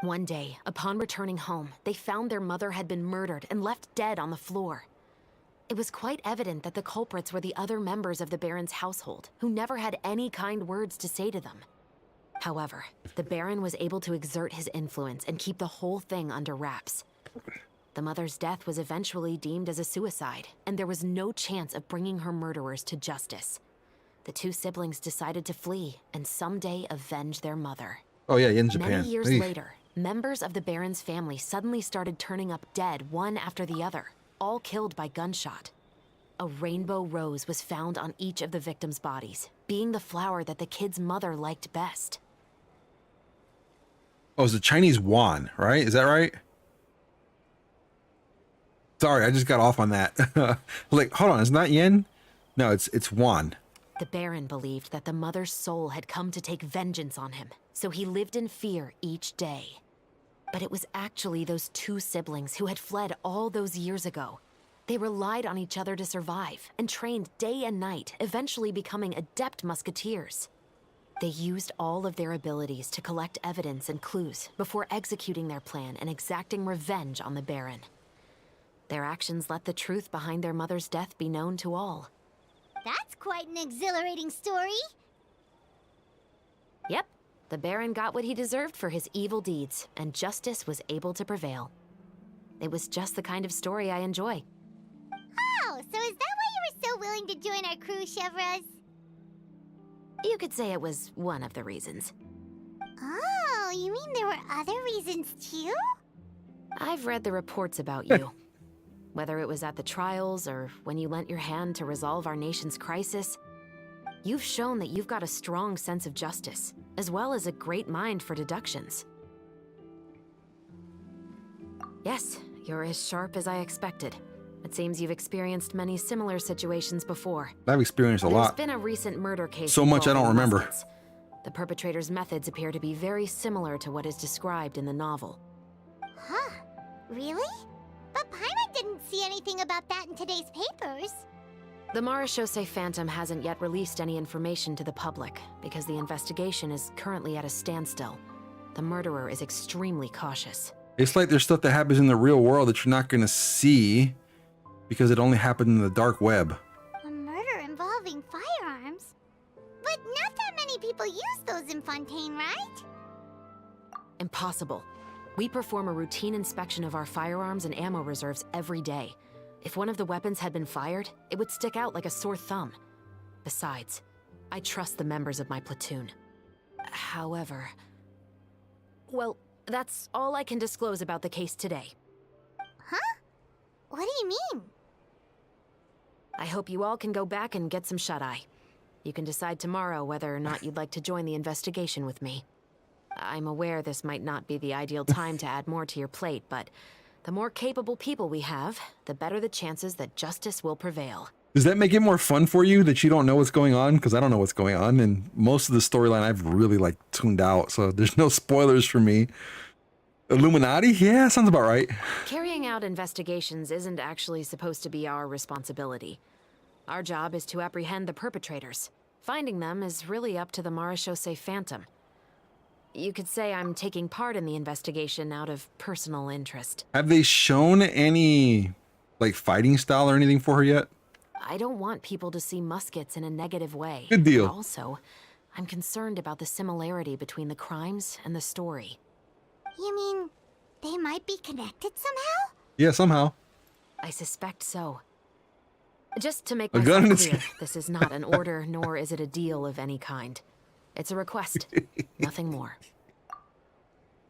One day, upon returning home, they found their mother had been murdered and left dead on the floor. It was quite evident that the culprits were the other members of the Baron's household, who never had any kind words to say to them. However, the Baron was able to exert his influence and keep the whole thing under wraps. The mother's death was eventually deemed as a suicide, and there was no chance of bringing her murderers to justice. The two siblings decided to flee and someday avenge their mother. Oh yeah, in Japan. Many years later, members of the Baron's family suddenly started turning up dead one after the other, all killed by gunshot. A rainbow rose was found on each of the victims' bodies, being the flower that the kid's mother liked best. Oh, it's the Chinese yuan, right? Is that right? Sorry, I just got off on that. Like, hold on, it's not yen? No, it's yuan. The Baron believed that the mother's soul had come to take vengeance on him, so he lived in fear each day. But it was actually those two siblings who had fled all those years ago. They relied on each other to survive and trained day and night, eventually becoming adept musketeers. They used all of their abilities to collect evidence and clues before executing their plan and exacting revenge on the Baron. Their actions let the truth behind their mother's death be known to all. That's quite an exhilarating story. Yep, the Baron got what he deserved for his evil deeds, and justice was able to prevail. It was just the kind of story I enjoy. Oh, so is that why you were so willing to join our crew, Chevres? You could say it was one of the reasons. Oh, you mean there were other reasons too? I've read the reports about you. Whether it was at the trials or when you lent your hand to resolve our nation's crisis, you've shown that you've got a strong sense of justice, as well as a great mind for deductions. Yes, you're as sharp as I expected. It seems you've experienced many similar situations before. I've experienced a lot. There's been a recent murder case. So much I don't involving remember. muskets. The perpetrator's methods appear to be very similar to what is described in the novel. Huh. Really? But Paimon didn't see anything about that in today's papers. The Marechaussee Phantom hasn't yet released any information to the public because the investigation is currently at a standstill. The murderer is extremely cautious. It's like there's stuff that happens in the real world that you're not going to see because it only happened in the dark web. A murder involving firearms? But not that many people use those in Fontaine, right? Impossible. We perform a routine inspection of our firearms and ammo reserves every day. If one of the weapons had been fired, it would stick out like a sore thumb. Besides, I trust the members of my platoon. However... Well, that's all I can disclose about the case today. Huh? What do you mean? I hope you all can go back and get some shut-eye. You can decide tomorrow whether or not you'd like to join the investigation with me. I'm aware this might not be the ideal time to add more to your plate, but the more capable people we have, the better the chances that justice will prevail. Does that make it more fun for you that you don't know what's going on? Because I don't know what's going on, and most of the storyline I've really tuned out, so there's no spoilers for me. Illuminati? Yeah, sounds about right. Carrying out investigations isn't actually supposed to be our responsibility. Our job is to apprehend the perpetrators. Finding them is really up to the Marechaussee Phantom. You could say I'm taking part in the investigation out of personal interest. Have they shown any, fighting style or anything for her yet? I don't want people to see muskets in a negative way. Good deal. Also, I'm concerned about the similarity between the crimes and the story. You mean they might be connected somehow? Yeah, somehow. I suspect so. Just to make A gun in myself its- clear, this is not an order, nor is it a deal of any kind. It's a request, nothing more.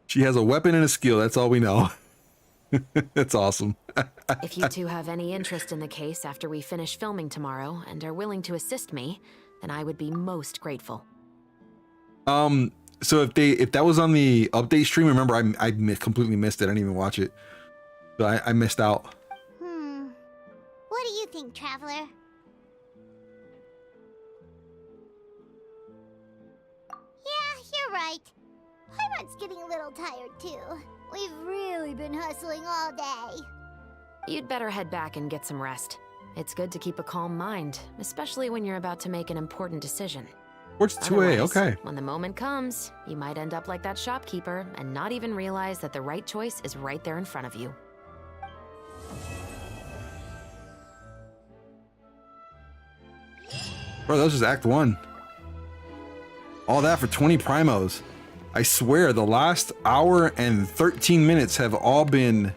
She has a weapon and a skill, that's all we know. That's awesome. If you two have any interest in the case after we finish filming tomorrow and are willing to assist me, then I would be most grateful. So if that was on the update stream, remember I completely missed it. I didn't even watch it. So I missed out. What do you think, Traveler? Yeah, you're right. Paimon's getting a little tired too. We've really been hustling all day. You'd better head back and get some rest. It's good to keep a calm mind, especially when you're about to make an important decision. What's 2A? Otherwise, Okay. when the moment comes, you might end up like that shopkeeper and not even realize that the right choice is right there in front of you. Bro, that was just Act 1. All that for 20 primos. I swear, the last hour and 13 minutes have all been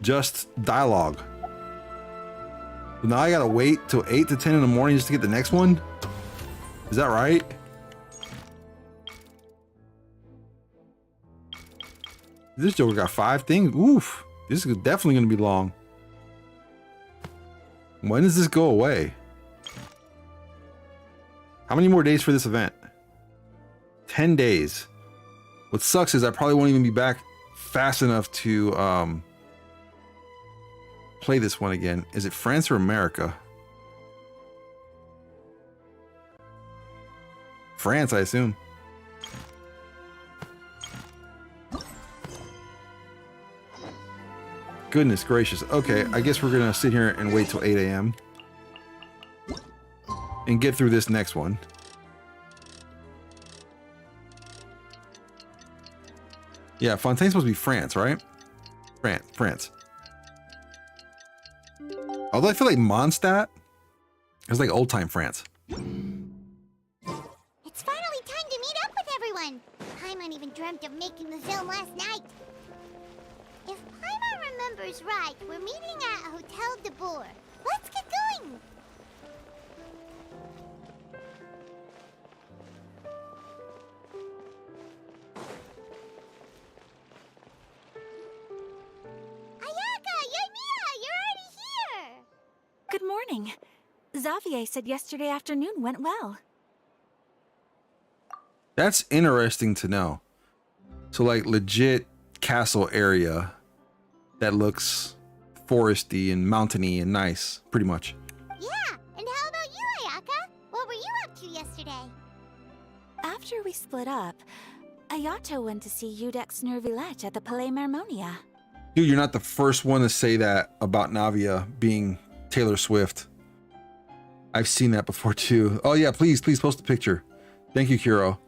just dialogue. So now I gotta wait till 8 to 10 in the morning just to get the next one? Is that right? This Joker got 5 things. Oof. This is definitely gonna be long. When does this go away? How many more days for this event? 10 days. What sucks is I probably won't even be back fast enough to play this one again. Is it France or America? France, I assume. Goodness gracious. Okay, I guess we're gonna sit here and wait till 8 a.m. and get through this next one. Yeah, Fontaine's supposed to be France, right? France. Although I feel like Mondstadt is like old time France. It's finally time to meet up with everyone. Paimon even dreamt of making the film last night. If Paimon remembers right, we're meeting at Hotel de Boer. Let's get going. Xavier said yesterday afternoon went well. That's interesting to know. So like legit castle area that looks foresty and mountainy and nice, pretty much. Yeah, and how about you, Ayaka? What were you up to yesterday? After we split up, Ayato went to see Udex Nervillette at the Palais Mermonia. Dude, you're not the first one to say that about Navia being Taylor Swift. I've seen that before too. Oh yeah, please post a picture. Thank you, Kiro.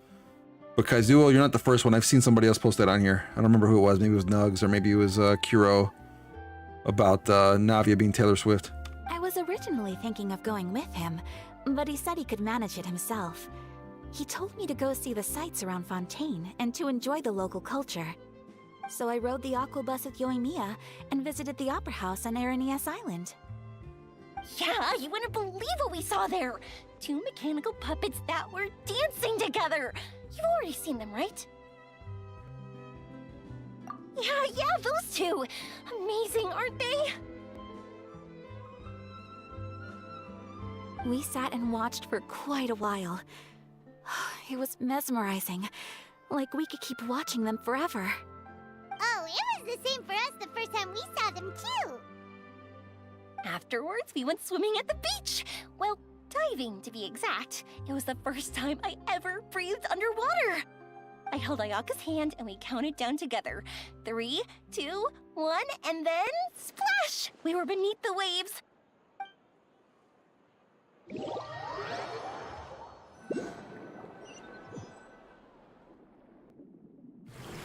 But Kaizuo, you're not the first one. I've seen somebody else post that on here. I don't remember who it was. Maybe it was Nugs or maybe it was Kiro about Navia being Taylor Swift. I was originally thinking of going with him, but he said he could manage it himself. He told me to go see the sights around Fontaine and to enjoy the local culture. So I rode the aquabus with Yoimiya and visited the opera house on Aranias Island. Yeah, you wouldn't believe what we saw there! 2 mechanical puppets that were dancing together! You've already seen them, right? Yeah, those two! Amazing, aren't they? We sat and watched for quite a while. It was mesmerizing. Like we could keep watching them forever. Oh, it was the same for us the first time we saw them too! Afterwards, we went swimming at the beach! Well, diving, to be exact. It was the first time I ever breathed underwater! I held Ayaka's hand and we counted down together. 3, 2, 1, and then splash! We were beneath the waves.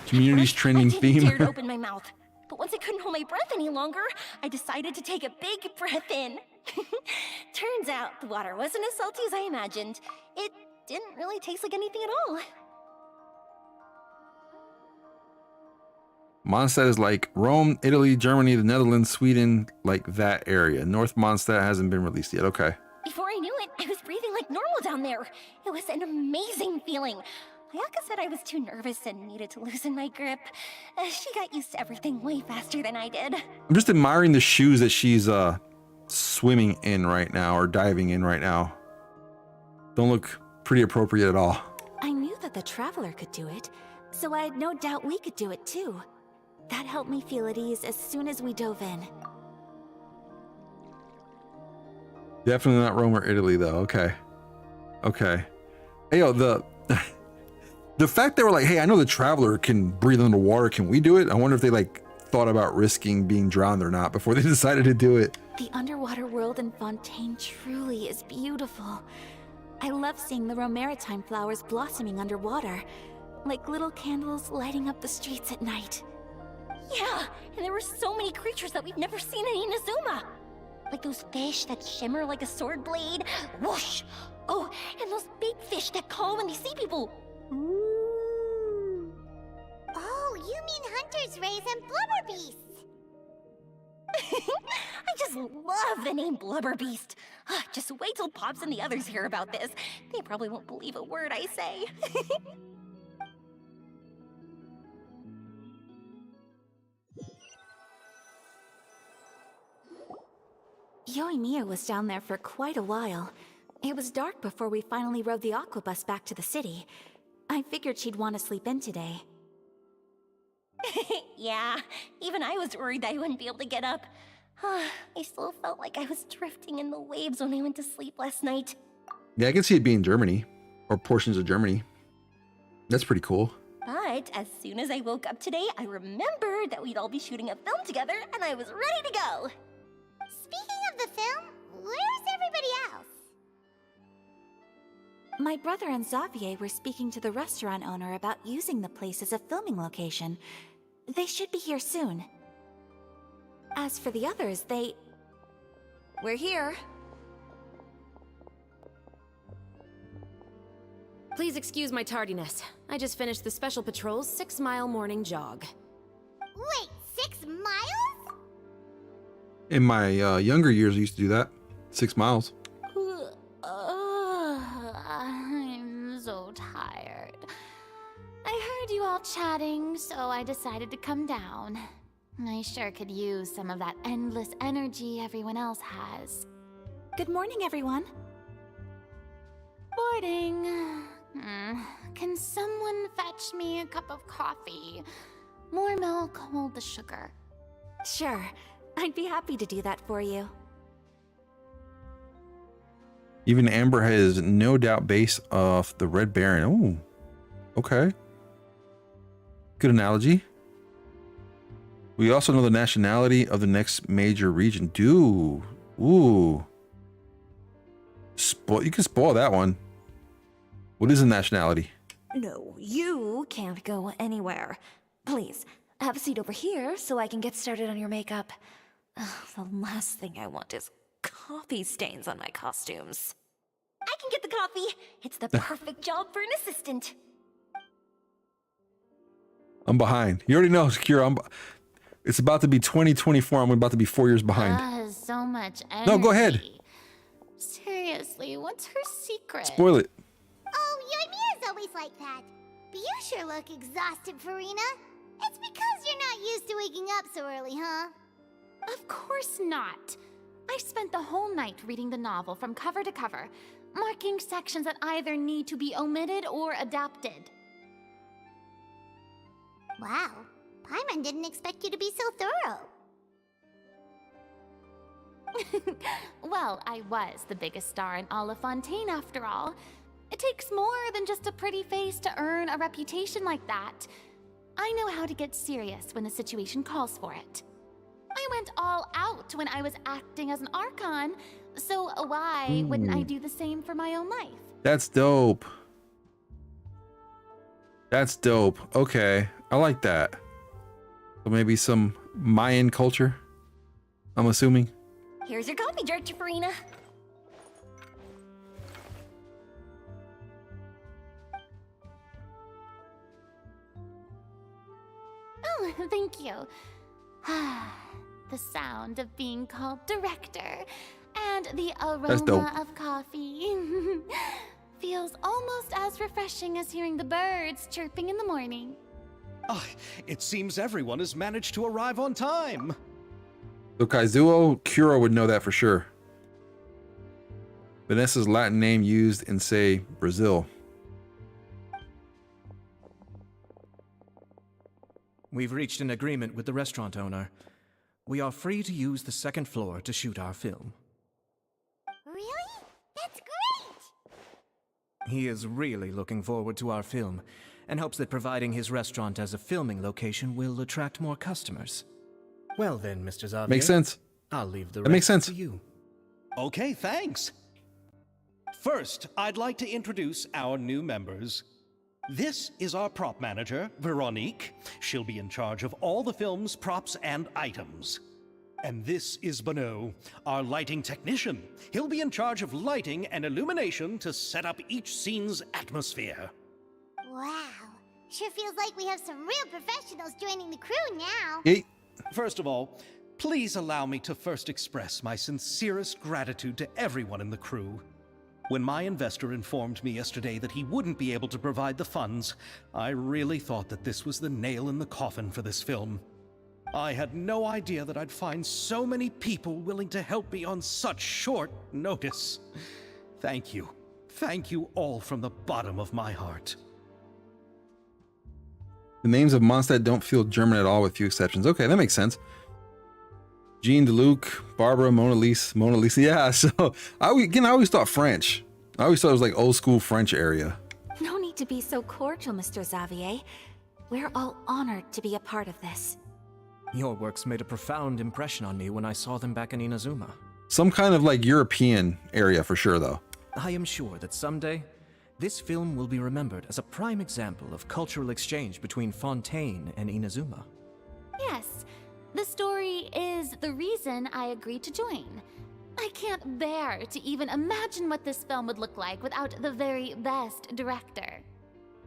Community's trending I didn't theme. dare to open my mouth. But once I couldn't hold my breath any longer, I decided to take a big breath in. Turns out the water wasn't as salty as I imagined. It didn't really taste like anything at all. Mondstadt is like Rome, Italy, Germany, the Netherlands, Sweden, like that area. North Mondstadt hasn't been released yet. Okay. Before I knew it, I was breathing like normal down there. It was an amazing feeling. Ayaka said I was too nervous and needed to loosen my grip. She got used to everything way faster than I did. I'm just admiring the shoes that she's swimming in right now or diving in right now. Don't look pretty appropriate at all. I knew that the Traveler could do it, so I had no doubt we could do it too. That helped me feel at ease as soon as we dove in. Definitely not Rome or Italy though. Okay. Okay. Hey, yo, the fact they were like, hey, I know the Traveler can breathe underwater. Can we do it? I wonder if they like thought about risking being drowned or not before they decided to do it. The underwater world in Fontaine truly is beautiful. I love seeing the Romaritime flowers blossoming underwater, like little candles lighting up the streets at night. Yeah, and there were so many creatures that we've never seen in Inazuma. Like those fish that shimmer like a sword blade. Whoosh! Oh, and those big fish that call when they see people. Ooh. Oh, you mean Hunter's Rays and Blubber Beasts. I just love the name Blubber Beast. Just wait till Pops and the others hear about this. They probably won't believe a word I say. Yoimiya was down there for quite a while. It was dark before we finally rode the aquabus back to the city. I figured she'd want to sleep in today. Yeah, even I was worried that I wouldn't be able to get up. I still felt like I was drifting in the waves when I went to sleep last night. Yeah, I can see it being Germany or portions of Germany. That's pretty cool. But as soon as I woke up today, I remembered that we'd all be shooting a film together and I was ready to go. Speaking of the film, where's everybody else? My brother and Xavier were speaking to the restaurant owner about using the place as a filming location. They should be here soon. As for the others, We're here. Please excuse my tardiness. I just finished the Special Patrol's 6-mile morning jog. Wait, 6 miles? In my younger years, I used to do that. 6 miles. I'm so tired. I heard you all chatting, so I decided to come down. I sure could use some of that endless energy everyone else has. Good morning, everyone. Boarding. Can someone fetch me a cup of coffee? More milk, hold the sugar. Sure, I'd be happy to do that for you. Even Amber has no doubt based off the Red Baron. Oh, okay. Good analogy. We also know the nationality of the next major region. Dude. Ooh. You can spoil that one. What is the nationality? No, you can't go anywhere. Please, have a seat over here so I can get started on your makeup. The last thing I want is coffee stains on my costumes. I can get the coffee. It's the perfect job for an assistant. I'm behind. You already know, Kira. It's about to be 2024. I'm about to be 4 years behind. So much energy. No, go ahead. Seriously, what's her secret? Spoil it. Oh, Yoimiya's always like that. But you sure look exhausted, Farina. It's because you're not used to waking up so early, huh? Of course not. I spent the whole night reading the novel from cover to cover, marking sections that either need to be omitted or adapted. Wow. Paimon didn't expect you to be so thorough. Well, I was the biggest star in all of Fontaine after all. It takes more than just a pretty face to earn a reputation like that. I know how to get serious when the situation calls for it. I went all out when I was acting as an Archon, so why wouldn't I do the same for my own life? That's dope. That's dope. Okay. I like that. So maybe some Mayan culture, I'm assuming. Here's your coffee, Director Farina. Oh, thank you. The sound of being called director and the aroma of coffee feels almost as refreshing as hearing the birds chirping in the morning. Ah, it seems everyone has managed to arrive on time. So Kaizuo, Kuro would know that for sure. Vanessa's Latin name used in, say, Brazil. We've reached an agreement with the restaurant owner. We are free to use the second floor to shoot our film. Really? That's great! He is really looking forward to our film and hopes that providing his restaurant as a filming location will attract more customers. Well then, Mr. Xavier. Makes sense. I'll leave the That makes rest sense. to you. Okay, thanks. First, I'd like to introduce our new members. This is our prop manager, Veronique. She'll be in charge of all the film's props and items. And this is Bonneau, our lighting technician. He'll be in charge of lighting and illumination to set up each scene's atmosphere. Wow. Sure feels like we have some real professionals joining the crew now. Hey. First of all, please allow me to first express my sincerest gratitude to everyone in the crew. When my investor informed me yesterday that he wouldn't be able to provide the funds, I really thought that this was the nail in the coffin for this film. I had no idea that I'd find so many people willing to help me on such short notice. Thank you. Thank you all from the bottom of my heart. The names of Mondstadt don't feel German at all with few exceptions. Okay, that makes sense. Jean DeLuc, Barbara, Mona Lisa. Yeah, so I always thought French. I always thought it was like old school French area. No need to be so cordial, Mr. Xavier. We're all honored to be a part of this. Your works made a profound impression on me when I saw them back in Inazuma. Some kind of like European area for sure, though. I am sure that someday, this film will be remembered as a prime example of cultural exchange between Fontaine and Inazuma. Yes, the story is the reason I agreed to join. I can't bear to even imagine what this film would look like without the very best director.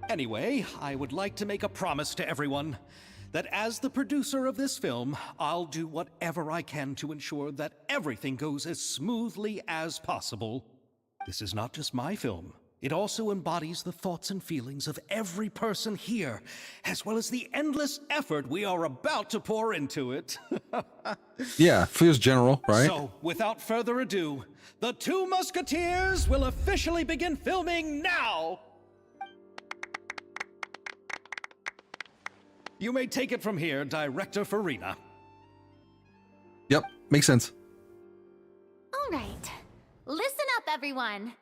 Anyway, I would like to make a promise to everyone that as the producer of this film, I'll do whatever I can to ensure that everything goes as smoothly as possible. This is not just my film. It also embodies the thoughts and feelings of every person here, as well as the endless effort we are about to pour into it. Yeah, feels general, right? So, without further ado, the Two Musketeers will officially begin filming now! You may take it from here, Director Farina. Yep, makes sense. All right. Listen up, everyone.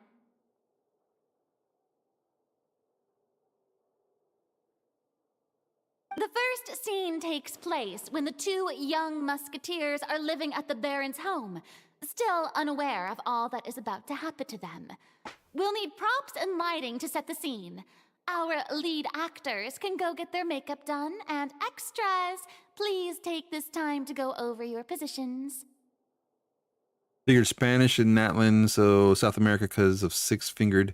The first scene takes place when the two young musketeers are living at the Baron's home, still unaware of all that is about to happen to them. We'll need props and lighting to set the scene. Our lead actors can go get their makeup done, and extras, please take this time to go over your positions. Figured Spanish in Natlan, so South America because of six-fingered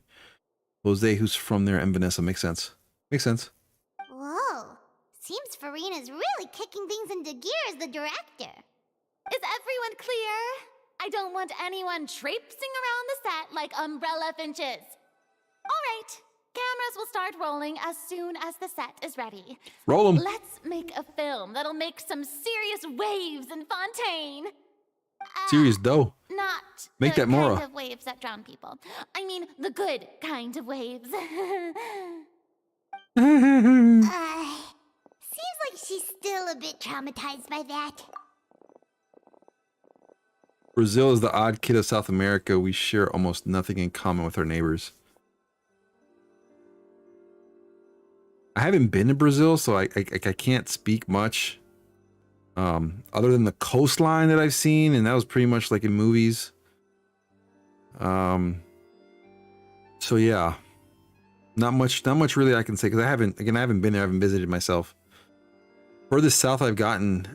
Jose, who's from there, and Vanessa. Makes sense. Makes sense. Whoa. Seems Farina's really kicking things into gear as the director. Is everyone clear? I don't want anyone traipsing around the set like umbrella finches. All right, cameras will start rolling as soon as the set is ready. Roll 'em. Let's make a film that'll make some serious waves in Fontaine. Serious dough. Not Make the that Mora. kind of waves that drown people. I mean, the good kind of waves. Seems like she's still a bit traumatized by that. Brazil is the odd kid of South America. We share almost nothing in common with our neighbors. I haven't been to Brazil, so I can't speak much. Other than the coastline that I've seen, and that was pretty much like in movies. So yeah, not much really I can say because I haven't been there. I haven't visited myself. Furthest south I've gotten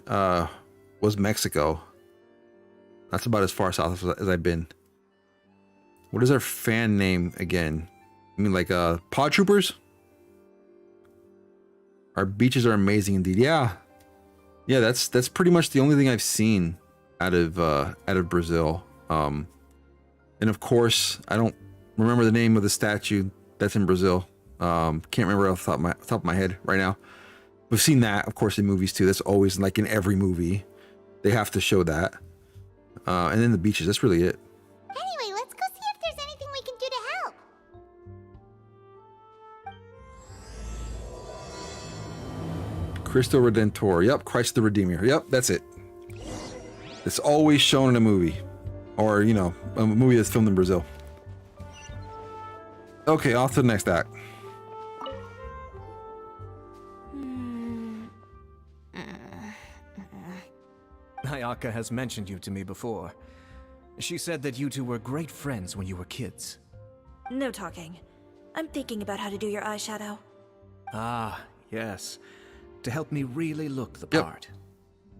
was Mexico. That's about as far south as I've been. What is our fan name again? I mean, like Pod Troopers. Our beaches are amazing indeed. Yeah, that's pretty much the only thing I've seen out of Brazil. And of course, I don't remember the name of the statue that's in Brazil. Can't remember off the top of my head right now. We've seen that, of course, in movies too. That's always like in every movie. They have to show that. And then the beaches, that's really it. Anyway, let's go see if there's anything we can do to help. Cristo Redentor. Yep, Christ the Redeemer. Yep, that's it. It's always shown in a movie. Or, you know, a movie that's filmed in Brazil. Okay, off to the next act. Ayaka has mentioned you to me before. She said that you two were great friends when you were kids. No talking. I'm thinking about how to do your eyeshadow. Ah, yes. To help me really look the part.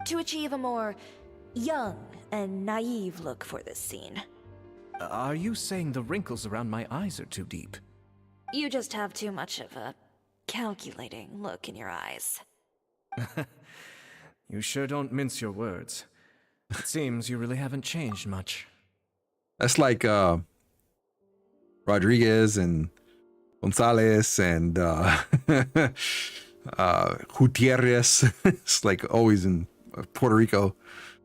To achieve a more young and naive look for this scene. Are you saying the wrinkles around my eyes are too deep? You just have too much of a calculating look in your eyes. You sure don't mince your words. It seems you really haven't changed much. That's like Rodriguez and Gonzalez and Gutierrez. It's like always in Puerto Rico.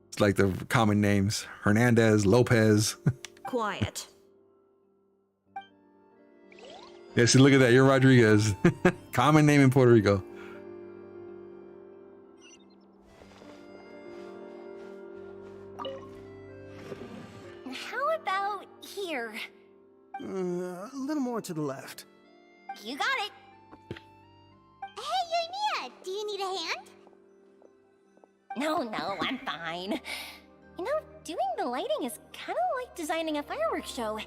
It's like the common names. Hernandez, Lopez. Quiet. Yeah, see, look at that. You're Rodriguez. Common name in Puerto Rico. How about here? A little more to the left. You got it. Hey, Yoimiya, do you need a hand? No, I'm fine. You know, doing the lighting is kind of like designing a fireworks show.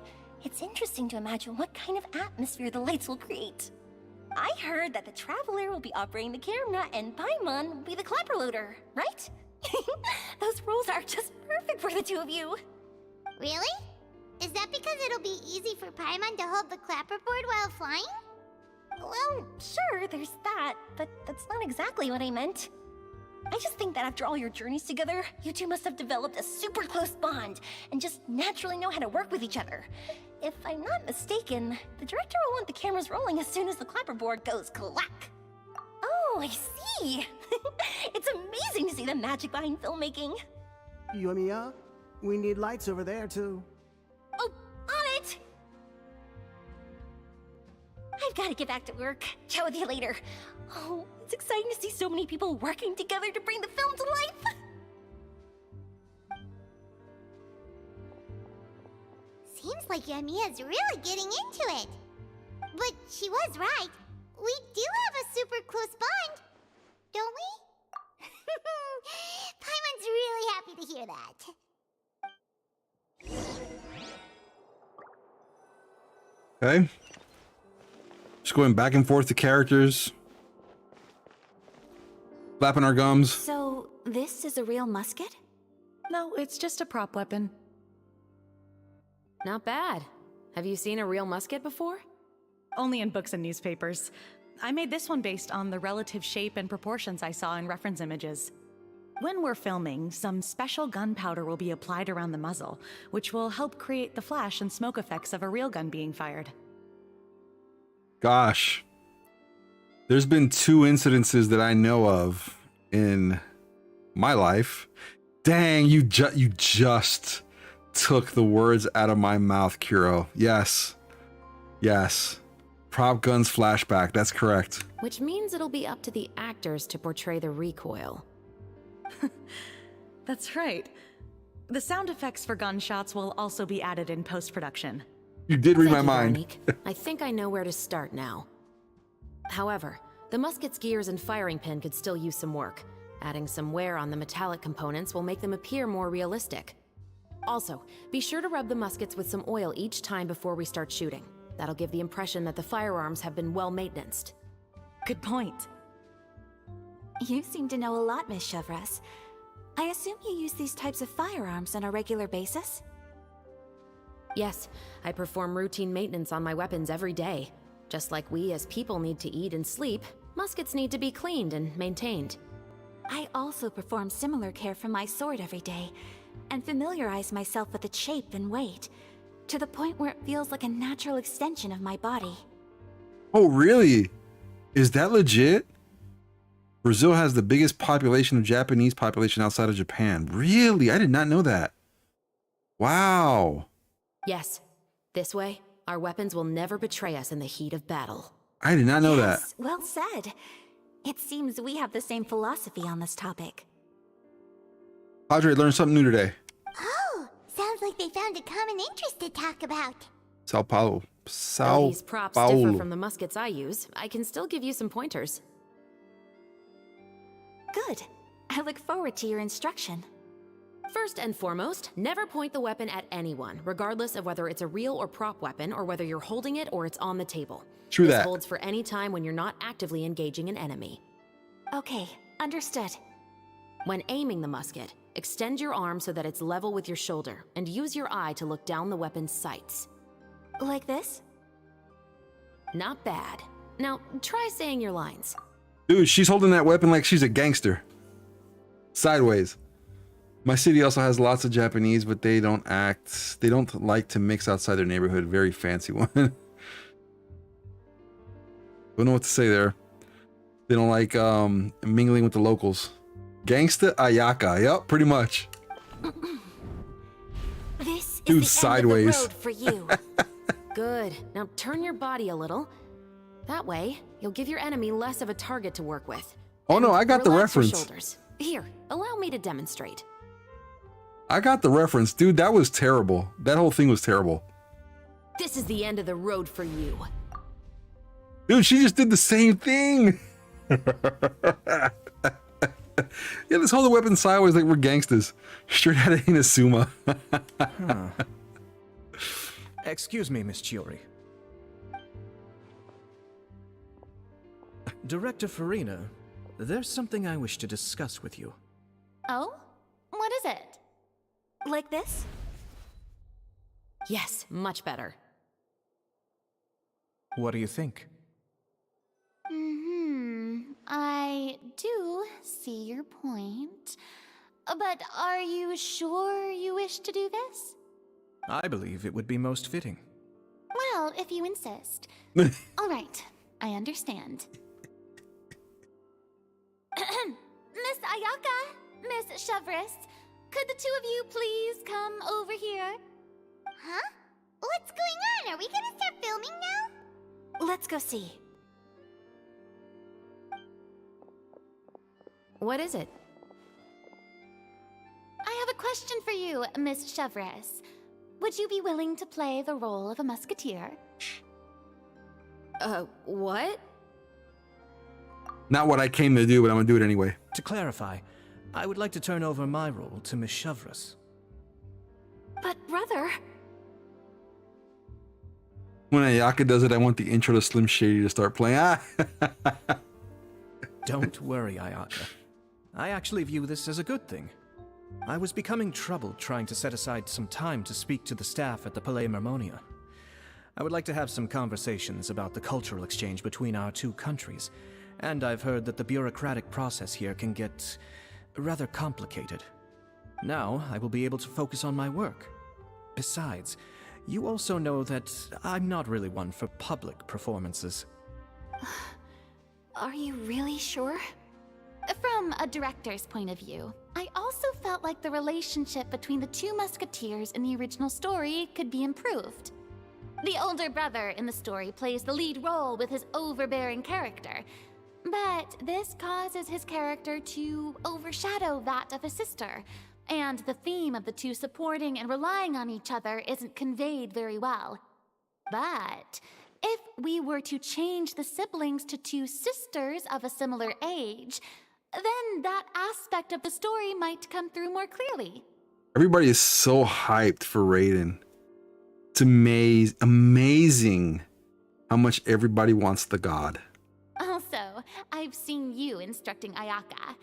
It's interesting to imagine what kind of atmosphere the lights will create. I heard that the Traveler will be operating the camera and Paimon will be the clapper loader, right? Those roles are just perfect for the two of you. Really? Is that because it'll be easy for Paimon to hold the clapperboard while flying? Well, sure, there's that, but that's not exactly what I meant. I just think that after all your journeys together, you two must have developed a super close bond and just naturally know how to work with each other. If I'm not mistaken, the director will want the cameras rolling as soon as the clapperboard goes clack. Oh, I see. It's amazing to see the magic behind filmmaking. Yoimiya, we need lights over there, too. Oh, on it! I've got to get back to work. Chat with you later. Oh, it's exciting to see so many people working together to bring the film to life. Seems like Yamiya's really getting into it. But she was right. We do have a super close bond, don't we? Paimon's really happy to hear that. Okay. Just going back and forth to characters. Flapping our gums. So, this is a real musket? No, it's just a prop weapon. Not bad. Have you seen a real musket before? Only in books and newspapers. I made this one based on the relative shape and proportions I saw in reference images. When we're filming, some special gunpowder will be applied around the muzzle, which will help create the flash and smoke effects of a real gun being fired. Gosh. There's been 2 incidences that I know of in my life. Dang, you just took the words out of my mouth, Kuro. Yes. Yes. Prop guns flashback. That's correct. Which means it'll be up to the actors to portray the recoil. That's right. The sound effects for gunshots will also be added in post-production. You did read my Thank you, mind. Veronique. I think I know where to start now. However, the musket's gears and firing pin could still use some work. Adding some wear on the metallic components will make them appear more realistic. Also, be sure to rub the muskets with some oil each time before we start shooting. That'll give the impression that the firearms have been well maintained. Good point. You seem to know a lot, Miss Chevres. I assume you use these types of firearms on a regular basis? Yes, I perform routine maintenance on my weapons every day. Just like we as people need to eat and sleep, muskets need to be cleaned and maintained. I also perform similar care for my sword every day, and familiarize myself with its shape and weight, to the point where it feels like a natural extension of my body. Oh, really? Is that legit? Brazil has the biggest population of Japanese population outside of Japan. Really? I did not know that. Wow. Yes. This way, our weapons will never betray us in the heat of battle. I did not know that. Yes, well said. It seems we have the same philosophy on this topic. Padre learned something new today. Oh, sounds like they found a common interest to talk about. Sao Paulo. Though Sao these props Paulo. differ from the muskets I use, I can still give you some pointers. Good. I look forward to your instruction. First and foremost, never point the weapon at anyone, regardless of whether it's a real or prop weapon, or whether you're holding it or it's on the table. True This that. holds for any time when you're not actively engaging an enemy. Okay, understood. When aiming the musket, extend your arm so that it's level with your shoulder, and use your eye to look down the weapon's sights. Like this? Not bad. Now, try saying your lines. Dude, she's holding that weapon like she's a gangster. Sideways. My city also has lots of Japanese, but they don't like to mix outside their neighborhood. Very fancy one. Don't know what to say there. They don't like mingling with the locals. Gangsta Ayaka. Yep, pretty much. This Dude, is the sideways. end of the road for you. Good. Now turn your body a little. That way, you'll give your enemy less of a target to work with. Oh no, And I got the relax your reference. shoulders. Here, allow me to demonstrate. I got the reference. Dude, that was terrible. That whole thing was terrible. This is the end of the road for you. Dude, she just did the same thing. Yeah, let's hold the weapon sideways like we're gangsters. Straight out of Inazuma. Excuse me, Miss Chiori. Director Farina, there's something I wish to discuss with you. Oh? What is it? Like this? Yes, much better. What do you think? I do see your point. But are you sure you wish to do this? I believe it would be most fitting. Well, if you insist. All right, I understand. Miss Ayaka, Miss Chevres, Could the two of you please come over here? Huh? What's going on? Are we gonna start filming now? Let's go see. What is it? I have a question for you, Miss Chevres. Would you be willing to play the role of a musketeer? What? Not what I came to do, but I'm gonna do it anyway. To clarify, I would like to turn over my role to Miss Chevres. But, brother... When Ayaka does it, I want the intro to Slim Shady to start playing. Don't worry, Ayaka. I actually view this as a good thing. I was becoming troubled trying to set aside some time to speak to the staff at the Palais Mermonia. I would like to have some conversations about the cultural exchange between our two countries, and I've heard that the bureaucratic process here can get rather complicated. Now, I will be able to focus on my work. Besides, you also know that I'm not really one for public performances. Are you really sure? From a director's point of view, I also felt like the relationship between the two musketeers in the original story could be improved. The older brother in the story plays the lead role with his overbearing character, but this causes his character to overshadow that of his sister, and the theme of the two supporting and relying on each other isn't conveyed very well. But if we were to change the siblings to two sisters of a similar age, then that aspect of the story might come through more clearly. Everybody is so hyped for Raiden. It's amazing how much everybody wants the god. Also, I've seen you instructing Ayaka.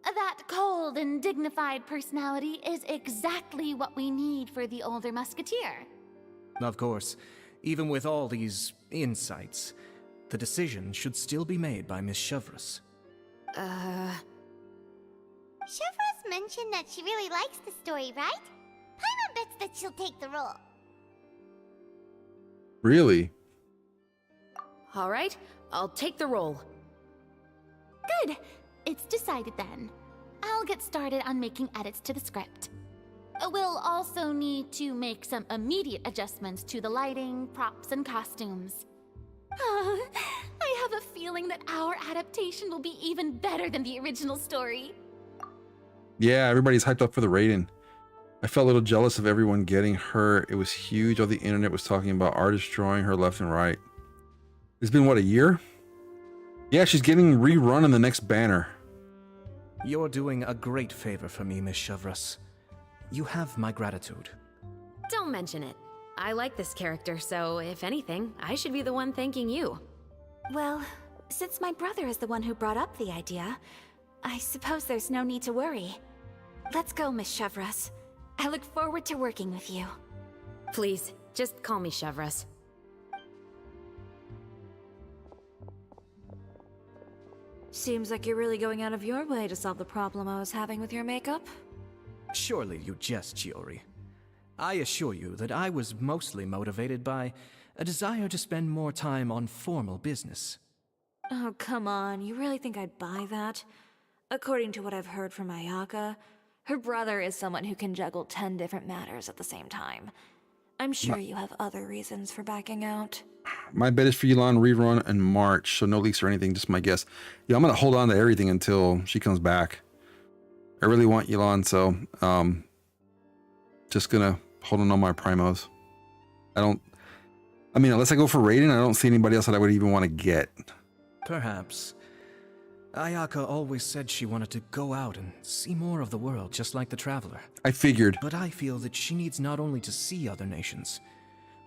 That cold and dignified personality is exactly what we need for the older musketeer. Of course, even with all these insights, the decision should still be made by Miss Chevres. Chevres mentioned that she really likes the story, right? Paimon bets that she'll take the role. Really? All right, I'll take the role. Good. It's decided then. I'll get started on making edits to the script. We'll also need to make some immediate adjustments to the lighting, props, and costumes. I have a feeling that our adaptation will be even better than the original story. Yeah, everybody's hyped up for the Raiden. I felt a little jealous of everyone getting her. It was huge. All the internet was talking about artists drawing her left and right. It's been, what, a year? Yeah, she's getting rerun in the next banner. You're doing a great favor for me, Miss Chevres. You have my gratitude. Don't mention it. I like this character, so if anything, I should be the one thanking you. Well, since my brother is the one who brought up the idea, I suppose there's no need to worry. Let's go, Miss Chevres. I look forward to working with you. Please, just call me Chevres. Seems like you're really going out of your way to solve the problem I was having with your makeup. Surely you jest, Chiori. I assure you that I was mostly motivated by a desire to spend more time on formal business. Oh, come on. You really think I'd buy that? According to what I've heard from Ayaka, her brother is someone who can juggle 10 different matters at the same time. I'm sure you have other reasons for backing out. My bet is for Yulon rerun in March, so no leaks or anything, just my guess. Yeah, I'm going to hold on to everything until she comes back. I really want Yulon, so just going to hold on my primos. I mean, unless I go for Raiden, I don't see anybody else that I would even want to get. Perhaps. Ayaka always said she wanted to go out and see more of the world, just like the Traveler. I figured. But I feel that she needs not only to see other nations,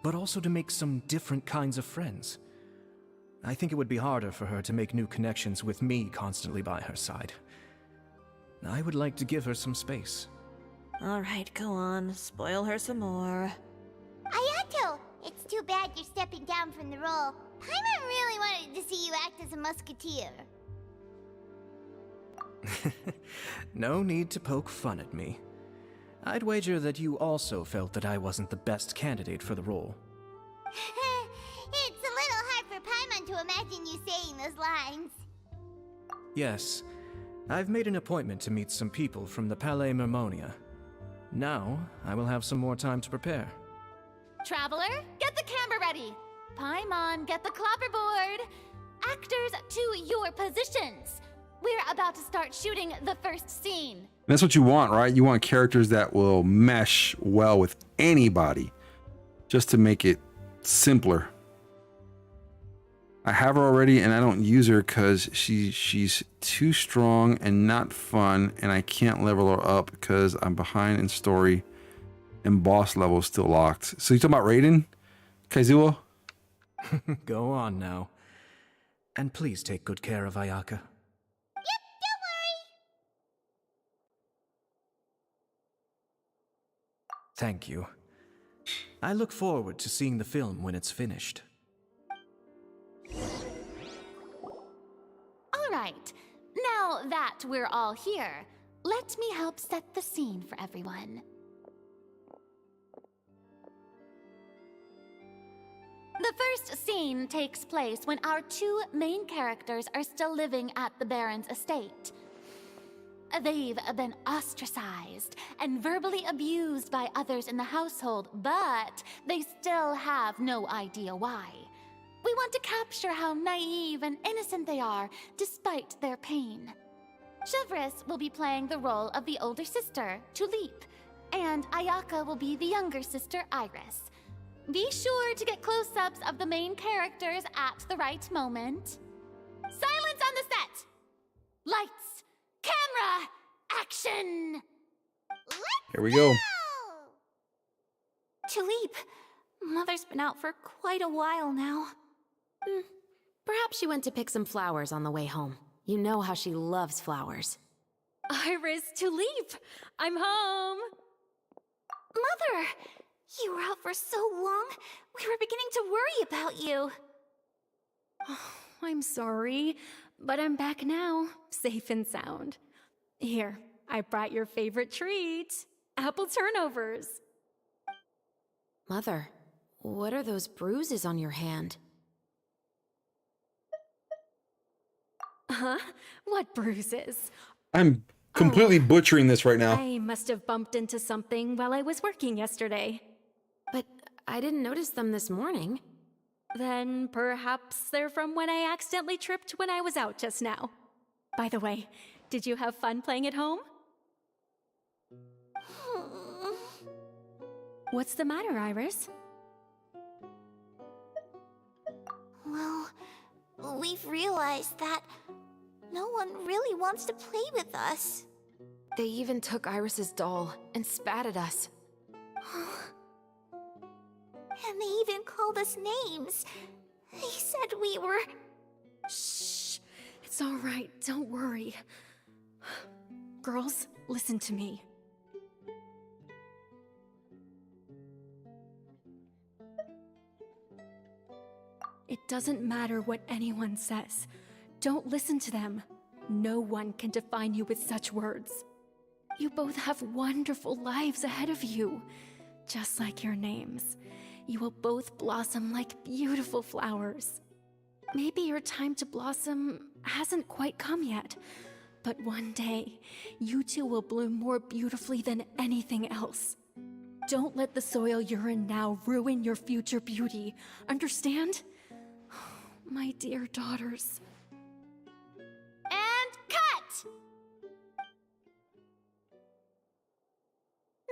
but also to make some different kinds of friends. I think it would be harder for her to make new connections with me constantly by her side. I would like to give her some space. Alright, go on. Spoil her some more. Ayato! It's too bad you're stepping down from the role. Paimon really wanted to see you act as a musketeer. No need to poke fun at me. I'd wager that you also felt that I wasn't the best candidate for the role. It's a little hard for Paimon to imagine you saying those lines. Yes, I've made an appointment to meet some people from the Palais Mermonia. Now, I will have some more time to prepare. Traveler, get the camera ready. Paimon, get the clapperboard. Actors, to your positions. We're about to start shooting the first scene. That's what you want, right? You want characters that will mesh well with anybody, just to make it simpler. I have her already, and I don't use her because she's too strong and not fun, and I can't level her up because I'm behind in story, and boss level is still locked. So you talking about Raiden, Kaizuo? Go on now. And please take good care of Ayaka. Yep, don't worry. Thank you. I look forward to seeing the film when it's finished. All right. Now that we're all here, let me help set the scene for everyone. The first scene takes place when our two main characters are still living at the Baron's estate. They've been ostracized and verbally abused by others in the household, but they still have no idea why. We want to capture how naive and innocent they are, despite their pain. Chevres will be playing the role of the older sister, Tulip, and Ayaka will be the younger sister, Iris. Be sure to get close-ups of the main characters at the right moment. Silence on the set! Lights, camera, action! Here we go. Tulip, Mother's been out for quite a while now. Perhaps she went to pick some flowers on the way home. You know how she loves flowers. Iris, Tulip, I'm home. Mother! You were out for so long, we were beginning to worry about you. Oh, I'm sorry, but I'm back now, safe and sound. Here, I brought your favorite treat, apple turnovers. Mother, what are those bruises on your hand? Huh? What bruises? I'm completely butchering this right now. I must have bumped into something while I was working yesterday. But I didn't notice them this morning. Then perhaps they're from when I accidentally tripped when I was out just now. By the way, did you have fun playing at home? What's the matter, Iris? Well, we've realized that no one really wants to play with us. They even took Iris's doll and spat at us. And they even called us names. They said we were... Shh. It's all right. Don't worry. Girls, listen to me. It doesn't matter what anyone says. Don't listen to them. No one can define you with such words. You both have wonderful lives ahead of you. Just like your names. You will both blossom like beautiful flowers. Maybe your time to blossom hasn't quite come yet, but one day, you two will bloom more beautifully than anything else. Don't let the soil you're in now ruin your future beauty. Understand? My dear daughters. And cut!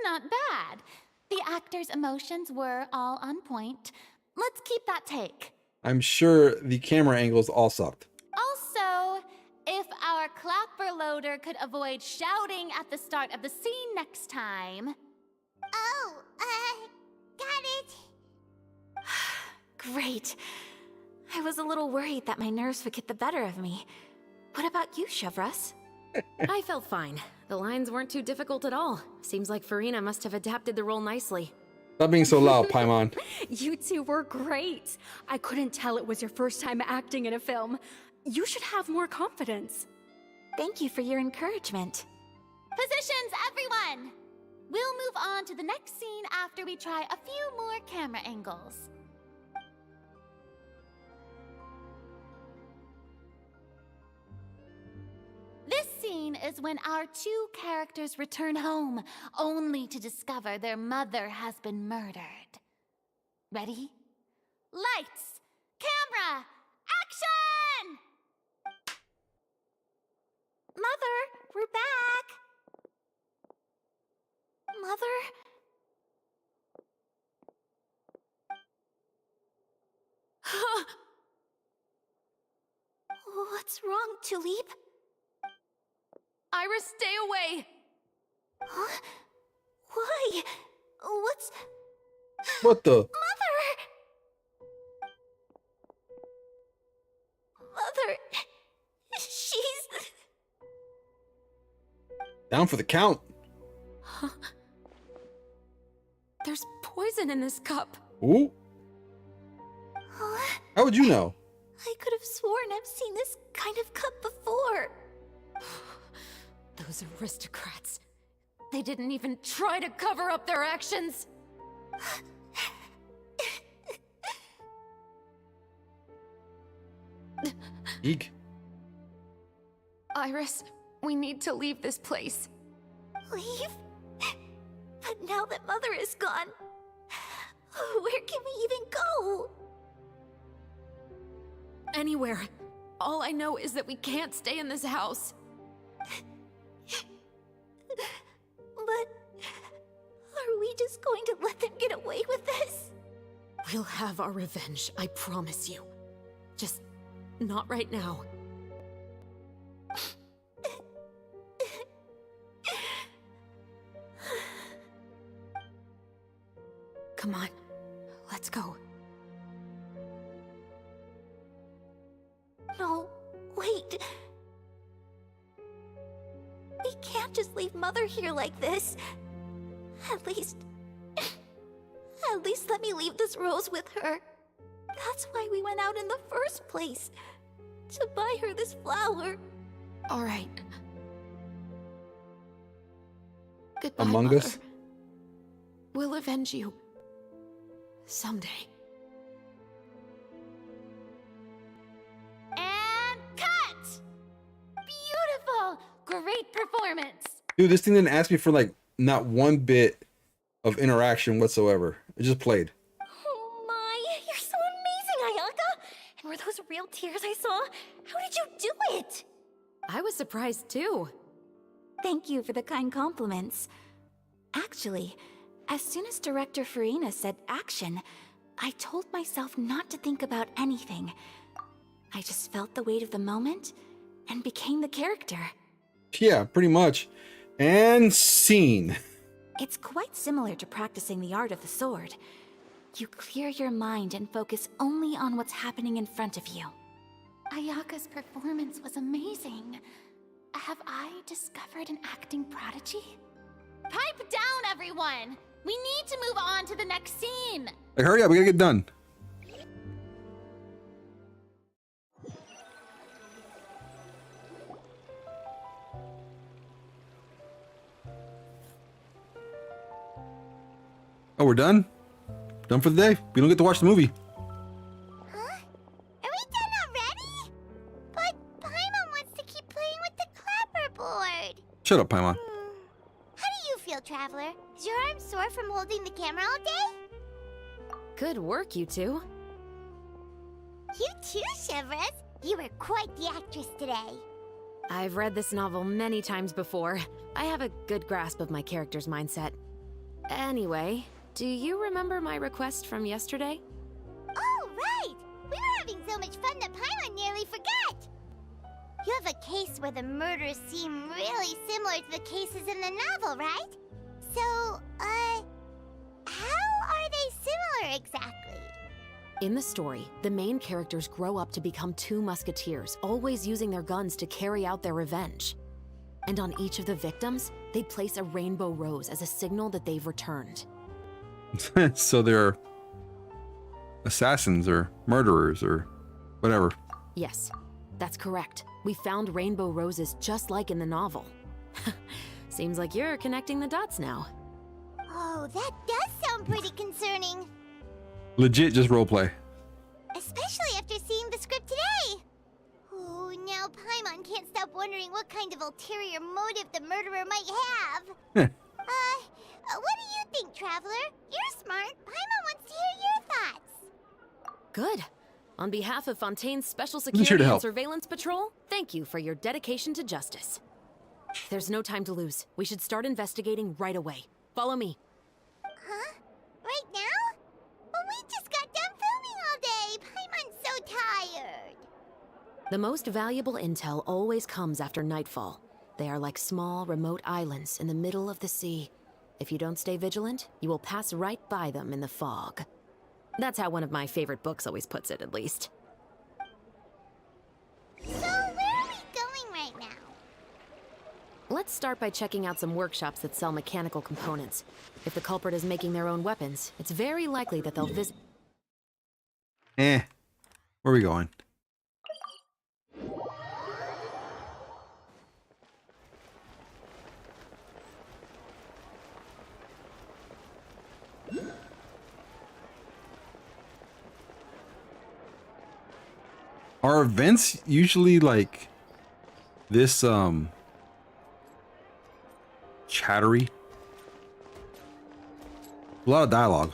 Not bad. The actors' emotions were all on point. Let's keep that take. I'm sure the camera angles all sucked. Also, if our clapper loader could avoid shouting at the start of the scene next time. Oh, got it. Great. I was a little worried that my nerves would get the better of me. What about you, Chevres? I felt fine. The lines weren't too difficult at all. Seems like Farina must have adapted the role nicely. Stop being so loud, Paimon. You two were great. I couldn't tell it was your first time acting in a film. You should have more confidence. Thank you for your encouragement. Positions, everyone! We'll move on to the next scene after we try a few more camera angles. This scene is when our two characters return home, only to discover their mother has been murdered. Ready? Lights! Camera! Action! Mother, we're back! Mother? What's wrong, Tulip? Iris, stay away! Huh? Why? What's... What the? Mother! Mother... She's... Down for the count. There's poison in this cup. Ooh. Huh? How would you know? I could have sworn I've seen this kind of cup before. Those aristocrats. They didn't even try to cover up their actions. Eek. Iris, we need to leave this place. Leave? But now that Mother is gone, where can we even go? Anywhere. All I know is that we can't stay in this house. But are we just going to let them get away with this? We'll have our revenge, I promise you. Just not right now. Come on, let's go. No, wait. We can't just leave Mother here like this. At least let me leave this rose with her. That's why we went out in the first place. To buy her this flower. All right. Goodbye, Among Mother. Us? We'll avenge you. Someday. And cut! Beautiful! Great performance! Dude, this thing didn't ask me for like not one bit of interaction whatsoever. It just played. Oh my, you're so amazing, Ayaka! And were those real tears I saw? How did you do it? I was surprised too. Thank you for the kind compliments. Actually, as soon as Director Farina said action, I told myself not to think about anything. I just felt the weight of the moment and became the character. Yeah, pretty much. And scene. It's quite similar to practicing the art of the sword. You clear your mind and focus only on what's happening in front of you. Ayaka's performance was amazing. Have I discovered an acting prodigy? Pipe down, everyone! We need to move on to the next scene! Like, hurry up, we gotta get done. Oh, we're done? Done for the day? We don't get to watch the movie. Huh? Are we done already? But Paimon wants to keep playing with the clapperboard. Shut up, Paimon. How do you feel, Traveler? Is your arm sore from holding the camera all day? Good work, you two. You too, Shivers. You were quite the actress today. I've read this novel many times before. I have a good grasp of my character's mindset. Anyway, do you remember my request from yesterday? Oh, right! We were having so much fun that Paimon nearly forgot! You have a case where the murders seem really similar to the cases in the novel, right? So, how are they similar exactly? In the story, the main characters grow up to become two musketeers, always using their guns to carry out their revenge. And on each of the victims, they place a rainbow rose as a signal that they've returned. So they're assassins or murderers or whatever. Yes, that's correct. We found rainbow roses just like in the novel. Seems like you're connecting the dots now. Oh, that does sound pretty concerning. Legit just roleplay. Especially after seeing the script today. Oh, now Paimon can't stop wondering what kind of ulterior motive the murderer might have. What do you think, Traveler? You're smart. Paimon wants to hear your thoughts. Good. On behalf of Fontaine's Special here to Security and help. Surveillance Patrol, thank you for your dedication to justice. There's no time to lose. We should start investigating right away. Follow me. Huh? Right now? But we just got done filming all day. Paimon's so tired. The most valuable intel always comes after nightfall. They are like small, remote islands in the middle of the sea. If you don't stay vigilant, you will pass right by them in the fog. That's how one of my favorite books always puts it, at least. So, where are we going right now? Let's start by checking out some workshops that sell mechanical components. If the culprit is making their own weapons, it's very likely that they'll visit... Where are we going? Are events usually like this chattery? A lot of dialogue.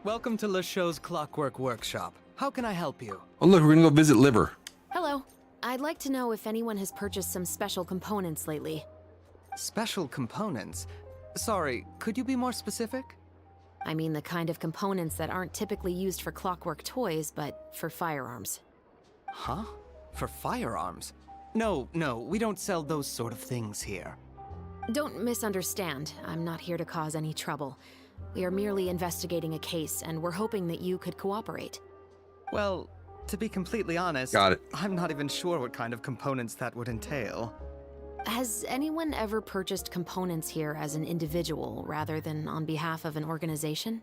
Welcome to Le Show's Clockwork Workshop. How can I help you? Oh look, we're gonna go visit Liver. Hello. I'd like to know if anyone has purchased some special components lately. Special components? Sorry, could you be more specific? I mean the kind of components that aren't typically used for clockwork toys, but for firearms. Huh? For firearms? No, we don't sell those sort of things here. Don't misunderstand. I'm not here to cause any trouble. We are merely investigating a case, and we're hoping that you could cooperate. Well, to be completely honest, Got it. I'm not even sure what kind of components that would entail. Has anyone ever purchased components here as an individual rather than on behalf of an organization?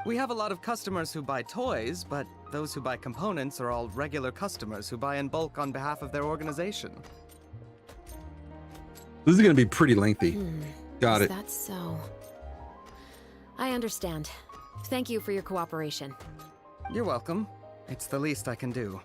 We have a lot of customers who buy toys, but those who buy components are all regular customers who buy in bulk on behalf of their organization. This is gonna be pretty lengthy. Got it. That's so. I understand. Thank you for your cooperation. You're welcome. It's the least I can do.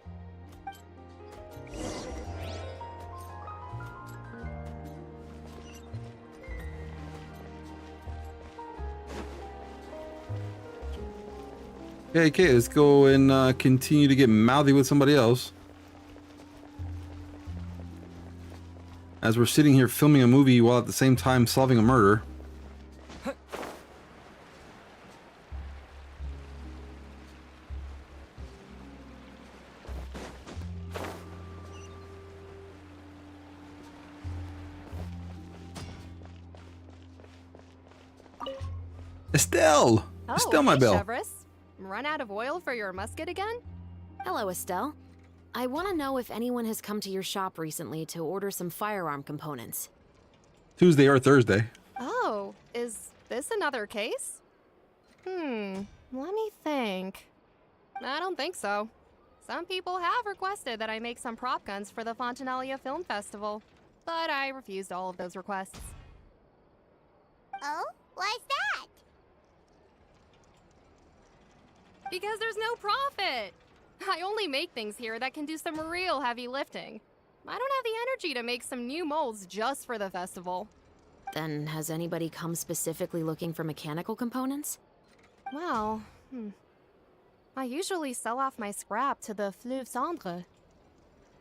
Okay, let's go and continue to get mouthy with somebody else. As we're sitting here filming a movie while at the same time solving a murder. Estelle! Estelle, my belle. Chevreuse. Run out of oil for your musket again? Hello, Estelle. I want to know if anyone has come to your shop recently to order some firearm components. Tuesday or Thursday. Oh, is this another case? Let me think. I don't think so. Some people have requested that I make some prop guns for the Fontinalia Film Festival, but I refused all of those requests. Oh? Why's that? Because there's no profit! I only make things here that can do some real heavy lifting. I don't have the energy to make some new molds just for the festival. Then has anybody come specifically looking for mechanical components? Well, I usually sell off my scrap to the Fleuve Cendre.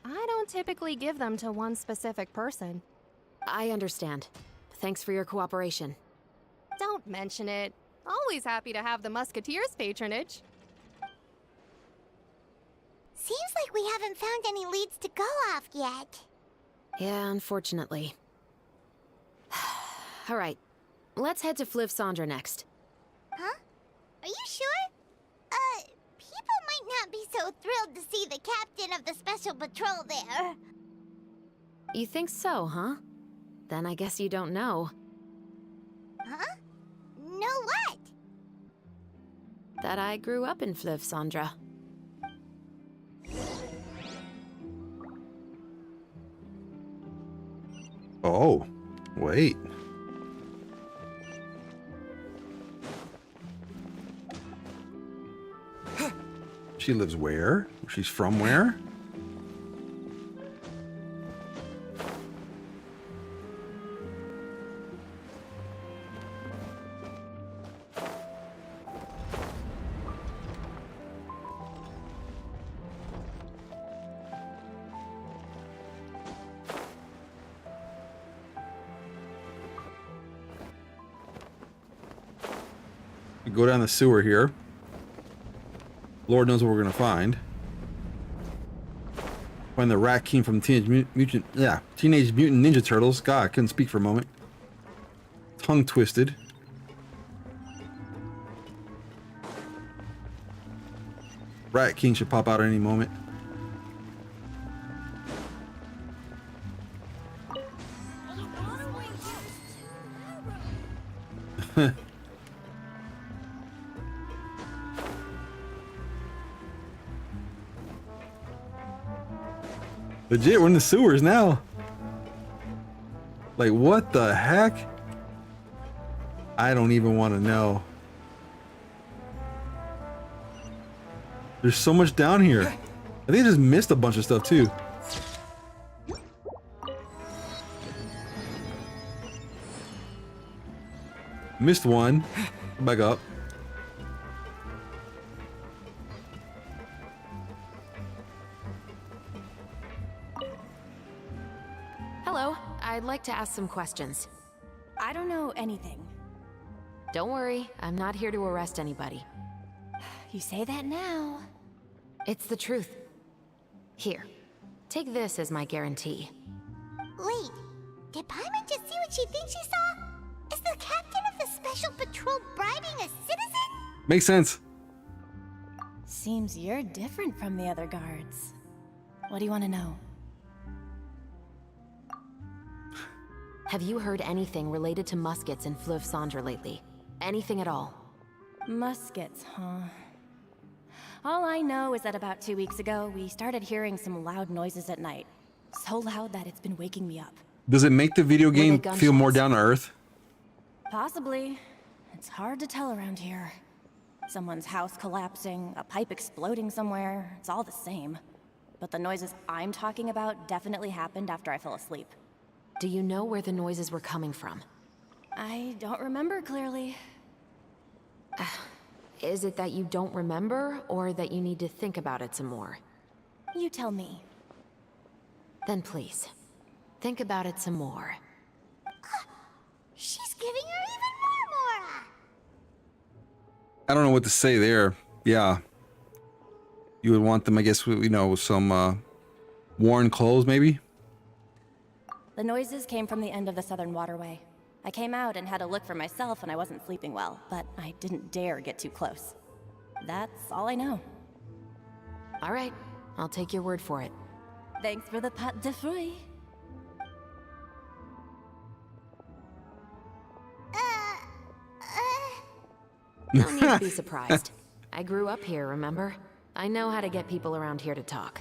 I don't typically give them to one specific person. I understand. Thanks for your cooperation. Don't mention it. Always happy to have the Musketeers' patronage. Seems like we haven't found any leads to go off yet. Yeah, unfortunately. All right, let's head to Fleuve Cendre next. Huh? Are you sure? People might not be so thrilled to see the captain of the special patrol there. You think so, huh? Then I guess you don't know. Huh? Know what? That I grew up in Fleuve Cendre. Oh, wait. She lives where? She's from where? We go down the sewer here. Lord knows what we're gonna find. Find the Rat King from Teenage Mutant Ninja Turtles. God, I couldn't speak for a moment. Tongue twisted. Rat King should pop out at any moment. Legit, we're in the sewers now. Like, what the heck? I don't even want to know. There's so much down here. I think I just missed a bunch of stuff too. Missed one. Back up. Hello, I'd like to ask some questions. I don't know anything. Don't worry, I'm not here to arrest anybody. You say that now. It's the truth. Here, take this as my guarantee. Wait, did Paimon just see what she thinks she saw? Is the captain of the special patrol bribing a citizen? Makes sense. Seems you're different from the other guards. What do you want to know? Have you heard anything related to muskets in Fleuve Cendre lately? Anything at all? Muskets, huh? All I know is that about 2 weeks ago, we started hearing some loud noises at night. So loud that it's been waking me up. Does it make the video game feel more down to earth? Possibly. It's hard to tell around here. Someone's house collapsing, a pipe exploding somewhere, it's all the same. But the noises I'm talking about definitely happened after I fell asleep. Do you know where the noises were coming from? I don't remember clearly. Is it that you don't remember, or that you need to think about it some more? You tell me. Then please, think about it some more. She's giving her even more Mora! I don't know what to say there. Yeah. You would want them, I guess, you know, with some worn clothes, maybe? The noises came from the end of the Southern Waterway. I came out and had a look for myself and I wasn't sleeping well, but I didn't dare get too close. That's all I know. All right, I'll take your word for it. Thanks for the pâte de fruits. No need to be surprised. I grew up here, remember? I know how to get people around here to talk.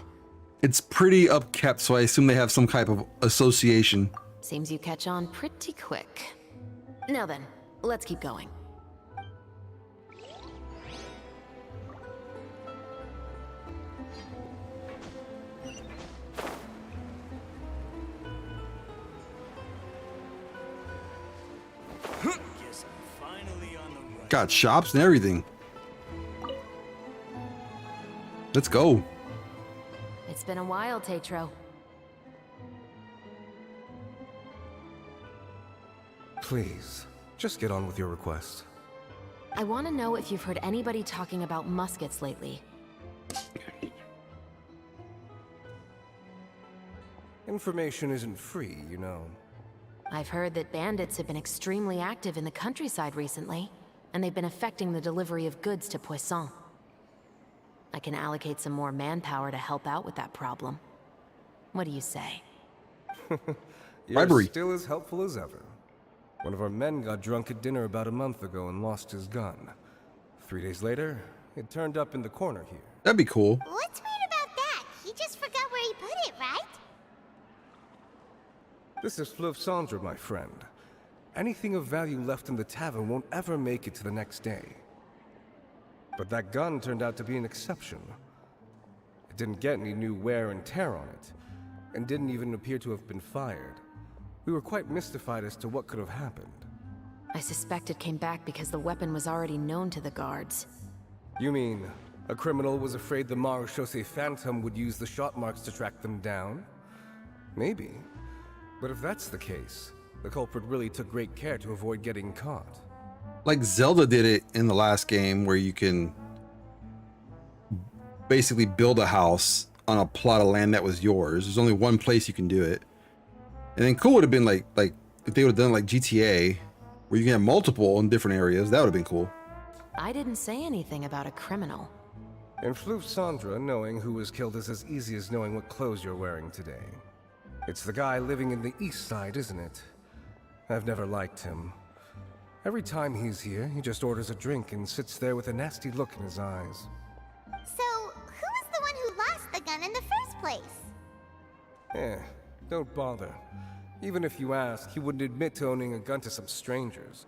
It's pretty upkept, so I assume they have some type of association. Seems you catch on pretty quick. Now then, let's keep going. Got shops and everything. Let's go. It's been a while, Tetro. Please, just get on with your request. I want to know if you've heard anybody talking about muskets lately. Information isn't free, you know. I've heard that bandits have been extremely active in the countryside recently, and they've been affecting the delivery of goods to Poisson. I can allocate some more manpower to help out with that problem. What do you say? You're still as helpful as ever. One of our men got drunk at dinner about a month ago and lost his gun. 3 days later, it turned up in the corner here. That'd be cool. What's weird about that? He just forgot where he put it, right? This is Fleuve Cendre, my friend. Anything of value left in the tavern won't ever make it to the next day. But that gun turned out to be an exception. It didn't get any new wear and tear on it, and didn't even appear to have been fired. We were quite mystified as to what could have happened. I suspect it came back because the weapon was already known to the guards. You mean, a criminal was afraid the Marechaussee Phantom would use the shot marks to track them down? Maybe. But if that's the case, the culprit really took great care to avoid getting caught. Like Zelda did it in the last game, where you can basically build a house on a plot of land that was yours. There's only one place you can do it. And then cool would have been like if they would have done like GTA, where you can have multiple in different areas. That would have been cool. I didn't say anything about a criminal. In Floof Sandra, knowing who was killed is as easy as knowing what clothes you're wearing today. It's the guy living in the East Side, isn't it? I've never liked him. Every time he's here, he just orders a drink and sits there with a nasty look in his eyes. So, who was the one who lost the gun in the first place? Don't bother. Even if you asked, he wouldn't admit to owning a gun to some strangers.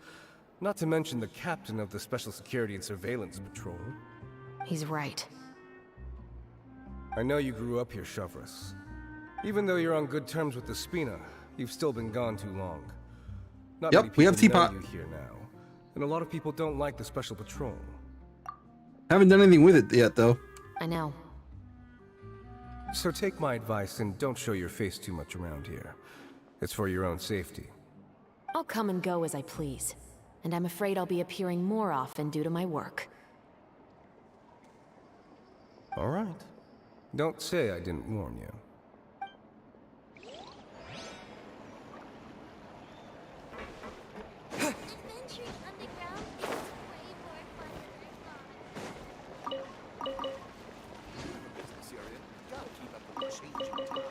Not to mention the captain of the Special Security and Surveillance Patrol. He's right. I know you grew up here, Shovris. Even though you're on good terms with the Spina, you've still been gone too long. Not many Yep, we have people know Teapot. you here now, and a lot of people don't like the Special Patrol. Haven't done anything with it yet, though. I know. So take my advice and don't show your face too much around here. It's for your own safety. I'll come and go as I please. And I'm afraid I'll be appearing more often due to my work. All right. Don't say I didn't warn you. Adventuring underground is way more fun than I thought. Business you're in, gotta keep up with the changing times.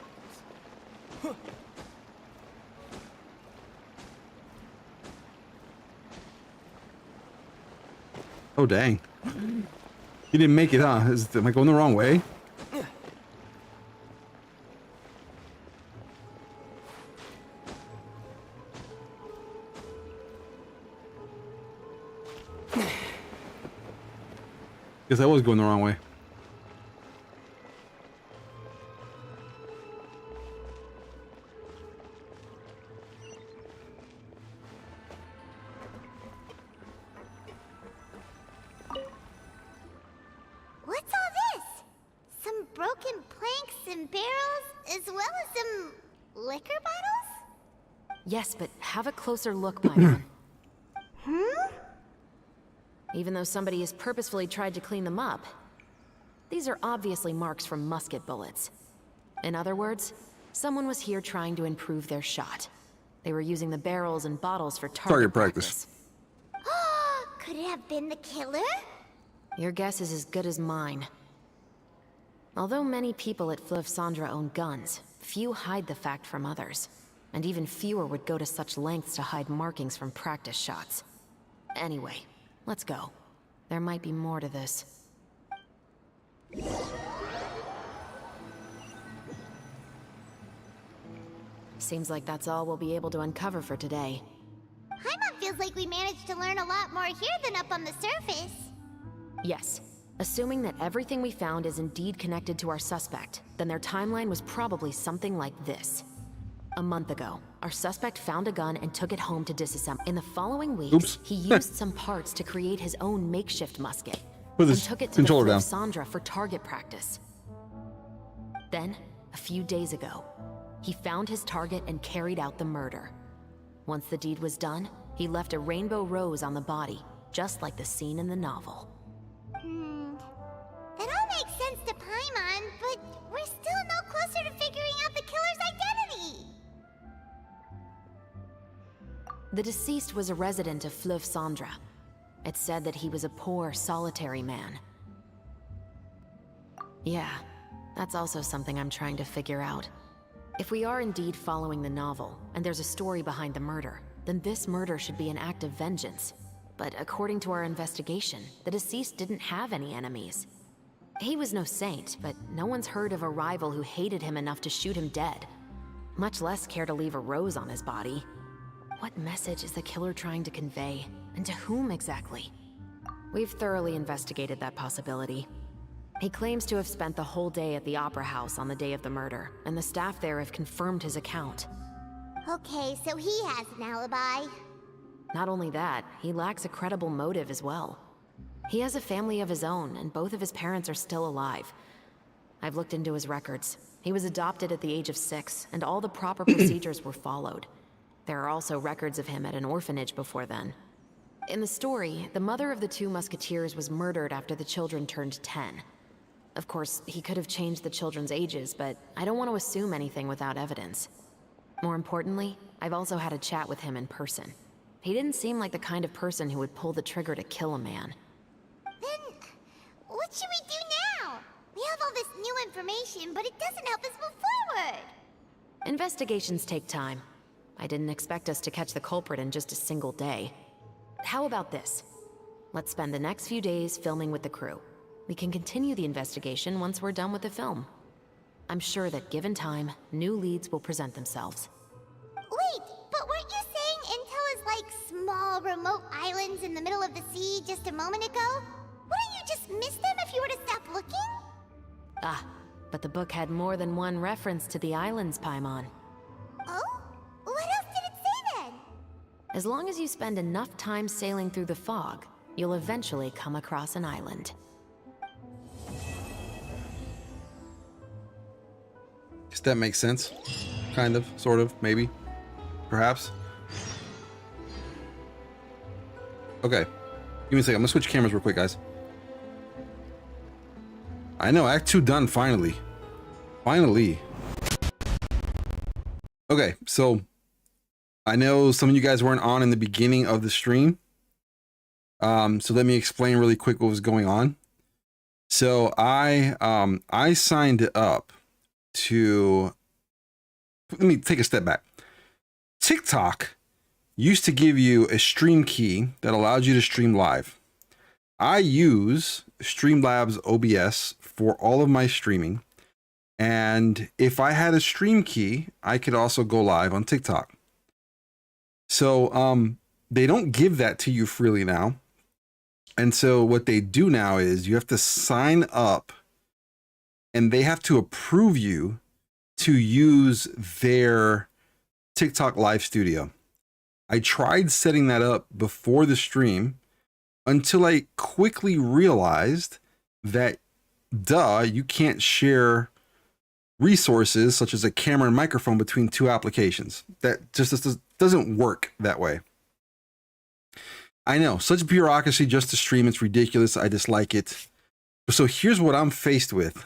Oh dang! You didn't make it, huh? Am I going the wrong way? Guess I was going the wrong way. What's all this? Some broken planks and barrels, as well as some liquor bottles? Yes, but have a closer look, Paimon. Hmm? Even though somebody has purposefully tried to clean them up, these are obviously marks from musket bullets. In other words, someone was here trying to improve their shot. They were using the barrels and bottles for target practice. Could it have been the killer? Your guess is as good as mine. Although many people at Fleuve Sandra own guns, few hide the fact from others. And even fewer would go to such lengths to hide markings from practice shots. Anyway, let's go. There might be more to this. Seems like that's all we'll be able to uncover for today. Paimon feels like we managed to learn a lot more here than up on the surface. Yes. Assuming that everything we found is indeed connected to our suspect, then their timeline was probably something like this. A month ago, our suspect found a gun and took it home to disassemble. In the following weeks, he used some parts to create his own makeshift musket, Put and this took it to the controller Fleuve down. Sandra for target practice. Then, a few days ago, he found his target and carried out the murder. Once the deed was done, he left a rainbow rose on the body, just like the scene in the novel. That all makes sense to Paimon, but we're still no closer to figuring out the killer's identity. The deceased was a resident of Fleuve Sandra. It's said that he was a poor, solitary man. Yeah, that's also something I'm trying to figure out. If we are indeed following the novel, and there's a story behind the murder, then this murder should be an act of vengeance. But according to our investigation, the deceased didn't have any enemies. He was no saint, but no one's heard of a rival who hated him enough to shoot him dead. Much less care to leave a rose on his body. What message is the killer trying to convey? And to whom exactly? We've thoroughly investigated that possibility. He claims to have spent the whole day at the Opera House on the day of the murder, and the staff there have confirmed his account. Okay, so he has an alibi. Not only that, he lacks a credible motive as well. He has a family of his own, and both of his parents are still alive. I've looked into his records. He was adopted at the age of 6, and all the proper procedures were followed. There are also records of him at an orphanage before then. In the story, the mother of the two musketeers was murdered after the children turned 10. Of course, he could have changed the children's ages, but I don't want to assume anything without evidence. More importantly, I've also had a chat with him in person. He didn't seem like the kind of person who would pull the trigger to kill a man. Then, what should we do now? We have all this new information, but it doesn't help us move forward. Investigations take time. I didn't expect us to catch the culprit in just a single day. How about this? Let's spend the next few days filming with the crew. We can continue the investigation once we're done with the film. I'm sure that given time, new leads will present themselves. Wait, but weren't you saying Intel is like small, remote islands in the middle of the sea just a moment ago? Wouldn't you just miss them if you were to stop looking? Ah, but the book had more than one reference to the islands, Paimon. Oh? What else did it say then? As long as you spend enough time sailing through the fog, you'll eventually come across an island. Does that make sense? Kind of, sort of, maybe, perhaps. Okay, give me a second. I'm gonna switch cameras real quick, guys. I know, Act 2 done, finally. Finally. Okay, so I know some of you guys weren't on in the beginning of the stream. So let me explain really quick what was going on. So I signed up to, let me take a step back. TikTok used to give you a stream key that allowed you to stream live. I use Streamlabs OBS for all of my streaming. And if I had a stream key, I could also go live on TikTok. So they don't give that to you freely now. And so what they do now is you have to sign up and they have to approve you to use their TikTok live studio. I tried setting that up before the stream until I quickly realized that, duh, you can't share resources such as a camera and microphone between two applications. That just doesn't work that way. I know, such bureaucracy just to stream, it's ridiculous. I dislike it. So here's what I'm faced with.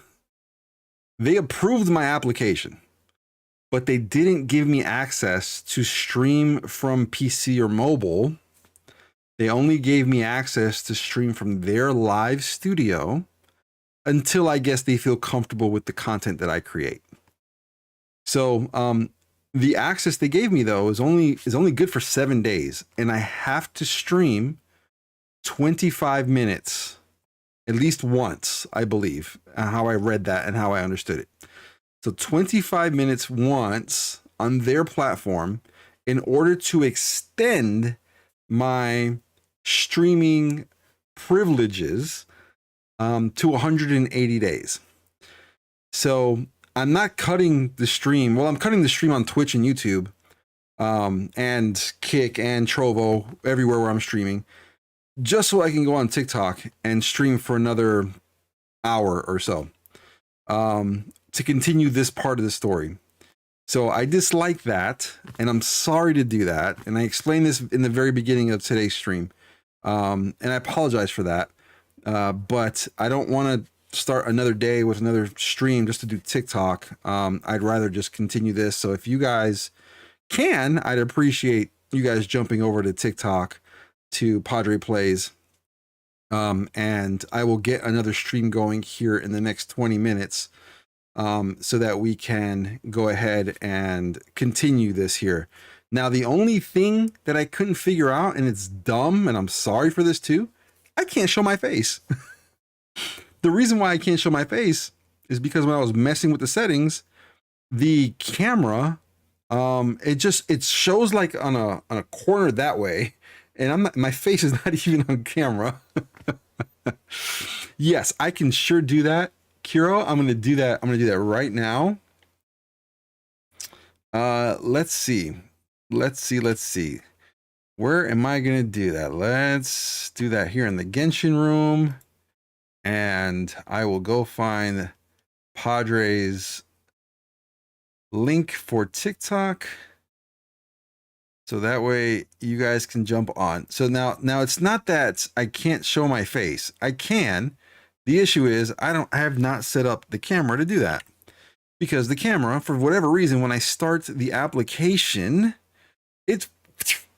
They approved my application, but they didn't give me access to stream from PC or mobile. They only gave me access to stream from their live studio until I guess they feel comfortable with the content that I create. So the access they gave me though is only good for 7 days, and I have to stream 25 minutes at least once, I believe, how I read that and how I understood it. So 25 minutes once on their platform in order to extend my streaming privileges to 180 days. So I'm not cutting the stream. Well, I'm cutting the stream on Twitch and YouTube and Kick and Trovo, everywhere where I'm streaming, just so I can go on TikTok and stream for another hour or so to continue this part of the story. So I dislike that, and I'm sorry to do that. And I explained this in the very beginning of today's stream, and I apologize for that. But I don't want to start another day with another stream just to do TikTok. I'd rather just continue this. So if you guys can, I'd appreciate you guys jumping over to TikTok to Padre Plays. And I will get another stream going here in the next 20 minutes so that we can go ahead and continue this here. Now, the only thing that I couldn't figure out, and it's dumb, and I'm sorry for this too, I can't show my face. The reason why I can't show my face is because when I was messing with the settings, the camera, it shows like on a corner that way, and my face is not even on camera. Yes, I can sure do that, Kiro. I'm gonna do that. I'm gonna do that right now. Let's see. Where am I gonna do that? Let's do that here in the Genshin room, and I will go find Padre's link for TikTok. So that way you guys can jump on. So now it's not that I can't show my face. I can. The issue is I have not set up the camera to do that. Because the camera, for whatever reason, when I start the application, it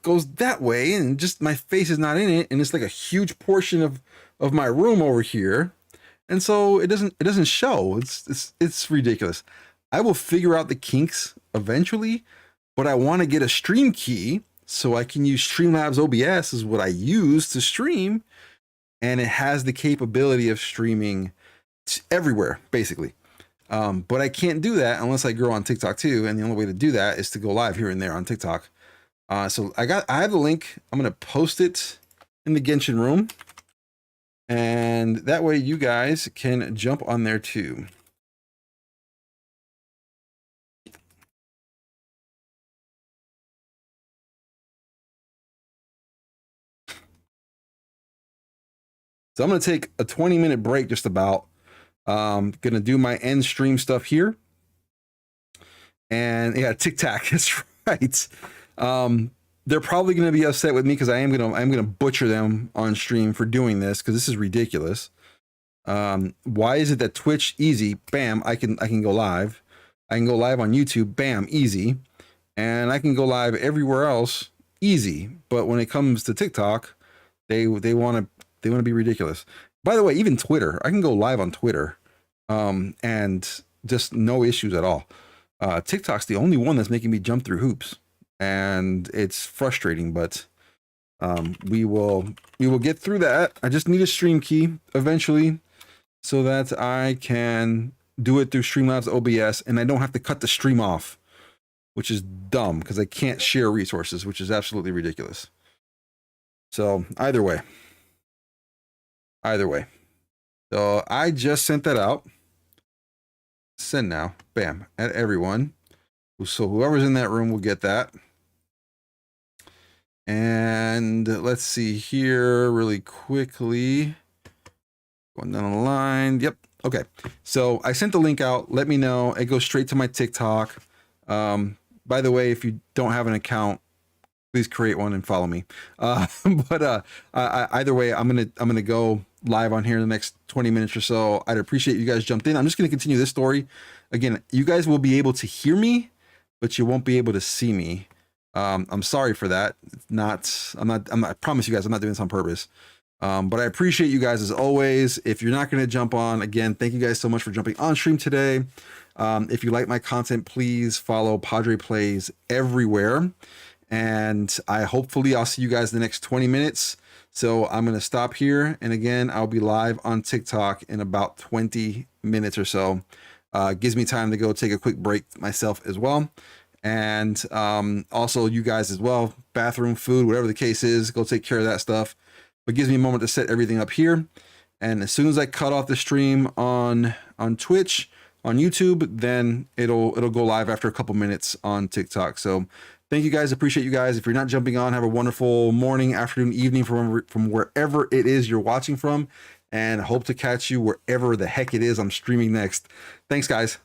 goes that way and just my face is not in it, and it's like a huge portion of my room over here. And so it doesn't show. It's ridiculous. I will figure out the kinks eventually, but I want to get a stream key so I can use Streamlabs OBS is what I use to stream, and it has the capability of streaming everywhere basically. But I can't do that unless I grow on TikTok too, and the only way to do that is to go live here and there on TikTok. So I have the link. I'm gonna post it in the Genshin room, and that way you guys can jump on there too. So I'm gonna take a 20-minute break just about. Gonna do my end stream stuff here. And yeah, Tic Tac, that's right. They're probably gonna be upset with me because I'm gonna butcher them on stream for doing this because this is ridiculous. Why is it that Twitch easy? Bam, I can go live. I can go live on YouTube, bam, easy. And I can go live everywhere else, easy. But when it comes to TikTok, they wanna be ridiculous. By the way, even Twitter, I can go live on Twitter, and just no issues at all. TikTok's the only one that's making me jump through hoops, and it's frustrating, but we will get through that. I just need a stream key eventually so that I can do it through Streamlabs OBS, and I don't have to cut the stream off, which is dumb because I can't share resources, which is absolutely ridiculous. So either way. So I just sent that out. Send now, bam, at everyone. So whoever's in that room will get that. And let's see here really quickly. Going down the line. Yep. Okay. So I sent the link out. Let me know. It goes straight to my TikTok. By the way, if you don't have an account, please create one and follow me. But either way, I'm gonna go live on here in the next 20 minutes or so. I'd appreciate you guys jumped in. I'm just gonna continue this story. Again, you guys will be able to hear me, but you won't be able to see me. I'm sorry for that. I promise you guys, I'm not doing this on purpose. But I appreciate you guys as always. If you're not gonna jump on, again, thank you guys so much for jumping on stream today. If you like my content, please follow Padre Plays everywhere. And hopefully I'll see you guys in the next 20 minutes. So I'm going to stop here. And again, I'll be live on TikTok in about 20 minutes or so. Gives me time to go take a quick break myself as well. And also you guys as well, bathroom, food, whatever the case is, go take care of that stuff. But gives me a moment to set everything up here. And as soon as I cut off the stream on Twitch, on YouTube, then it'll go live after a couple minutes on TikTok. So thank you guys. Appreciate you guys. If you're not jumping on, have a wonderful morning, afternoon, evening from wherever it is you're watching from, and hope to catch you wherever the heck it is I'm streaming next. Thanks, guys.